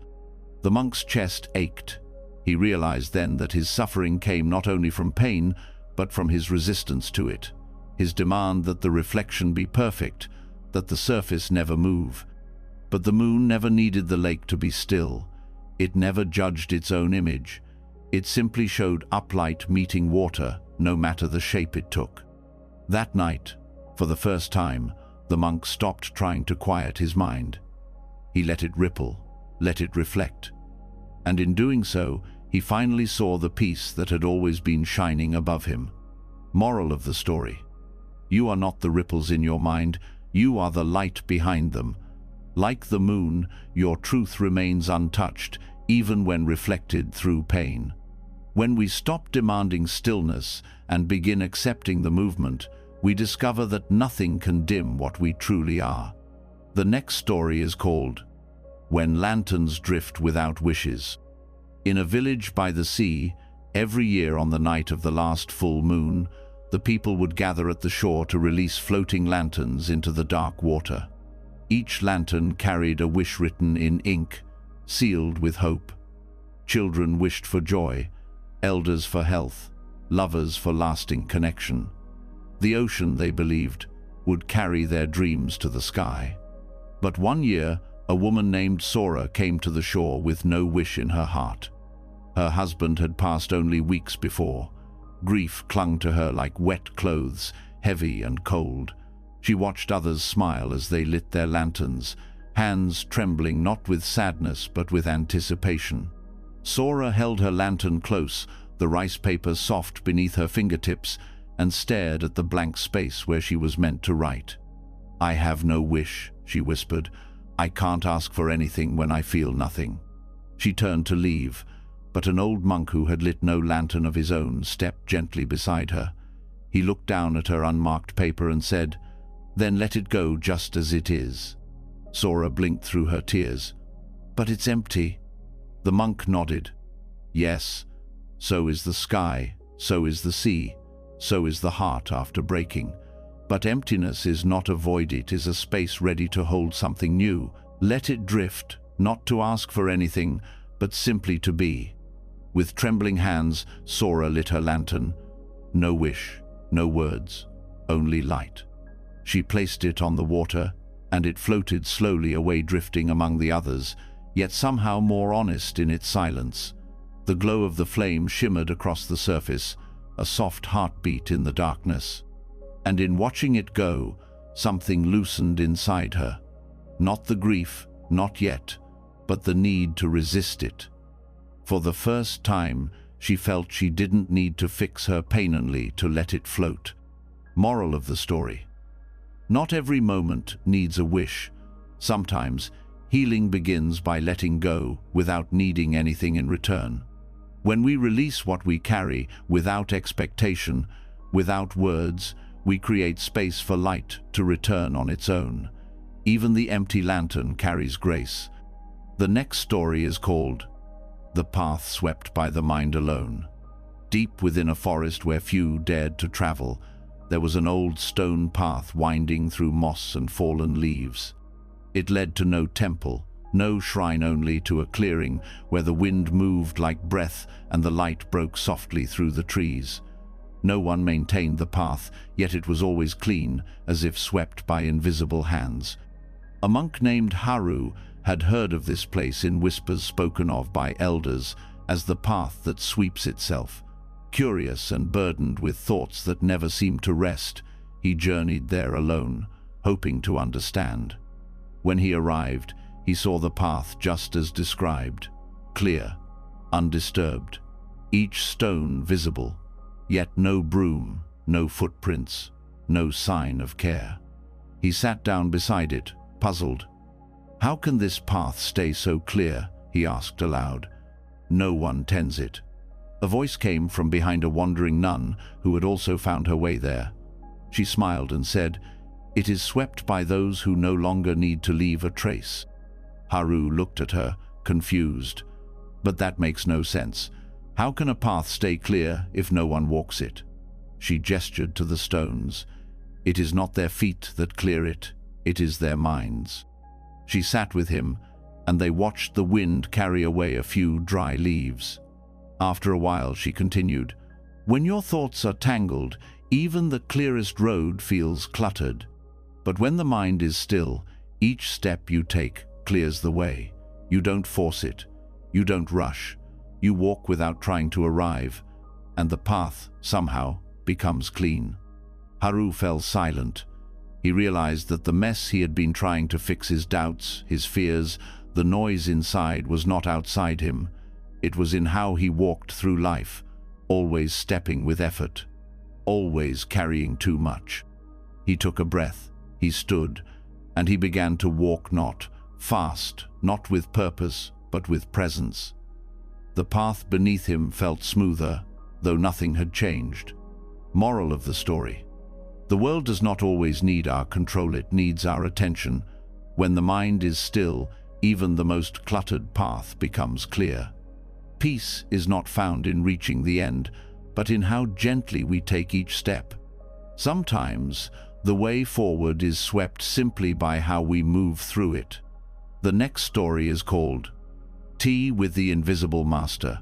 The monk's chest ached. He realized then that his suffering came not only from pain, but from his resistance to it, his demand that the reflection be perfect, that the surface never move. But the moon never needed the lake to be still. It never judged its own image. It simply showed uplight meeting water, no matter the shape it took. That night, for the first time, the monk stopped trying to quiet his mind. He let it ripple, let it reflect. And in doing so, he finally saw the peace that had always been shining above him. Moral of the story: you are not the ripples in your mind, you are the light behind them. Like the moon, your truth remains untouched, even when reflected through pain. When we stop demanding stillness and begin accepting the movement, we discover that nothing can dim what we truly are. The next story is called "When Lanterns Drift Without Wishes." In a village by the sea, every year on the night of the last full moon, the people would gather at the shore to release floating lanterns into the dark water. Each lantern carried a wish written in ink, sealed with hope. Children wished for joy, elders for health, lovers for lasting connection. The ocean, they believed, would carry their dreams to the sky. But one year, a woman named Sora came to the shore with no wish in her heart. Her husband had passed only weeks before. Grief clung to her like wet clothes, heavy and cold. She watched others smile as they lit their lanterns, hands trembling not with sadness but with anticipation. Sora held her lantern close, the rice paper soft beneath her fingertips, and stared at the blank space where she was meant to write. "I have no wish," she whispered. "I can't ask for anything when I feel nothing." She turned to leave, but an old monk who had lit no lantern of his own stepped gently beside her. He looked down at her unmarked paper and said, "Then let it go just as it is." Sora blinked through her tears. "But it's empty." The monk nodded. "Yes, so is the sky, so is the sea, so is the heart after breaking. But emptiness is not a void, it is a space ready to hold something new. Let it drift, not to ask for anything, but simply to be." With trembling hands, Sora lit her lantern. No wish, no words, only light. She placed it on the water, and it floated slowly away, drifting among the others, yet somehow more honest in its silence. The glow of the flame shimmered across the surface, a soft heartbeat in the darkness. And in watching it go, something loosened inside her. Not the grief, not yet, but the need to resist it. For the first time, she felt she didn't need to fix her pain only to let it float. Moral of the story: not every moment needs a wish. Sometimes, healing begins by letting go without needing anything in return. When we release what we carry without expectation, without words, we create space for light to return on its own. Even the empty lantern carries grace. The next story is called "The Path Swept by the Mind Alone." Deep within a forest where few dared to travel, there was an old stone path winding through moss and fallen leaves. It led to no temple, no shrine, only to a clearing where the wind moved like breath and the light broke softly through the trees. No one maintained the path, yet it was always clean, as if swept by invisible hands. A monk named Haru had heard of this place in whispers spoken of by elders as the path that sweeps itself. Curious and burdened with thoughts that never seemed to rest, he journeyed there alone, hoping to understand. When he arrived, he saw the path just as described, clear, undisturbed, each stone visible, yet no broom, no footprints, no sign of care. He sat down beside it, puzzled. "How can this path stay so clear?" he asked aloud. "No one tends it." A voice came from behind a wandering nun who had also found her way there. She smiled and said, "It is swept by those who no longer need to leave a trace." Haru looked at her, confused. "But that makes no sense. How can a path stay clear if no one walks it?" She gestured to the stones. "It is not their feet that clear it, it is their minds." She sat with him, and they watched the wind carry away a few dry leaves. After a while, she continued, "When your thoughts are tangled, even the clearest road feels cluttered. But when the mind is still, each step you take clears the way. You don't force it. You don't rush. You walk without trying to arrive, and the path, somehow, becomes clean." Haru fell silent. He realized that the mess he had been trying to fix, his doubts, his fears, the noise inside, was not outside him. It was in how he walked through life, always stepping with effort, always carrying too much. He took a breath, he stood, and he began to walk, not fast, not with purpose, but with presence. The path beneath him felt smoother, though nothing had changed. Moral of the story: the world does not always need our control, it needs our attention. When the mind is still, even the most cluttered path becomes clear. Peace is not found in reaching the end, but in how gently we take each step. Sometimes, the way forward is swept simply by how we move through it. The next story is called Tea with the Invisible Master.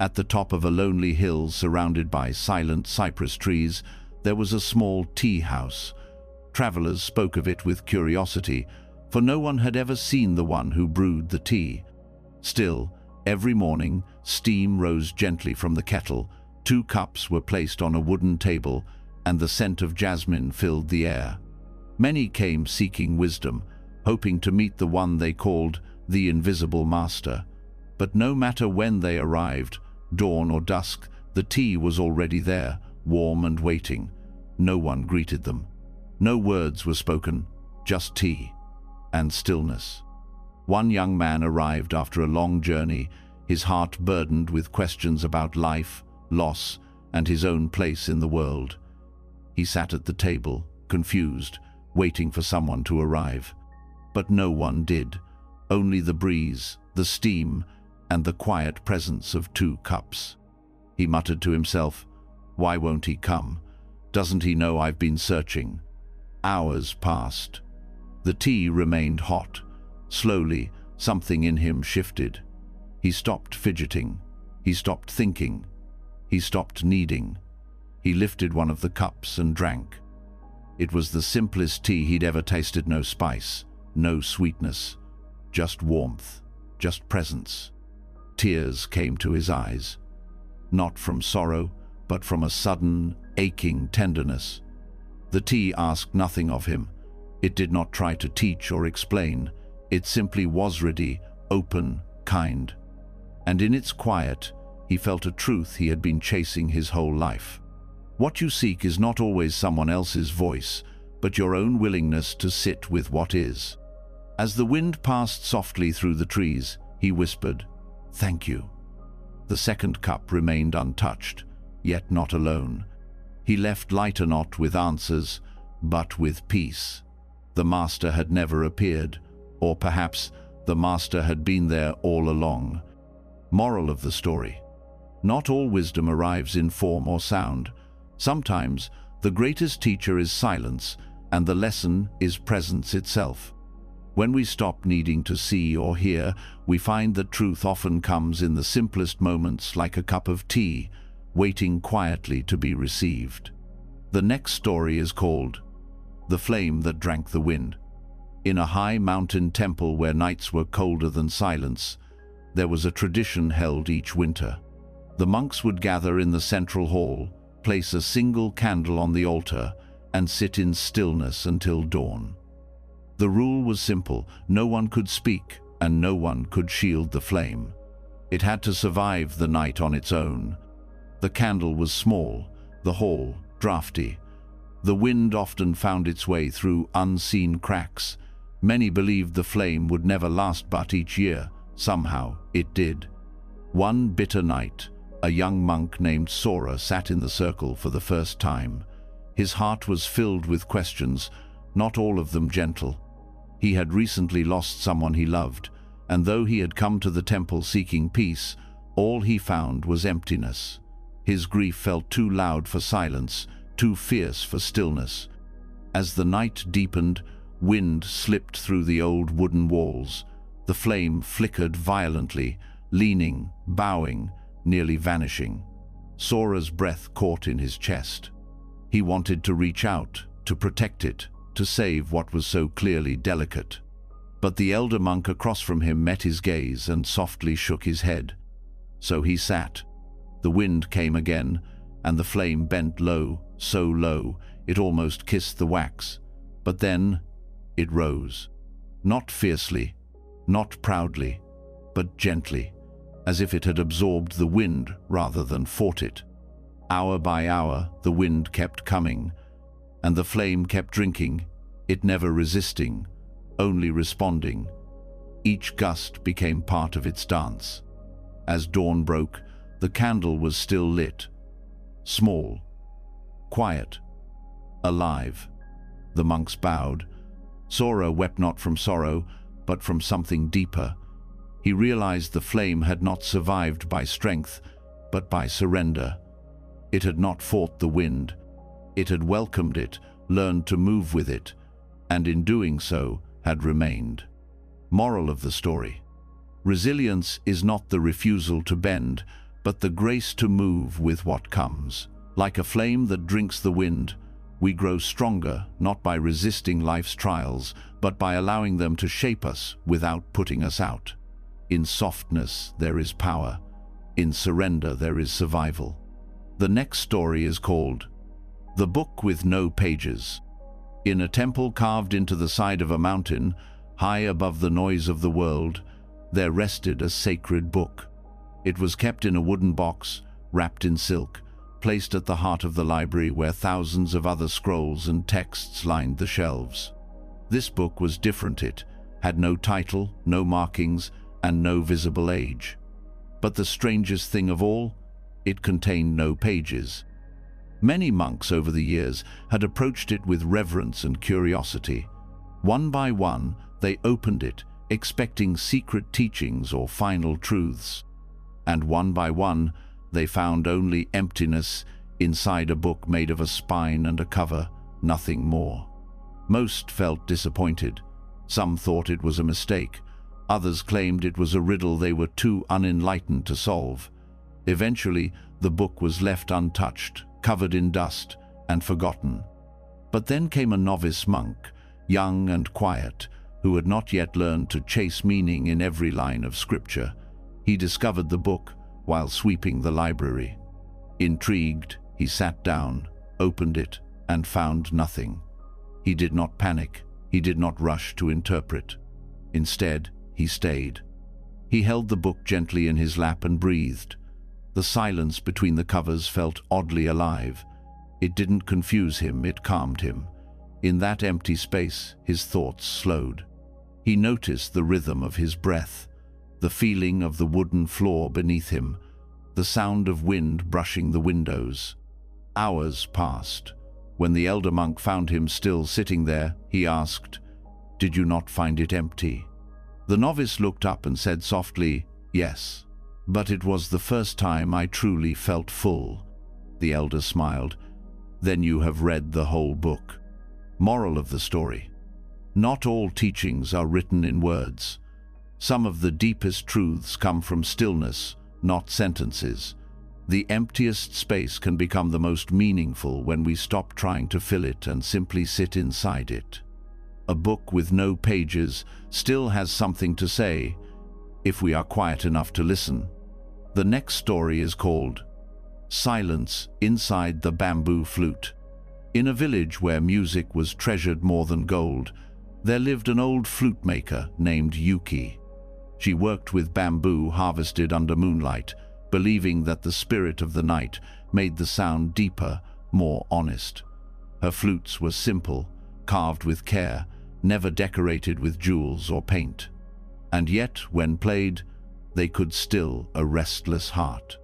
At the top of a lonely hill surrounded by silent cypress trees, there was a small tea house. Travelers spoke of it with curiosity, for no one had ever seen the one who brewed the tea. Still, every morning, steam rose gently from the kettle, 2 cups were placed on a wooden table, and the scent of jasmine filled the air. Many came seeking wisdom, hoping to meet the one they called the Invisible Master. But no matter when they arrived, dawn or dusk, the tea was already there, warm and waiting. No one greeted them. No words were spoken, just tea and stillness. One young man arrived after a long journey, his heart burdened with questions about life, loss, and his own place in the world. He sat at the table, confused, waiting for someone to arrive. But no one did. Only the breeze, the steam, and the quiet presence of 2 cups. He muttered to himself, "Why won't he come? Doesn't he know I've been searching?" Hours passed. The tea remained hot. Slowly, something in him shifted. He stopped fidgeting. He stopped thinking. He stopped needing. He lifted one of the cups and drank. It was the simplest tea he'd ever tasted. No spice, no sweetness, just warmth, just presence. Tears came to his eyes. Not from sorrow, but from a sudden, aching tenderness. The tea asked nothing of him. It did not try to teach or explain. It simply was ready, open, kind. And in its quiet, he felt a truth he had been chasing his whole life. What you seek is not always someone else's voice, but your own willingness to sit with what is. As the wind passed softly through the trees, he whispered, "Thank you." The second cup remained untouched, yet not alone. He left lighter, not with answers, but with peace. The master had never appeared, or perhaps the master had been there all along. Moral of the story: not all wisdom arrives in form or sound. Sometimes the greatest teacher is silence, and the lesson is presence itself. When we stop needing to see or hear, we find that truth often comes in the simplest moments, like a cup of tea, waiting quietly to be received. The next story is called The Flame That Drank the Wind. In a high mountain temple where nights were colder than silence, there was a tradition held each winter. The monks would gather in the central hall, place a single candle on the altar, and sit in stillness until dawn. The rule was simple: no one could speak, and no one could shield the flame. It had to survive the night on its own. The candle was small, the hall drafty. The wind often found its way through unseen cracks. Many believed the flame would never last, but each year, somehow, it did. One bitter night, a young monk named Sora sat in the circle for the first time. His heart was filled with questions, not all of them gentle. He had recently lost someone he loved, and though he had come to the temple seeking peace, all he found was emptiness. His grief felt too loud for silence, too fierce for stillness. As the night deepened, wind slipped through the old wooden walls. The flame flickered violently, leaning, bowing, nearly vanishing. Sora's breath caught in his chest. He wanted to reach out, to protect it, to save what was so clearly delicate. But the elder monk across from him met his gaze and softly shook his head. So he sat. The wind came again, and the flame bent low, so low, it almost kissed the wax. But then it rose. Not fiercely, not proudly, but gently, as if it had absorbed the wind rather than fought it. Hour by hour, the wind kept coming, and the flame kept drinking, it never resisting, only responding. Each gust became part of its dance. As dawn broke, the candle was still lit. Small, quiet, alive. The monks bowed. Sora wept not from sorrow, but from something deeper. He realized the flame had not survived by strength, but by surrender. It had not fought the wind. It had welcomed it, learned to move with it, and in doing so had remained. Moral of the story: resilience is not the refusal to bend, but the grace to move with what comes. Like a flame that drinks the wind, we grow stronger not by resisting life's trials, but by allowing them to shape us without putting us out. In softness there is power. In surrender there is survival. The next story is called The Book with No Pages. In a temple carved into the side of a mountain, High above the noise of the world, there rested a sacred book. It was kept in a wooden box, wrapped in silk, placed at the heart of the library where thousands of other scrolls and texts lined the shelves. This book was different. It had no title, no markings, and no visible age. But the strangest thing of all, it contained no pages. Many monks over the years had approached it with reverence and curiosity. One by one, they opened it, expecting secret teachings or final truths. And one by one, they found only emptiness inside a book made of a spine and a cover, nothing more. Most felt disappointed. Some thought it was a mistake. Others claimed it was a riddle they were too unenlightened to solve. Eventually, the book was left untouched, covered in dust, and forgotten. But then came a novice monk, young and quiet, who had not yet learned to chase meaning in every line of scripture. He discovered the book while sweeping the library. Intrigued, he sat down, opened it, and found nothing. He did not panic. He did not rush to interpret. Instead, he stayed. He held the book gently in his lap and breathed. The silence between the covers felt oddly alive. It didn't confuse him, it calmed him. In that empty space, his thoughts slowed. He noticed the rhythm of his breath, the feeling of the wooden floor beneath him, the sound of wind brushing the windows. Hours passed. When the elder monk found him still sitting there, he asked, "Did you not find it empty?" The novice looked up and said softly, "Yes, but it was the first time I truly felt full." The elder smiled. "Then you have read the whole book." Moral of the story: not all teachings are written in words. Some of the deepest truths come from stillness, not sentences. The emptiest space can become the most meaningful when we stop trying to fill it and simply sit inside it. A book with no pages still has something to say, if we are quiet enough to listen. The next story is called Silence Inside the Bamboo Flute. In a village where music was treasured more than gold, there lived an old flute maker named Yuki. She worked with bamboo harvested under moonlight, believing that the spirit of the night made the sound deeper, more honest. Her flutes were simple, carved with care, never decorated with jewels or paint. And yet, when played, they could still a restless heart.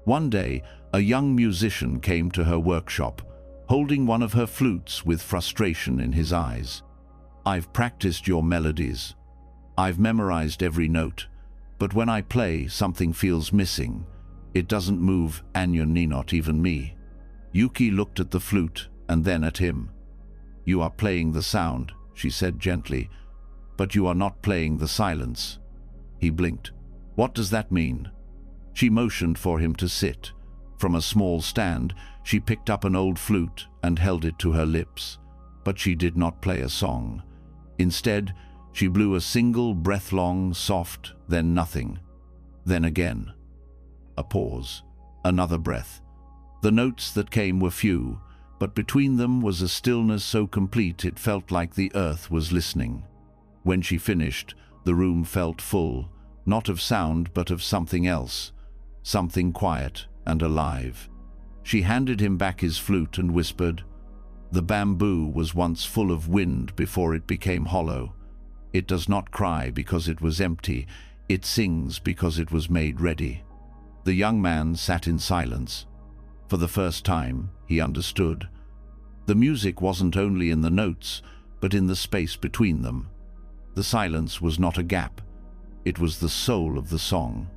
One day, a young musician came to her workshop, holding one of her flutes with frustration in his eyes. "I've practiced your melodies. I've memorized every note. But when I play, something feels missing. It doesn't move any, not even me." Yuki looked at the flute and then at him. "You are playing the sound," she said gently, "but you are not playing the silence." He blinked. "What does that mean?" She motioned for him to sit. From a small stand, she picked up an old flute and held it to her lips. But she did not play a song. Instead, she blew a single breath-long, soft, then nothing. Then again. A pause. Another breath. The notes that came were few, but between them was a stillness so complete it felt like the earth was listening. When she finished, the room felt full, not of sound but of something else, something quiet and alive. She handed him back his flute and whispered, "The bamboo was once full of wind before it became hollow. It does not cry because it was empty, it sings because it was made ready." The young man sat in silence. For the first time, he understood. The music wasn't only in the notes, but in the space between them. The silence was not a gap. It was the soul of the song.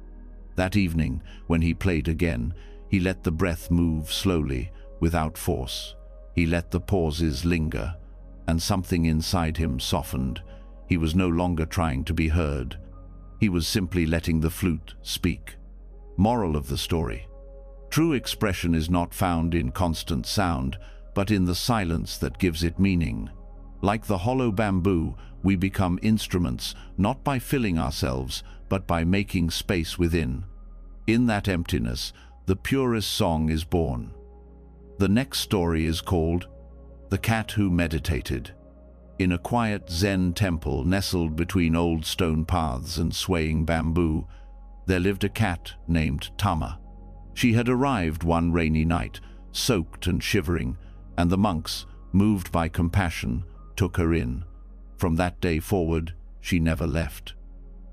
That evening, when he played again, he let the breath move slowly, without force. He let the pauses linger, and something inside him softened. He was no longer trying to be heard. He was simply letting the flute speak. Moral of the story: true expression is not found in constant sound, but in the silence that gives it meaning. Like the hollow bamboo, we become instruments, not by filling ourselves, but by making space within. In that emptiness, the purest song is born. The next story is called The Cat Who Meditated. In a quiet Zen temple nestled between old stone paths and swaying bamboo, there lived a cat named Tama. She had arrived one rainy night, soaked and shivering, and the monks, moved by compassion, took her in. From that day forward, she never left.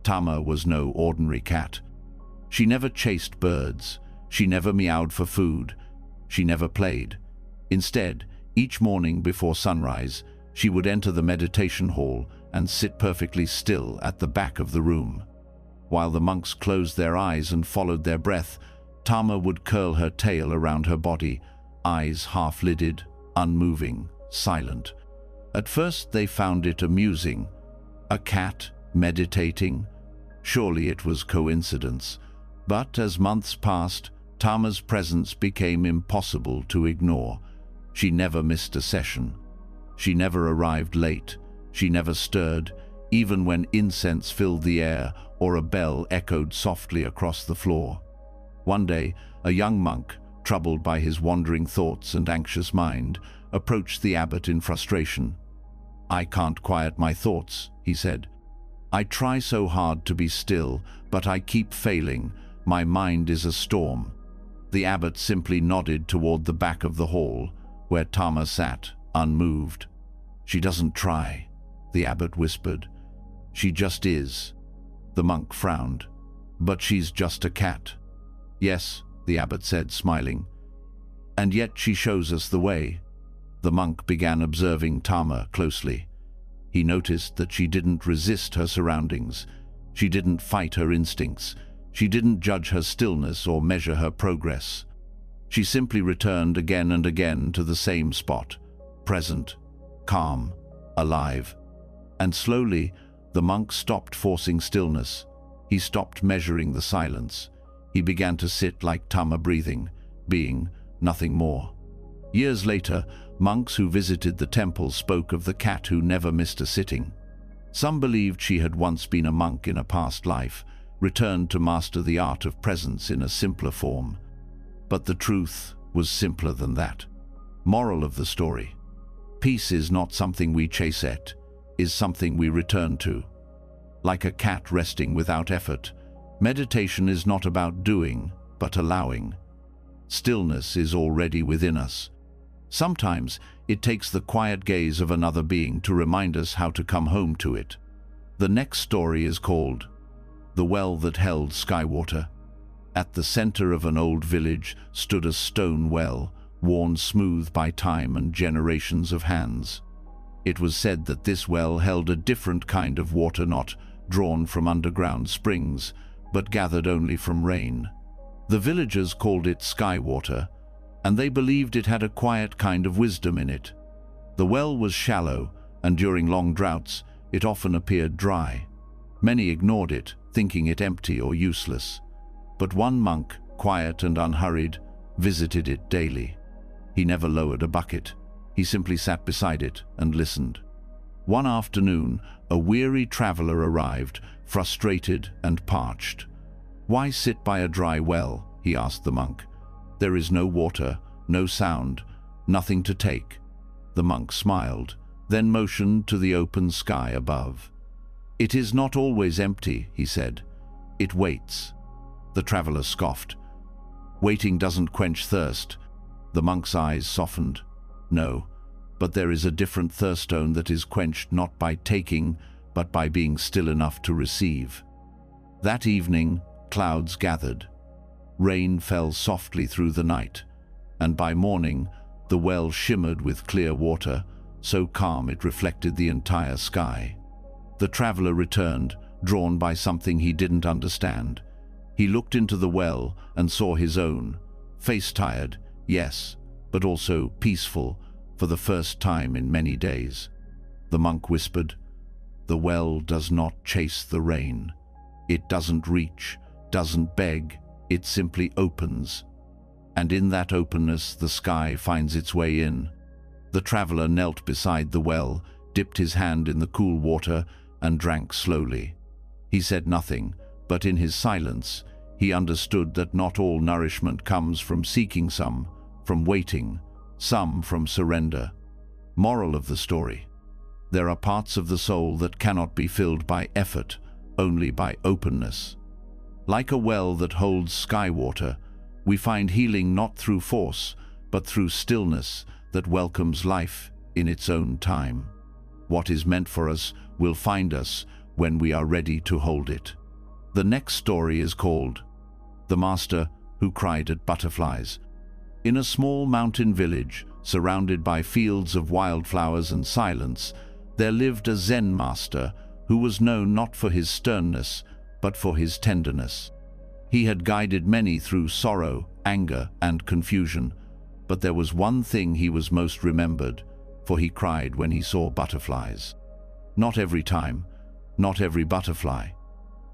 Tama was no ordinary cat. She never chased birds. She never meowed for food. She never played. Instead, each morning before sunrise, she would enter the meditation hall and sit perfectly still at the back of the room. While the monks closed their eyes and followed their breath, Tama would curl her tail around her body, eyes half-lidded, unmoving, silent. At first they found it amusing. A cat meditating? Surely it was coincidence. But as months passed, Tama's presence became impossible to ignore. She never missed a session. She never arrived late. She never stirred, even when incense filled the air or a bell echoed softly across the floor. One day, a young monk, troubled by his wandering thoughts and anxious mind, approached the abbot in frustration. "I can't quiet my thoughts," he said. "I try so hard to be still, but I keep failing. My mind is a storm." The abbot simply nodded toward the back of the hall, where Tama sat, unmoved. "She doesn't try," the abbot whispered. "She just is." The monk frowned. "But she's just a cat." "Yes," the abbot said, smiling. "And yet she shows us the way." The monk began observing Tama closely. He noticed that she didn't resist her surroundings. She didn't fight her instincts. She didn't judge her stillness or measure her progress. She simply returned again and again to the same spot, present, calm, alive. And slowly, the monk stopped forcing stillness. He stopped measuring the silence. He began to sit like Tama, breathing, being, nothing more. Years later, monks who visited the temple spoke of the cat who never missed a sitting. Some believed she had once been a monk in a past life, returned to master the art of presence in a simpler form. But the truth was simpler than that. Moral of the story: peace is not something we chase at, is something we return to. Like a cat resting without effort, meditation is not about doing, but allowing. Stillness is already within us. Sometimes it takes the quiet gaze of another being to remind us how to come home to it. The next story is called The Well That Held Skywater. At the center of an old village stood a stone well, worn smooth by time and generations of hands. It was said that this well held a different kind of water, not drawn from underground springs, but gathered only from rain. The villagers called it sky water, and they believed it had a quiet kind of wisdom in it. The well was shallow, and during long droughts, it often appeared dry. Many ignored it, thinking it empty or useless. But one monk, quiet and unhurried, visited it daily. He never lowered a bucket. He simply sat beside it and listened. One afternoon, a weary traveler arrived, frustrated and parched. "Why sit by a dry well?" he asked the monk. "There is no water, no sound, nothing to take." The monk smiled, then motioned to the open sky above. "It is not always empty," he said. "It waits." The traveler scoffed. "Waiting doesn't quench thirst." The monk's eyes softened. "No, but there is a different thirstone that is quenched not by taking, but by being still enough to receive." That evening, clouds gathered. Rain fell softly through the night, and by morning, the well shimmered with clear water, so calm it reflected the entire sky. The traveler returned, drawn by something he didn't understand. He looked into the well and saw his own, face-tired, yes, but also peaceful, for the first time in many days. The monk whispered, "The well does not chase the rain. It doesn't reach, doesn't beg, it simply opens. And in that openness, the sky finds its way in." The traveler knelt beside the well, dipped his hand in the cool water, and drank slowly. He said nothing, but in his silence, he understood that not all nourishment comes from seeking, some from waiting, some from surrender. Moral of the story: There are parts of the soul that cannot be filled by effort, only by openness. Like a well that holds sky water, we find healing not through force, but through stillness that welcomes life in its own time. What is meant for us will find us when we are ready to hold it. The next story is called The Master Who Cried at Butterflies. In a small mountain village, surrounded by fields of wildflowers and silence, there lived a Zen master who was known not for his sternness, but for his tenderness. He had guided many through sorrow, anger, and confusion, but there was one thing he was most remembered, for he cried when he saw butterflies. Not every time, not every butterfly,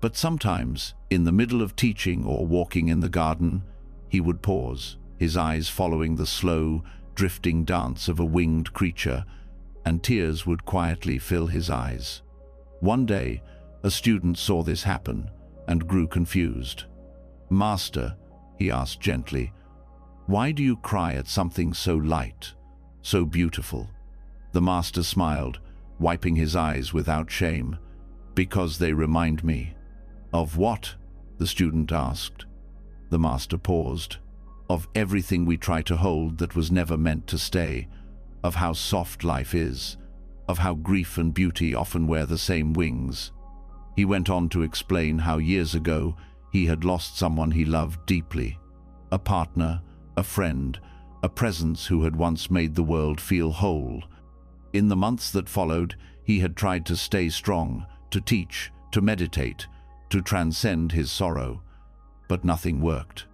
but sometimes, in the middle of teaching or walking in the garden, he would pause, his eyes following the slow, drifting dance of a winged creature, and tears would quietly fill his eyes. One day, a student saw this happen and grew confused. "Master," he asked gently, "why do you cry at something so light, so beautiful?" The master smiled, wiping his eyes without shame. "Because they remind me." "Of what?" the student asked. The master paused. "Of everything we try to hold that was never meant to stay, of how soft life is, of how grief and beauty often wear the same wings." He went on to explain how years ago he had lost someone he loved deeply, a partner, a friend, a presence who had once made the world feel whole. In the months that followed, he had tried to stay strong, to teach, to meditate, to transcend his sorrow, but nothing worked.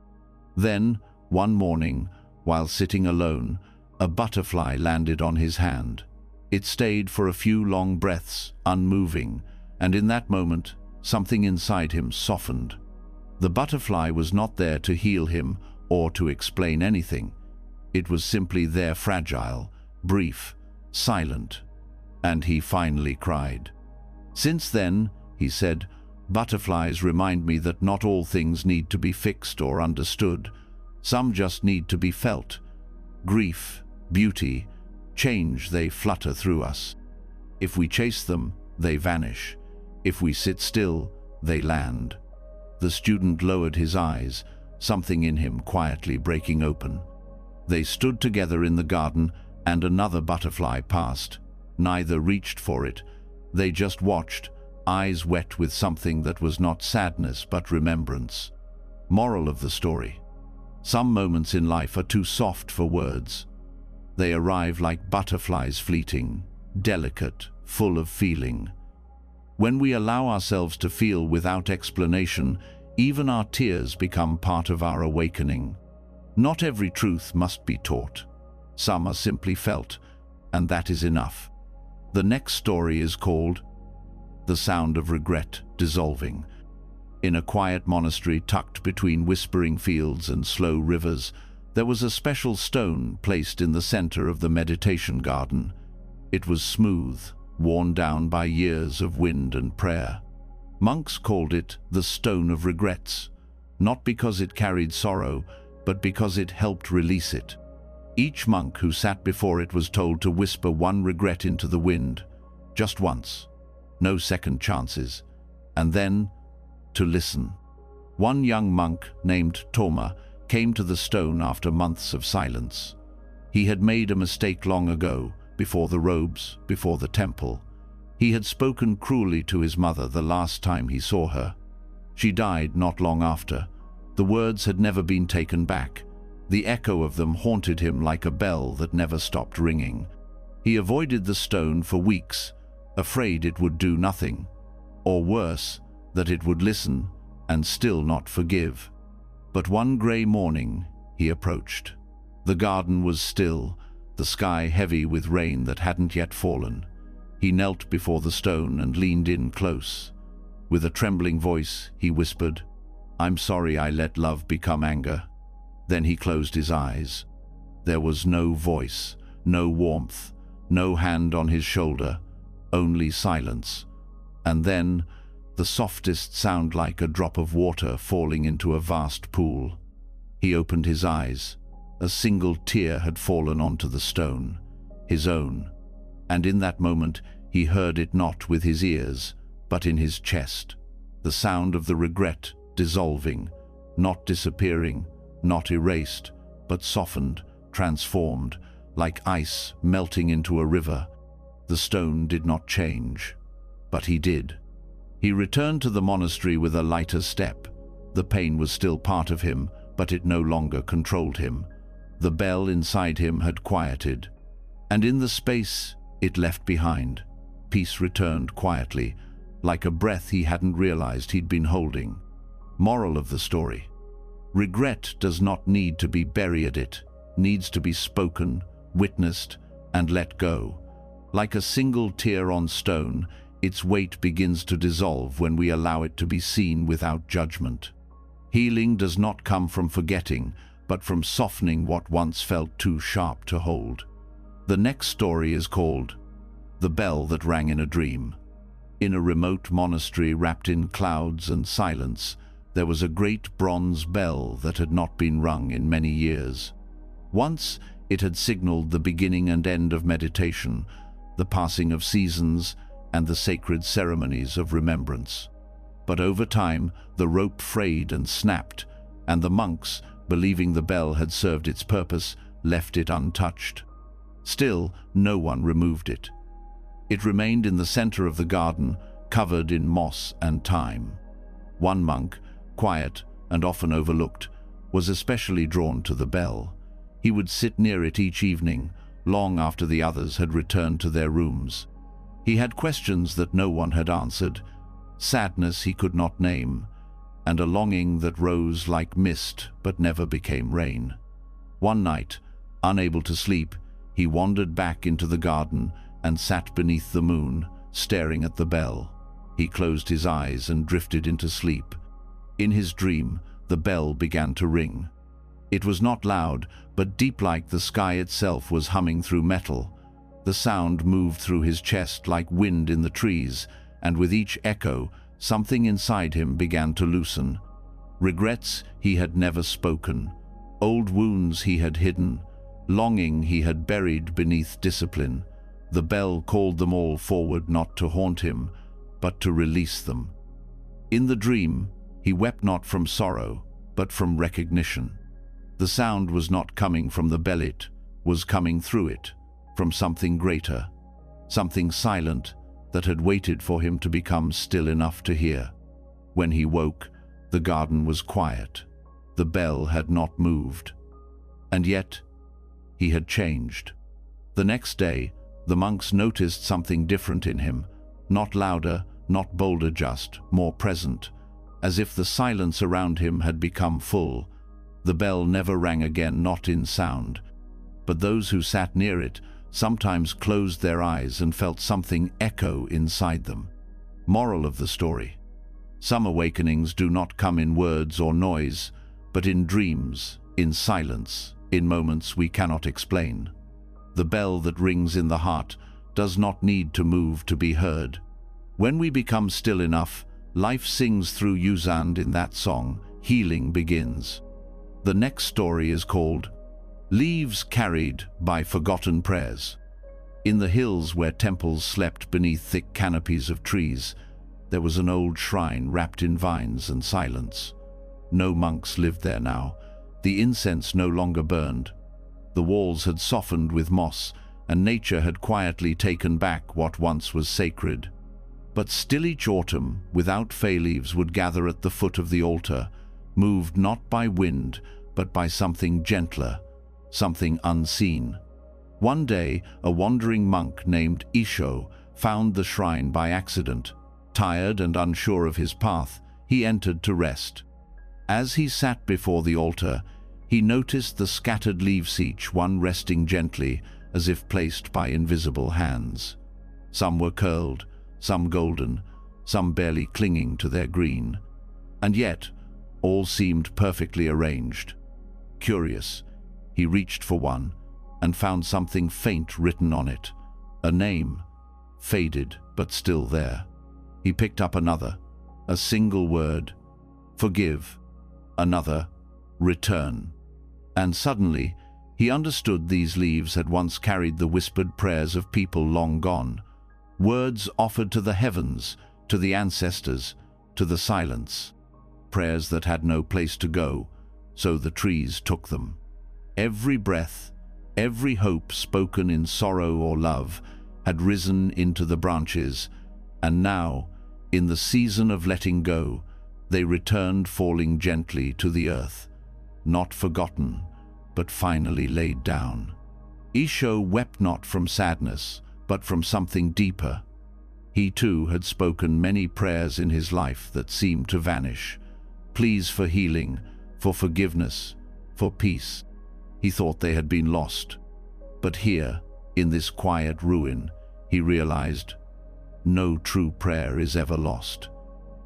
Then, one morning, while sitting alone, a butterfly landed on his hand. It stayed for a few long breaths, unmoving, and in that moment, something inside him softened. The butterfly was not there to heal him or to explain anything. It was simply there, fragile, brief, silent, and he finally cried. "Since then," he said, "butterflies remind me that not all things need to be fixed or understood. Some just need to be felt. Grief, beauty, change, they flutter through us. If we chase them, they vanish. If we sit still, they land." The student lowered his eyes, something in him quietly breaking open. They stood together in the garden, and another butterfly passed. Neither reached for it. They just watched, eyes wet with something that was not sadness but remembrance. Moral of the story: some moments in life are too soft for words. They arrive like butterflies, fleeting, delicate, full of feeling. When we allow ourselves to feel without explanation, even our tears become part of our awakening. Not every truth must be taught. Some are simply felt, and that is enough. The next story is called The Sound of Regret Dissolving. In a quiet monastery tucked between whispering fields and slow rivers, there was a special stone placed in the center of the meditation garden. It was smooth, worn down by years of wind and prayer. Monks called it the Stone of Regrets, not because it carried sorrow, but because it helped release it. Each monk who sat before it was told to whisper one regret into the wind, just once, no second chances, and then to listen. One young monk named Toma came to the stone after months of silence. He had made a mistake long ago, before the robes, before the temple. He had spoken cruelly to his mother the last time he saw her. She died not long after. The words had never been taken back. The echo of them haunted him like a bell that never stopped ringing. He avoided the stone for weeks, afraid it would do nothing, or worse, that it would listen and still not forgive. But one grey morning, he approached. The garden was still, the sky heavy with rain that hadn't yet fallen. He knelt before the stone and leaned in close. With a trembling voice, he whispered, "I'm sorry I let love become anger." Then he closed his eyes. There was no voice, no warmth, no hand on his shoulder, only silence. And then, the softest sound, like a drop of water falling into a vast pool. He opened his eyes. A single tear had fallen onto the stone, his own, and in that moment he heard it not with his ears, but in his chest. The sound of the regret dissolving, not disappearing, not erased, but softened, transformed, like ice melting into a river. The stone did not change, but he did. He returned to the monastery with a lighter step. The pain was still part of him, but it no longer controlled him. The bell inside him had quieted, and in the space it left behind, peace returned quietly, like a breath he hadn't realized he'd been holding. Moral of the story: regret does not need to be buried, it needs to be spoken, witnessed, and let go. Like a single tear on stone, its weight begins to dissolve when we allow it to be seen without judgment. Healing does not come from forgetting, but from softening what once felt too sharp to hold. The next story is called The Bell That Rang in a Dream. In a remote monastery wrapped in clouds and silence, there was a great bronze bell that had not been rung in many years. Once it had signaled the beginning and end of meditation, the passing of seasons, and the sacred ceremonies of remembrance. But over time, the rope frayed and snapped, and the monks, believing the bell had served its purpose, left it untouched. Still, no one removed it. It remained in the center of the garden, covered in moss and thyme. One monk, quiet and often overlooked, was especially drawn to the bell. He would sit near it each evening, long after the others had returned to their rooms. He had questions that no one had answered, sadness he could not name, and a longing that rose like mist but never became rain. One night, unable to sleep, he wandered back into the garden and sat beneath the moon, staring at the bell. He closed his eyes and drifted into sleep. In his dream, the bell began to ring. It was not loud, but deep, like the sky itself was humming through metal. The sound moved through his chest like wind in the trees, and with each echo, something inside him began to loosen. Regrets he had never spoken, old wounds he had hidden, longing he had buried beneath discipline. The bell called them all forward, not to haunt him, but to release them. In the dream, he wept not from sorrow, but from recognition. The sound was not coming from the bell, it was coming through it, from something greater, something silent that had waited for him to become still enough to hear. When he woke, the garden was quiet. The bell had not moved. And yet, he had changed. The next day, the monks noticed something different in him, not louder, not bolder, just more present, as if the silence around him had become full. The bell never rang again, not in sound, but those who sat near it sometimes closed their eyes and felt something echo inside them. Moral of the story: some awakenings do not come in words or noise, but in dreams, in silence, in moments we cannot explain. The bell that rings in the heart does not need to move to be heard. When we become still enough, life sings through you, and in that song, healing begins. The next story is called Leaves Carried by Forgotten Prayers. In the hills where temples slept beneath thick canopies of trees, there was an old shrine wrapped in vines and silence. No monks lived there now. The incense no longer burned. The walls had softened with moss, and nature had quietly taken back what once was sacred. But still each autumn, without fail, leaves would gather at the foot of the altar, moved not by wind, but by something gentler, something unseen. One day, a wandering monk named Isho found the shrine by accident. Tired and unsure of his path, he entered to rest. As he sat before the altar, he noticed the scattered leaves, each one resting gently, as if placed by invisible hands. Some were curled, some golden, some barely clinging to their green. And yet, all seemed perfectly arranged. Curious, he reached for one and found something faint written on it. A name, faded but still there. He picked up another, a single word, forgive. Another, return. And suddenly, he understood these leaves had once carried the whispered prayers of people long gone. Words offered to the heavens, to the ancestors, to the silence. Prayers that had no place to go, so the trees took them. Every breath, every hope spoken in sorrow or love had risen into the branches, and now, in the season of letting go, they returned falling gently to the earth, not forgotten, but finally laid down. Isho wept not from sadness, but from something deeper. He too had spoken many prayers in his life that seemed to vanish. Pleas for healing, for forgiveness, for peace. He thought they had been lost. But here, in this quiet ruin, he realized, no true prayer is ever lost.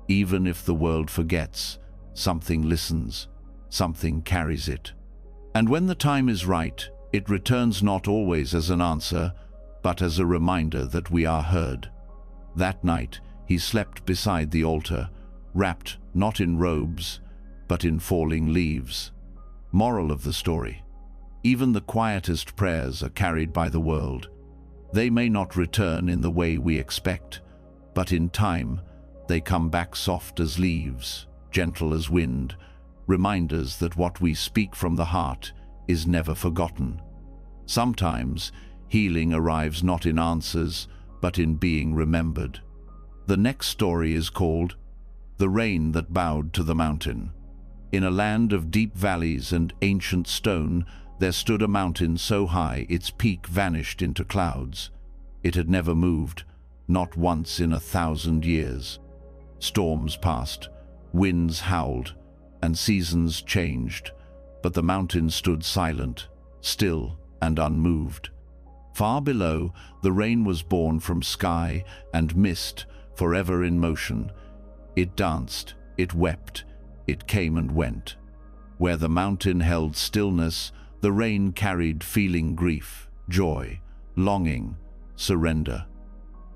Even if the world forgets, something listens, something carries it. And when the time is right, it returns not always as an answer, but as a reminder that we are heard. That night, he slept beside the altar, wrapped not in robes, but in falling leaves. Moral of the story: even the quietest prayers are carried by the world. They may not return in the way we expect, but in time, they come back soft as leaves, gentle as wind, reminders that what we speak from the heart is never forgotten. Sometimes, healing arrives not in answers, but in being remembered. The next story is called The Rain That Bowed to the Mountain. In a land of deep valleys and ancient stone, there stood a mountain so high its peak vanished into clouds. It had never moved, not once in 1,000 years. Storms passed, winds howled, and seasons changed, but the mountain stood silent, still and unmoved. Far below, the rain was born from sky and mist, forever in motion. It danced, it wept, it came and went. Where the mountain held stillness, the rain carried feeling grief, joy, longing, surrender.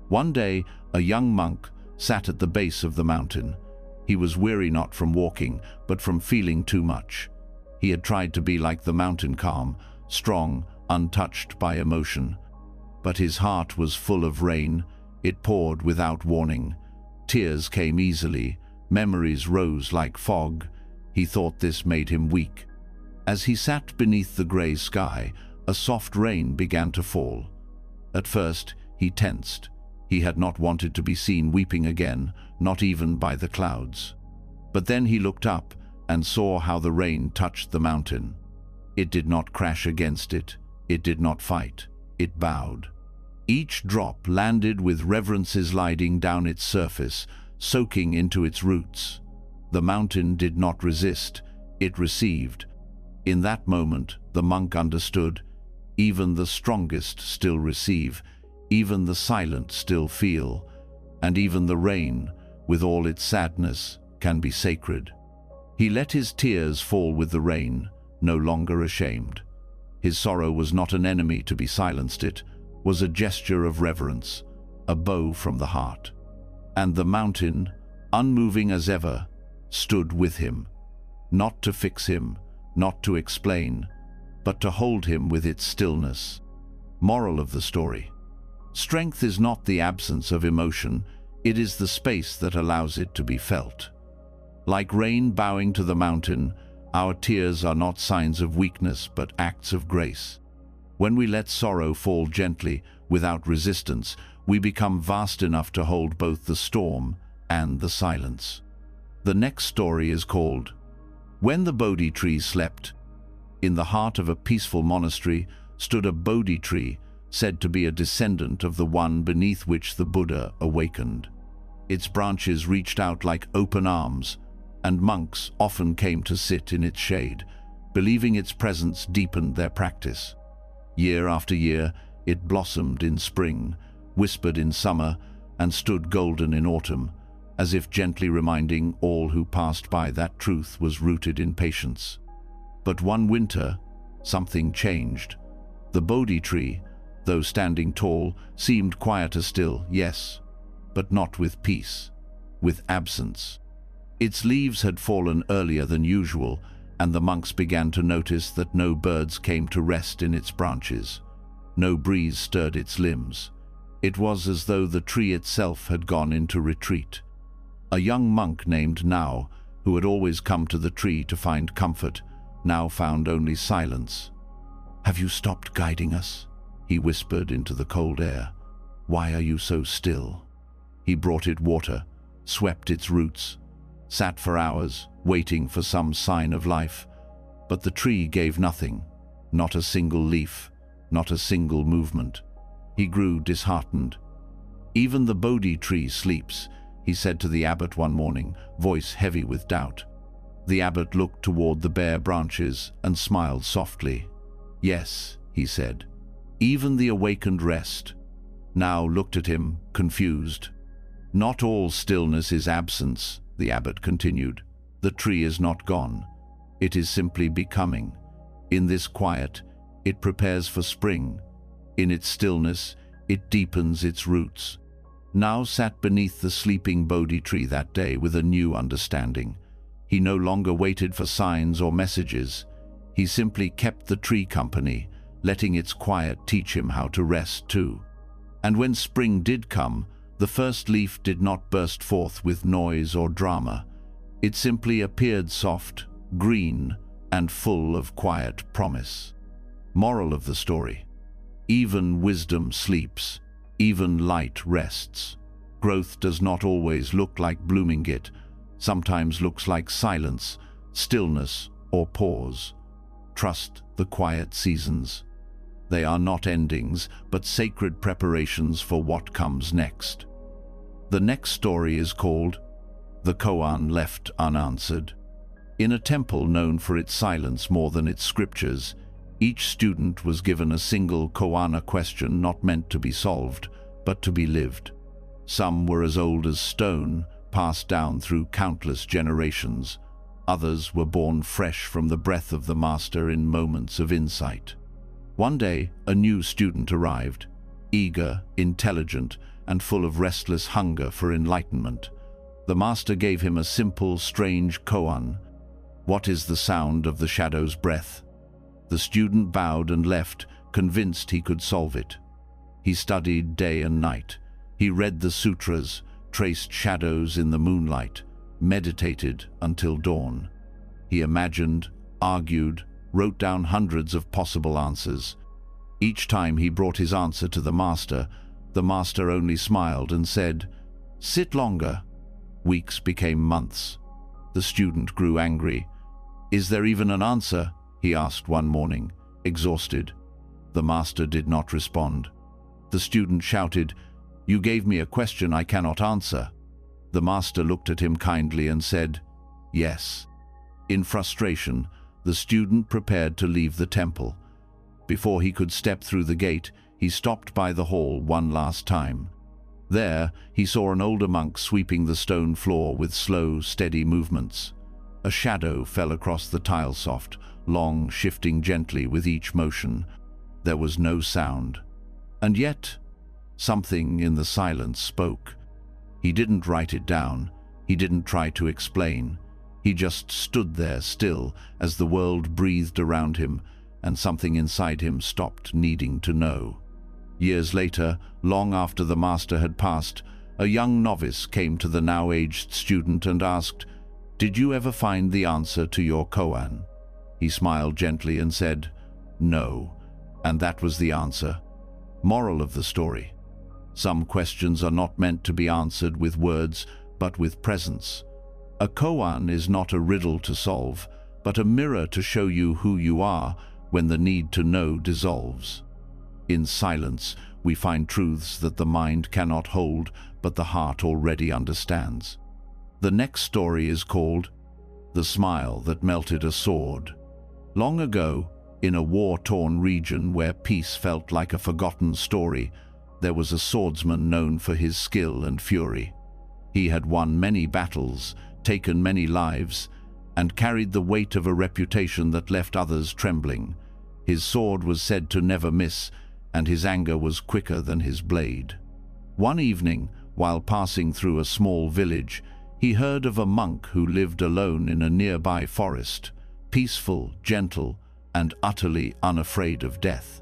One day, a young monk sat at the base of the mountain. He was weary not from walking, but from feeling too much. He had tried to be like the mountain calm, strong, untouched by emotion. But his heart was full of rain. It poured without warning. Tears came easily. Memories rose like fog. He thought this made him weak. As he sat beneath the grey sky, a soft rain began to fall. At first, he tensed. He had not wanted to be seen weeping again, not even by the clouds. But then he looked up and saw how the rain touched the mountain. It did not crash against it. It did not fight. It bowed. Each drop landed with reverence sliding down its surface, soaking into its roots. The mountain did not resist. It received. In that moment, the monk understood. Even the strongest still receive. Even the silent still feel. And even the rain, with all its sadness, can be sacred. He let his tears fall with the rain, no longer ashamed. His sorrow was not an enemy to be silenced. It was a gesture of reverence, a bow from the heart. And the mountain, unmoving as ever, stood with him, not to fix him, not to explain, but to hold him with its stillness. Moral of the story: strength is not the absence of emotion, it is the space that allows it to be felt. Like rain bowing to the mountain, our tears are not signs of weakness but acts of grace. When we let sorrow fall gently, without resistance, we become vast enough to hold both the storm and the silence. The next story is called When the Bodhi Tree Slept. In the heart of a peaceful monastery stood a Bodhi tree, said to be a descendant of the one beneath which the Buddha awakened. Its branches reached out like open arms, and monks often came to sit in its shade, believing its presence deepened their practice. Year after year, it blossomed in spring, whispered in summer, and stood golden in autumn, as if gently reminding all who passed by that truth was rooted in patience. But one winter, something changed. The Bodhi tree, though standing tall, seemed quieter still, yes, but not with peace, with absence. Its leaves had fallen earlier than usual, and the monks began to notice that no birds came to rest in its branches. No breeze stirred its limbs. It was as though the tree itself had gone into retreat. A young monk named Now, who had always come to the tree to find comfort, now found only silence. "Have you stopped guiding us?" he whispered into the cold air. "Why are you so still?" He brought it water, swept its roots, sat for hours, waiting for some sign of life. But the tree gave nothing, not a single leaf, not a single movement. He grew disheartened. "Even the Bodhi tree sleeps," he said to the abbot one morning, voice heavy with doubt. The abbot looked toward the bare branches and smiled softly. "Yes," he said, "even the awakened rest." Now looked at him, confused. "Not all stillness is absence," the abbot continued. "The tree is not gone. It is simply becoming. In this quiet, it prepares for spring. In its stillness, it deepens its roots." Now sat beneath the sleeping Bodhi tree that day with a new understanding. He no longer waited for signs or messages. He simply kept the tree company, letting its quiet teach him how to rest too. And when spring did come, the first leaf did not burst forth with noise or drama. It simply appeared soft, green, and full of quiet promise. Moral of the story: even wisdom sleeps, even light rests. Growth does not always look like blooming it, sometimes looks like silence, stillness, or pause. Trust the quiet seasons. They are not endings, but sacred preparations for what comes next. The next story is called The Koan Left Unanswered. In a temple known for its silence more than its scriptures, each student was given a single koana question not meant to be solved, but to be lived. Some were as old as stone, passed down through countless generations. Others were born fresh from the breath of the master in moments of insight. One day, a new student arrived, eager, intelligent, and full of restless hunger for enlightenment. The master gave him a simple, strange koan. "What is the sound of the shadow's breath?" The student bowed and left, convinced he could solve it. He studied day and night. He read the sutras, traced shadows in the moonlight, meditated until dawn. He imagined, argued, wrote down hundreds of possible answers. Each time he brought his answer to the master only smiled and said, "Sit longer." Weeks became months. The student grew angry. "Is there even an answer?" he asked one morning, exhausted. The master did not respond. The student shouted, "You gave me a question I cannot answer." The master looked at him kindly and said, "Yes." In frustration, the student prepared to leave the temple. Before he could step through the gate, he stopped by the hall one last time. There, he saw an older monk sweeping the stone floor with slow, steady movements. A shadow fell across the tile soft, long, shifting gently with each motion. There was no sound. And yet, something in the silence spoke. He didn't write it down. He didn't try to explain. He just stood there still as the world breathed around him, and something inside him stopped needing to know. Years later, long after the master had passed, a young novice came to the now-aged student and asked, "Did you ever find the answer to your koan?" He smiled gently and said, "No," and that was the answer. Moral of the story: some questions are not meant to be answered with words, but with presence. A koan is not a riddle to solve, but a mirror to show you who you are when the need to know dissolves. In silence, we find truths that the mind cannot hold, but the heart already understands. The next story is called The Smile That Melted a Sword. Long ago, in a war-torn region where peace felt like a forgotten story, there was a swordsman known for his skill and fury. He had won many battles, taken many lives, and carried the weight of a reputation that left others trembling. His sword was said to never miss, and his anger was quicker than his blade. One evening, while passing through a small village, he heard of a monk who lived alone in a nearby forest, peaceful, gentle, and utterly unafraid of death.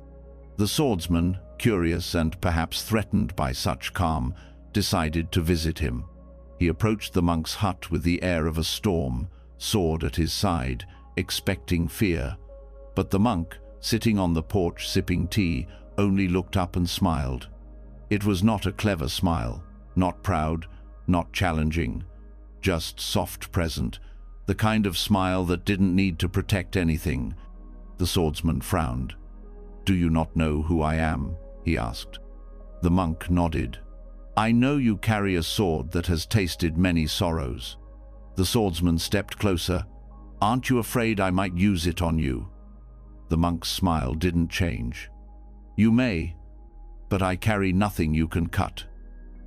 The swordsman, curious and perhaps threatened by such calm, decided to visit him. He approached the monk's hut with the air of a storm, sword at his side, expecting fear. But the monk, sitting on the porch sipping tea, only looked up and smiled. It was not a clever smile, not proud, not challenging, just soft present, the kind of smile that didn't need to protect anything. The swordsman frowned. "Do you not know who I am?" he asked. The monk nodded. "I know you carry a sword that has tasted many sorrows." The swordsman stepped closer. "Aren't you afraid I might use it on you?" The monk's smile didn't change. "You may, but I carry nothing you can cut."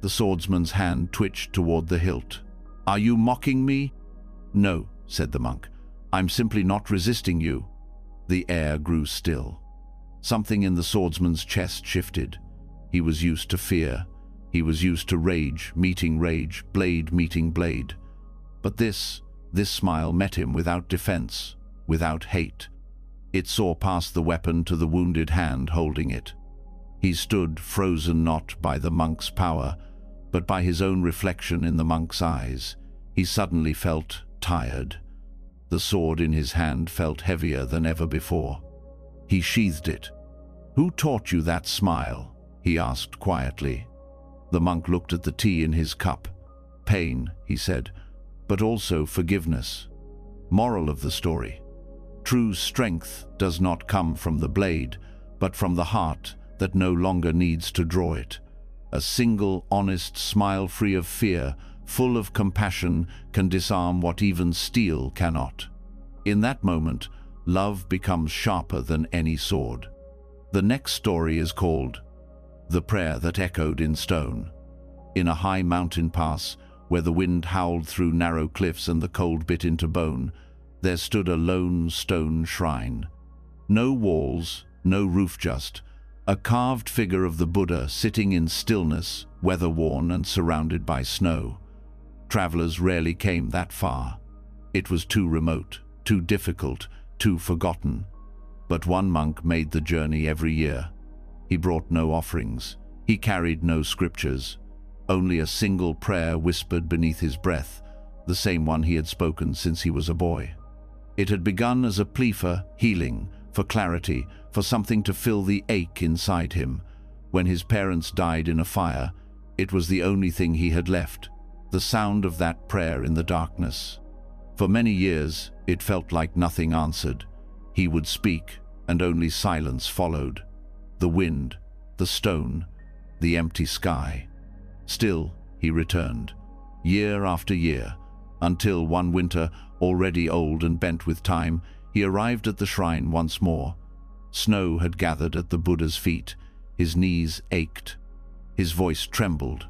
The swordsman's hand twitched toward the hilt. "Are you mocking me?" "No," said the monk. "I'm simply not resisting you." The air grew still. Something in the swordsman's chest shifted. He was used to fear. He was used to rage meeting rage, blade meeting blade. But this smile met him without defense, without hate. It saw past the weapon to the wounded hand holding it. He stood frozen not by the monk's power, but by his own reflection in the monk's eyes. He suddenly felt tired. The sword in his hand felt heavier than ever before. He sheathed it. "Who taught you that smile?" he asked quietly. The monk looked at the tea in his cup. "Pain," he said, "but also forgiveness." Moral of the story: true strength does not come from the blade, but from the heart that no longer needs to draw it. A single, honest smile free of fear, full of compassion, can disarm what even steel cannot. In that moment, love becomes sharper than any sword. The next story is called The Prayer That Echoed in Stone. In a high mountain pass, where the wind howled through narrow cliffs and the cold bit into bone, there stood a lone stone shrine. No walls, no roof, just a carved figure of the Buddha sitting in stillness, weather-worn and surrounded by snow. Travelers rarely came that far. It was too remote, too difficult, too forgotten. But one monk made the journey every year. He brought no offerings. He carried no scriptures. Only a single prayer whispered beneath his breath, the same one he had spoken since he was a boy. It had begun as a plea for healing, for clarity, for something to fill the ache inside him. When his parents died in a fire, it was the only thing he had left, the sound of that prayer in the darkness. For many years, it felt like nothing answered. He would speak, and only silence followed. The wind, the stone, the empty sky. Still, he returned, year after year, until one winter, already old and bent with time, he arrived at the shrine once more. Snow had gathered at the Buddha's feet. His knees ached. His voice trembled.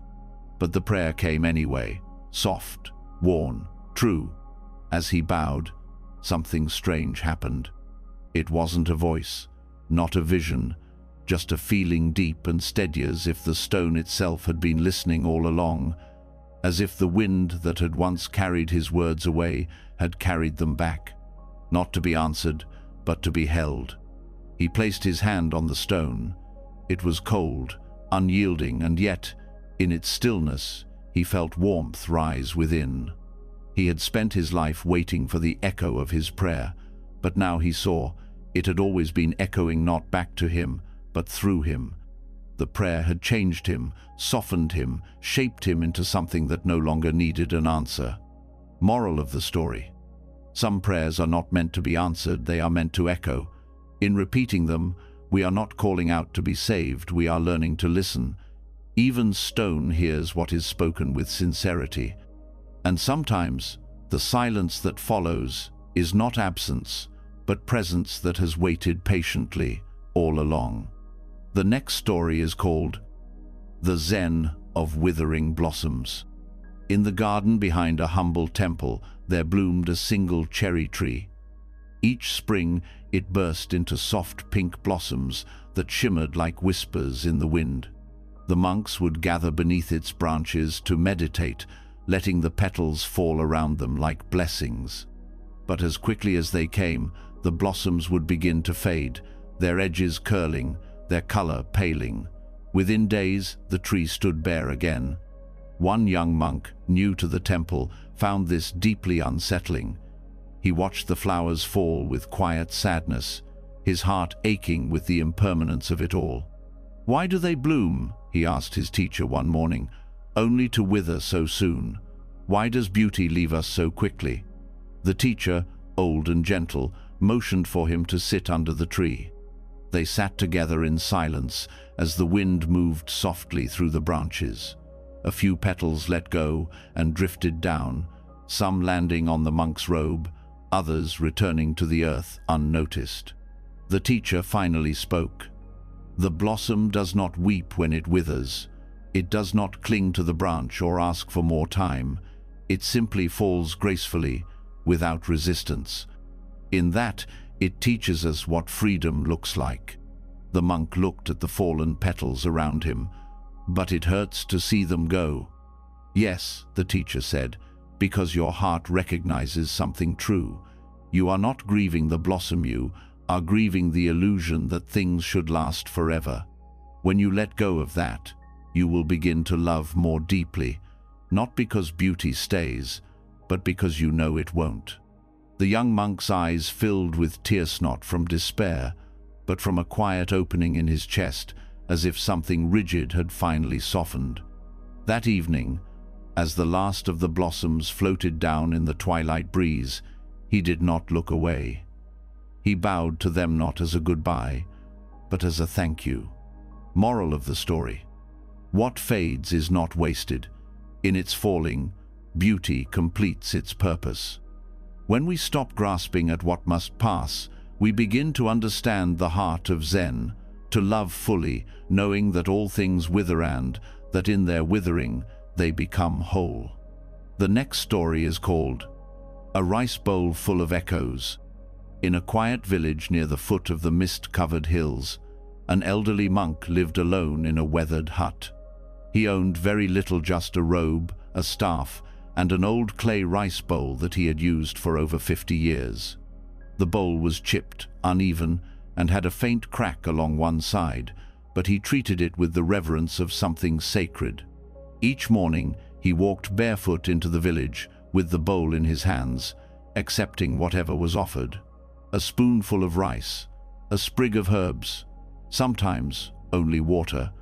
But the prayer came anyway, soft, worn, true. As he bowed, something strange happened. It wasn't a voice, not a vision, just a feeling deep and steady, as if the stone itself had been listening all along, as if the wind that had once carried his words away had carried them back, not to be answered, but to be held. He placed his hand on the stone. It was cold, unyielding, and yet, in its stillness, he felt warmth rise within. He had spent his life waiting for the echo of his prayer, but now he saw it had always been echoing not back to him, but through him. The prayer had changed him, softened him, shaped him into something that no longer needed an answer. Moral of the story: some prayers are not meant to be answered, they are meant to echo. In repeating them, we are not calling out to be saved, we are learning to listen. Even stone hears what is spoken with sincerity. And sometimes, the silence that follows is not absence, but presence that has waited patiently all along. The next story is called The Zen of Withering Blossoms. In the garden behind a humble temple, there bloomed a single cherry tree. Each spring, it burst into soft pink blossoms that shimmered like whispers in the wind. The monks would gather beneath its branches to meditate, letting the petals fall around them like blessings. But as quickly as they came, the blossoms would begin to fade, their edges curling, their color paling. Within days, the tree stood bare again. One young monk, new to the temple, found this deeply unsettling. He watched the flowers fall with quiet sadness, his heart aching with the impermanence of it all. "Why do they bloom?" he asked his teacher one morning, "only to wither so soon? Why does beauty leave us so quickly?" The teacher, old and gentle, motioned for him to sit under the tree. They sat together in silence as the wind moved softly through the branches. A few petals let go and drifted down, some landing on the monk's robe, others returning to the earth unnoticed. The teacher finally spoke. "The blossom does not weep when it withers. It does not cling to the branch or ask for more time. It simply falls gracefully, without resistance. In that, it teaches us what freedom looks like." The monk looked at the fallen petals around him. "But it hurts to see them go." "Yes," the teacher said, "because your heart recognizes something true. You are not grieving the blossom, you are grieving the illusion that things should last forever. When you let go of that, you will begin to love more deeply, not because beauty stays, but because you know it won't." The young monk's eyes filled with tears, not from despair, but from a quiet opening in his chest, as if something rigid had finally softened. That evening, as the last of the blossoms floated down in the twilight breeze, he did not look away. He bowed to them not as a goodbye, but as a thank you. Moral of the story: what fades is not wasted. In its falling, beauty completes its purpose. When we stop grasping at what must pass, we begin to understand the heart of Zen, to love fully, knowing that all things wither and that in their withering they become whole. The next story is called A Rice Bowl Full of Echoes. In a quiet village near the foot of the mist-covered hills, an elderly monk lived alone in a weathered hut. He owned very little, just a robe, a staff, and an old clay rice bowl that he had used for over 50 years. The bowl was chipped, uneven, and had a faint crack along one side, but he treated it with the reverence of something sacred. Each morning, he walked barefoot into the village, with the bowl in his hands, accepting whatever was offered. A spoonful of rice, a sprig of herbs, sometimes only water.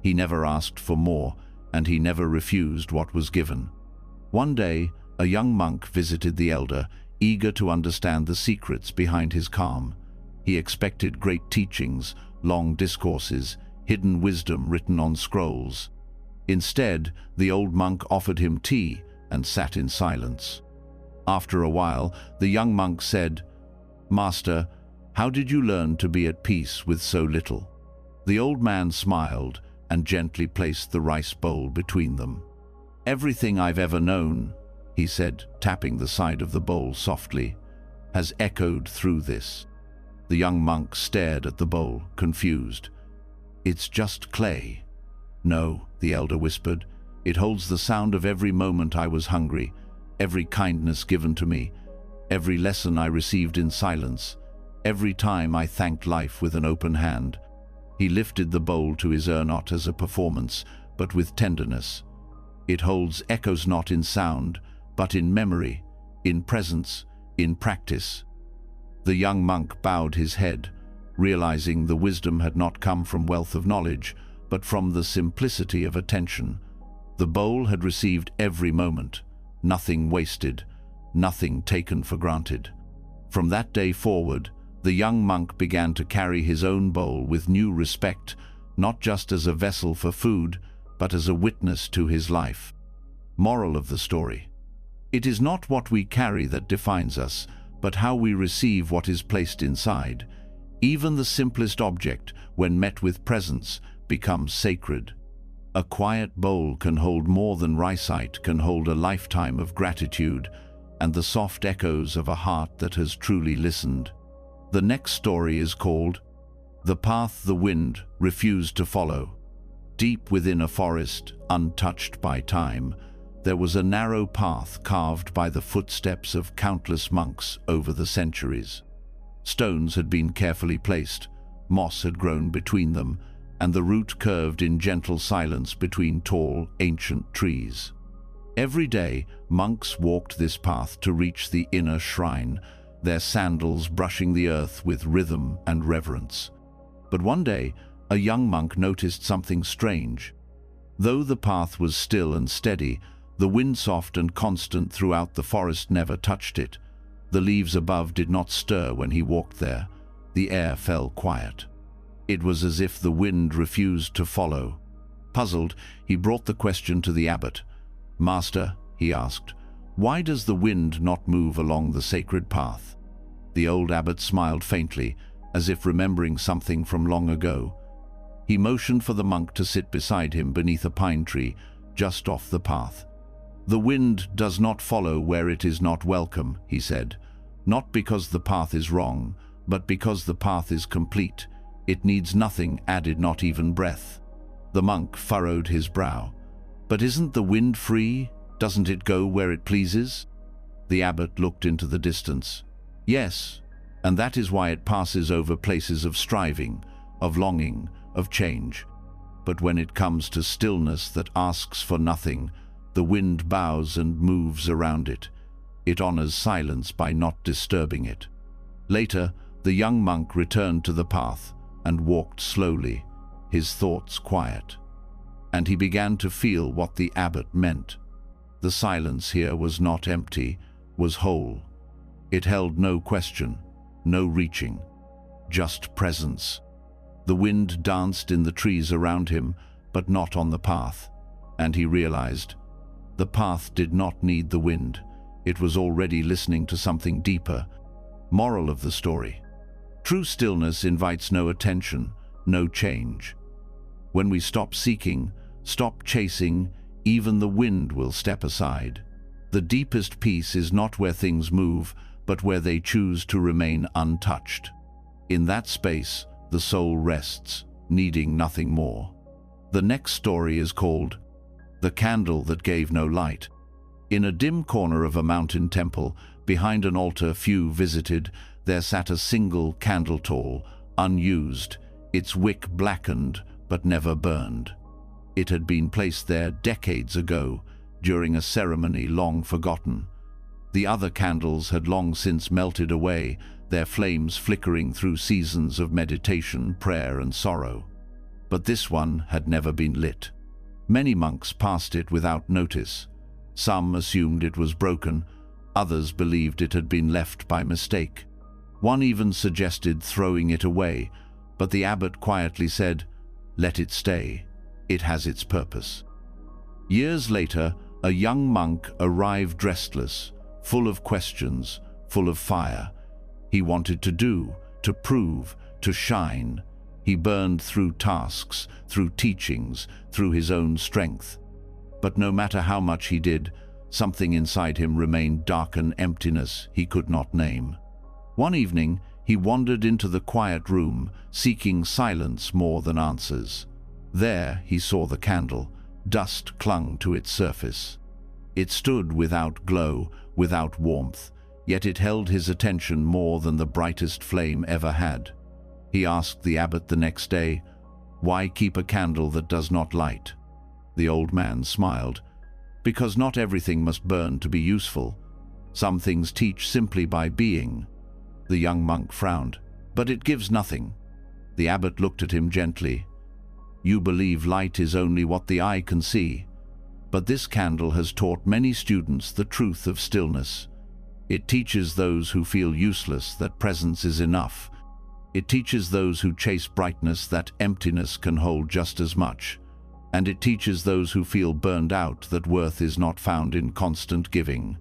He never asked for more, and he never refused what was given. One day, a young monk visited the elder, eager to understand the secrets behind his calm. He expected great teachings, long discourses, hidden wisdom written on scrolls. Instead, the old monk offered him tea and sat in silence. After a while, the young monk said, "Master, how did you learn to be at peace with so little?" The old man smiled and gently placed the rice bowl between them. "Everything I've ever known," he said, tapping the side of the bowl softly, "has echoed through this." The young monk stared at the bowl, confused. "It's just clay." "No," the elder whispered, "it holds the sound of every moment I was hungry, every kindness given to me, every lesson I received in silence, every time I thanked life with an open hand." He lifted the bowl to his ear, not as a performance, but with tenderness. "It holds echoes not in sound, but in memory, in presence, in practice." The young monk bowed his head, realizing the wisdom had not come from wealth of knowledge, but from the simplicity of attention. The bowl had received every moment, nothing wasted, nothing taken for granted. From that day forward, the young monk began to carry his own bowl with new respect, not just as a vessel for food, but as a witness to his life. Moral of the story: it is not what we carry that defines us, but how we receive what is placed inside. Even the simplest object, when met with presence, becomes sacred. A quiet bowl can hold more than riceite can hold, a lifetime of gratitude and the soft echoes of a heart that has truly listened. The next story is called The Path the Wind Refused to Follow. Deep within a forest, untouched by time, there was a narrow path carved by the footsteps of countless monks over the centuries. Stones had been carefully placed, Moss had grown between them, and the root curved in gentle silence between tall, ancient trees. Every day, monks walked this path to reach the inner shrine, their sandals brushing the earth with rhythm and reverence. But one day, a young monk noticed something strange. Though the path was still and steady, the wind soft and constant throughout the forest never touched it. The leaves above did not stir when he walked there. The air fell quiet. It was as if the wind refused to follow. Puzzled, he brought the question to the abbot. "Master," he asked, "why does the wind not move along the sacred path?" The old abbot smiled faintly, as if remembering something from long ago. He motioned for the monk to sit beside him beneath a pine tree, just off the path. "The wind does not follow where it is not welcome," he said. "Not because the path is wrong, but because the path is complete. It needs nothing added, not even breath." The monk furrowed his brow. "But isn't the wind free? Doesn't it go where it pleases?" The abbot looked into the distance. "Yes, and that is why it passes over places of striving, of longing, of change. But when it comes to stillness that asks for nothing, the wind bows and moves around it. It honors silence by not disturbing it." Later, the young monk returned to the path and walked slowly, his thoughts quiet. And he began to feel what the abbot meant. The silence here was not empty, was whole. It held no question, no reaching, just presence. The wind danced in the trees around him, but not on the path. And he realized, the path did not need the wind. It was already listening to something deeper. Moral of the story: true stillness invites no attention, no change. When we stop seeking, stop chasing, even the wind will step aside. The deepest peace is not where things move, but where they choose to remain untouched. In that space, the soul rests, needing nothing more. The next story is called The Candle That Gave No Light. In a dim corner of a mountain temple, behind an altar few visited, there sat a single candle tall, unused, its wick blackened but never burned. It had been placed there decades ago, during a ceremony long forgotten. The other candles had long since melted away, their flames flickering through seasons of meditation, prayer, and sorrow. But this one had never been lit. Many monks passed it without notice. Some assumed it was broken, others believed it had been left by mistake. One even suggested throwing it away, but the abbot quietly said, "Let it stay. It has its purpose." Years later, a young monk arrived restless, full of questions, full of fire. He wanted to do, to prove, to shine. He burned through tasks, through teachings, through his own strength. But no matter how much he did, something inside him remained dark, an emptiness he could not name. One evening, he wandered into the quiet room, seeking silence more than answers. There he saw the candle. Dust clung to its surface. It stood without glow, without warmth, yet it held his attention more than the brightest flame ever had. He asked the abbot the next day, "Why keep a candle that does not light?" The old man smiled. "Because not everything must burn to be useful. Some things teach simply by being." The young monk frowned. "But it gives nothing." The abbot looked at him gently. "You believe light is only what the eye can see. But this candle has taught many students the truth of stillness. It teaches those who feel useless that presence is enough. It teaches those who chase brightness that emptiness can hold just as much. And it teaches those who feel burned out that worth is not found in constant giving."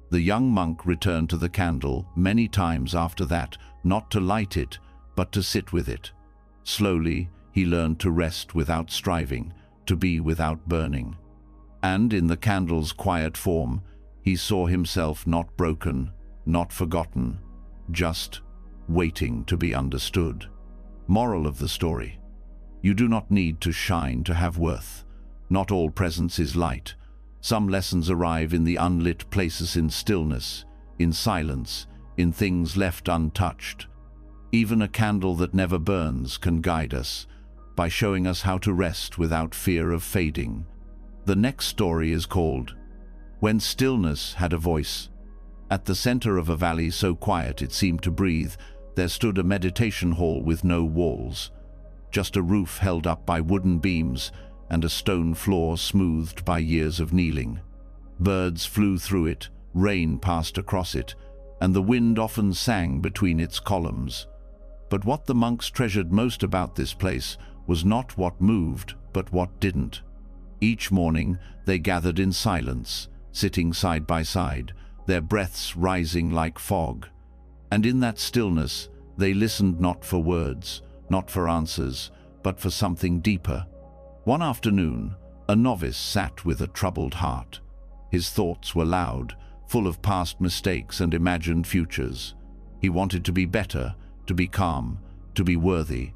The young monk returned to the candle many times after that, not to light it, but to sit with it. Slowly, he learned to rest without striving, to be without burning. And in the candle's quiet form, he saw himself not broken, not forgotten, just waiting to be understood. Moral of the story: you do not need to shine to have worth. Not all presence is light. Some lessons arrive in the unlit places, in stillness, in silence, in things left untouched. Even a candle that never burns can guide us by showing us how to rest without fear of fading. The next story is called When Stillness Had a Voice. At the center of a valley so quiet it seemed to breathe, there stood a meditation hall with no walls, just a roof held up by wooden beams and a stone floor smoothed by years of kneeling. Birds flew through it, rain passed across it, and the wind often sang between its columns. But what the monks treasured most about this place was not what moved, but what didn't. Each morning they gathered in silence, sitting side by side, their breaths rising like fog. And in that stillness they listened not for words, not for answers, but for something deeper. One afternoon, a novice sat with a troubled heart. His thoughts were loud, full of past mistakes and imagined futures. He wanted to be better, to be calm, to be worthy.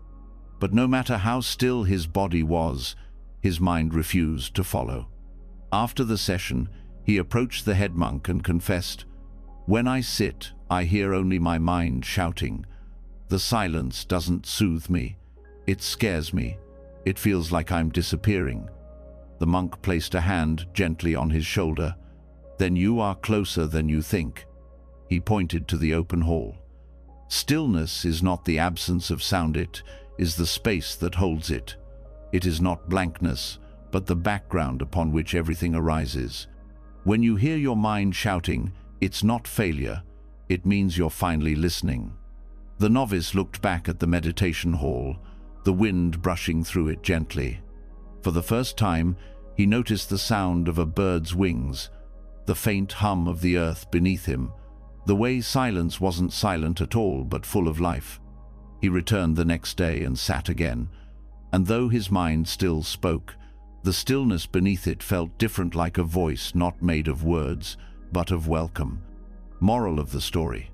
But no matter how still his body was, his mind refused to follow. After the session, he approached the head monk and confessed, "When I sit, I hear only my mind shouting. The silence doesn't soothe me. It scares me. It feels like I'm disappearing." The monk placed a hand gently on his shoulder. "Then you are closer than you think." He pointed to the open hall. Stillness is not the absence of sound, it is the space that holds it. It is not blankness, but the background upon which everything arises. When you hear your mind shouting, it's not failure, it means you're finally listening. The novice looked back at the meditation hall, the wind brushing through it gently. For the first time, he noticed the sound of a bird's wings, the faint hum of the earth beneath him, the way silence wasn't silent at all but full of life. He returned the next day and sat again, and though his mind still spoke, the stillness beneath it felt different, like a voice not made of words, but of welcome. Moral of the story: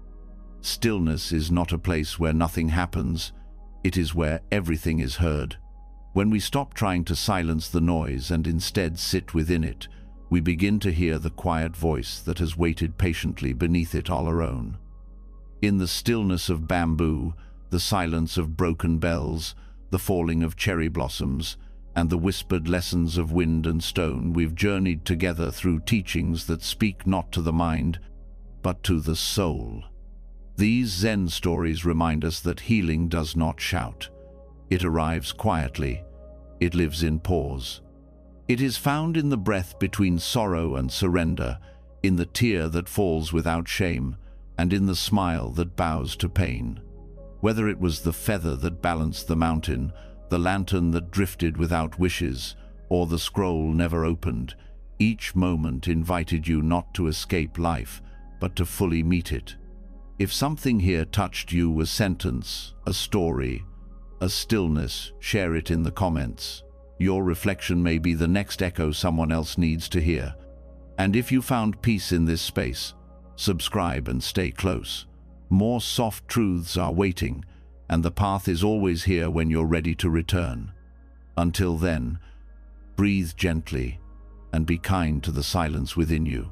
stillness is not a place where nothing happens, it is where everything is heard. When we stop trying to silence the noise and instead sit within it, we begin to hear the quiet voice that has waited patiently beneath it all our own. In the stillness of bamboo, the silence of broken bells, the falling of cherry blossoms, and the whispered lessons of wind and stone, we've journeyed together through teachings that speak not to the mind, but to the soul. These Zen stories remind us that healing does not shout. It arrives quietly. It lives in pause. It is found in the breath between sorrow and surrender, in the tear that falls without shame, and in the smile that bows to pain. Whether it was the feather that balanced the mountain, the lantern that drifted without wishes, or the scroll never opened, each moment invited you not to escape life, but to fully meet it. If something here touched you, a sentence, a story, a stillness, share it in the comments. Your reflection may be the next echo someone else needs to hear. And if you found peace in this space, subscribe and stay close. More soft truths are waiting, and the path is always here when you're ready to return. Until then, breathe gently and be kind to the silence within you.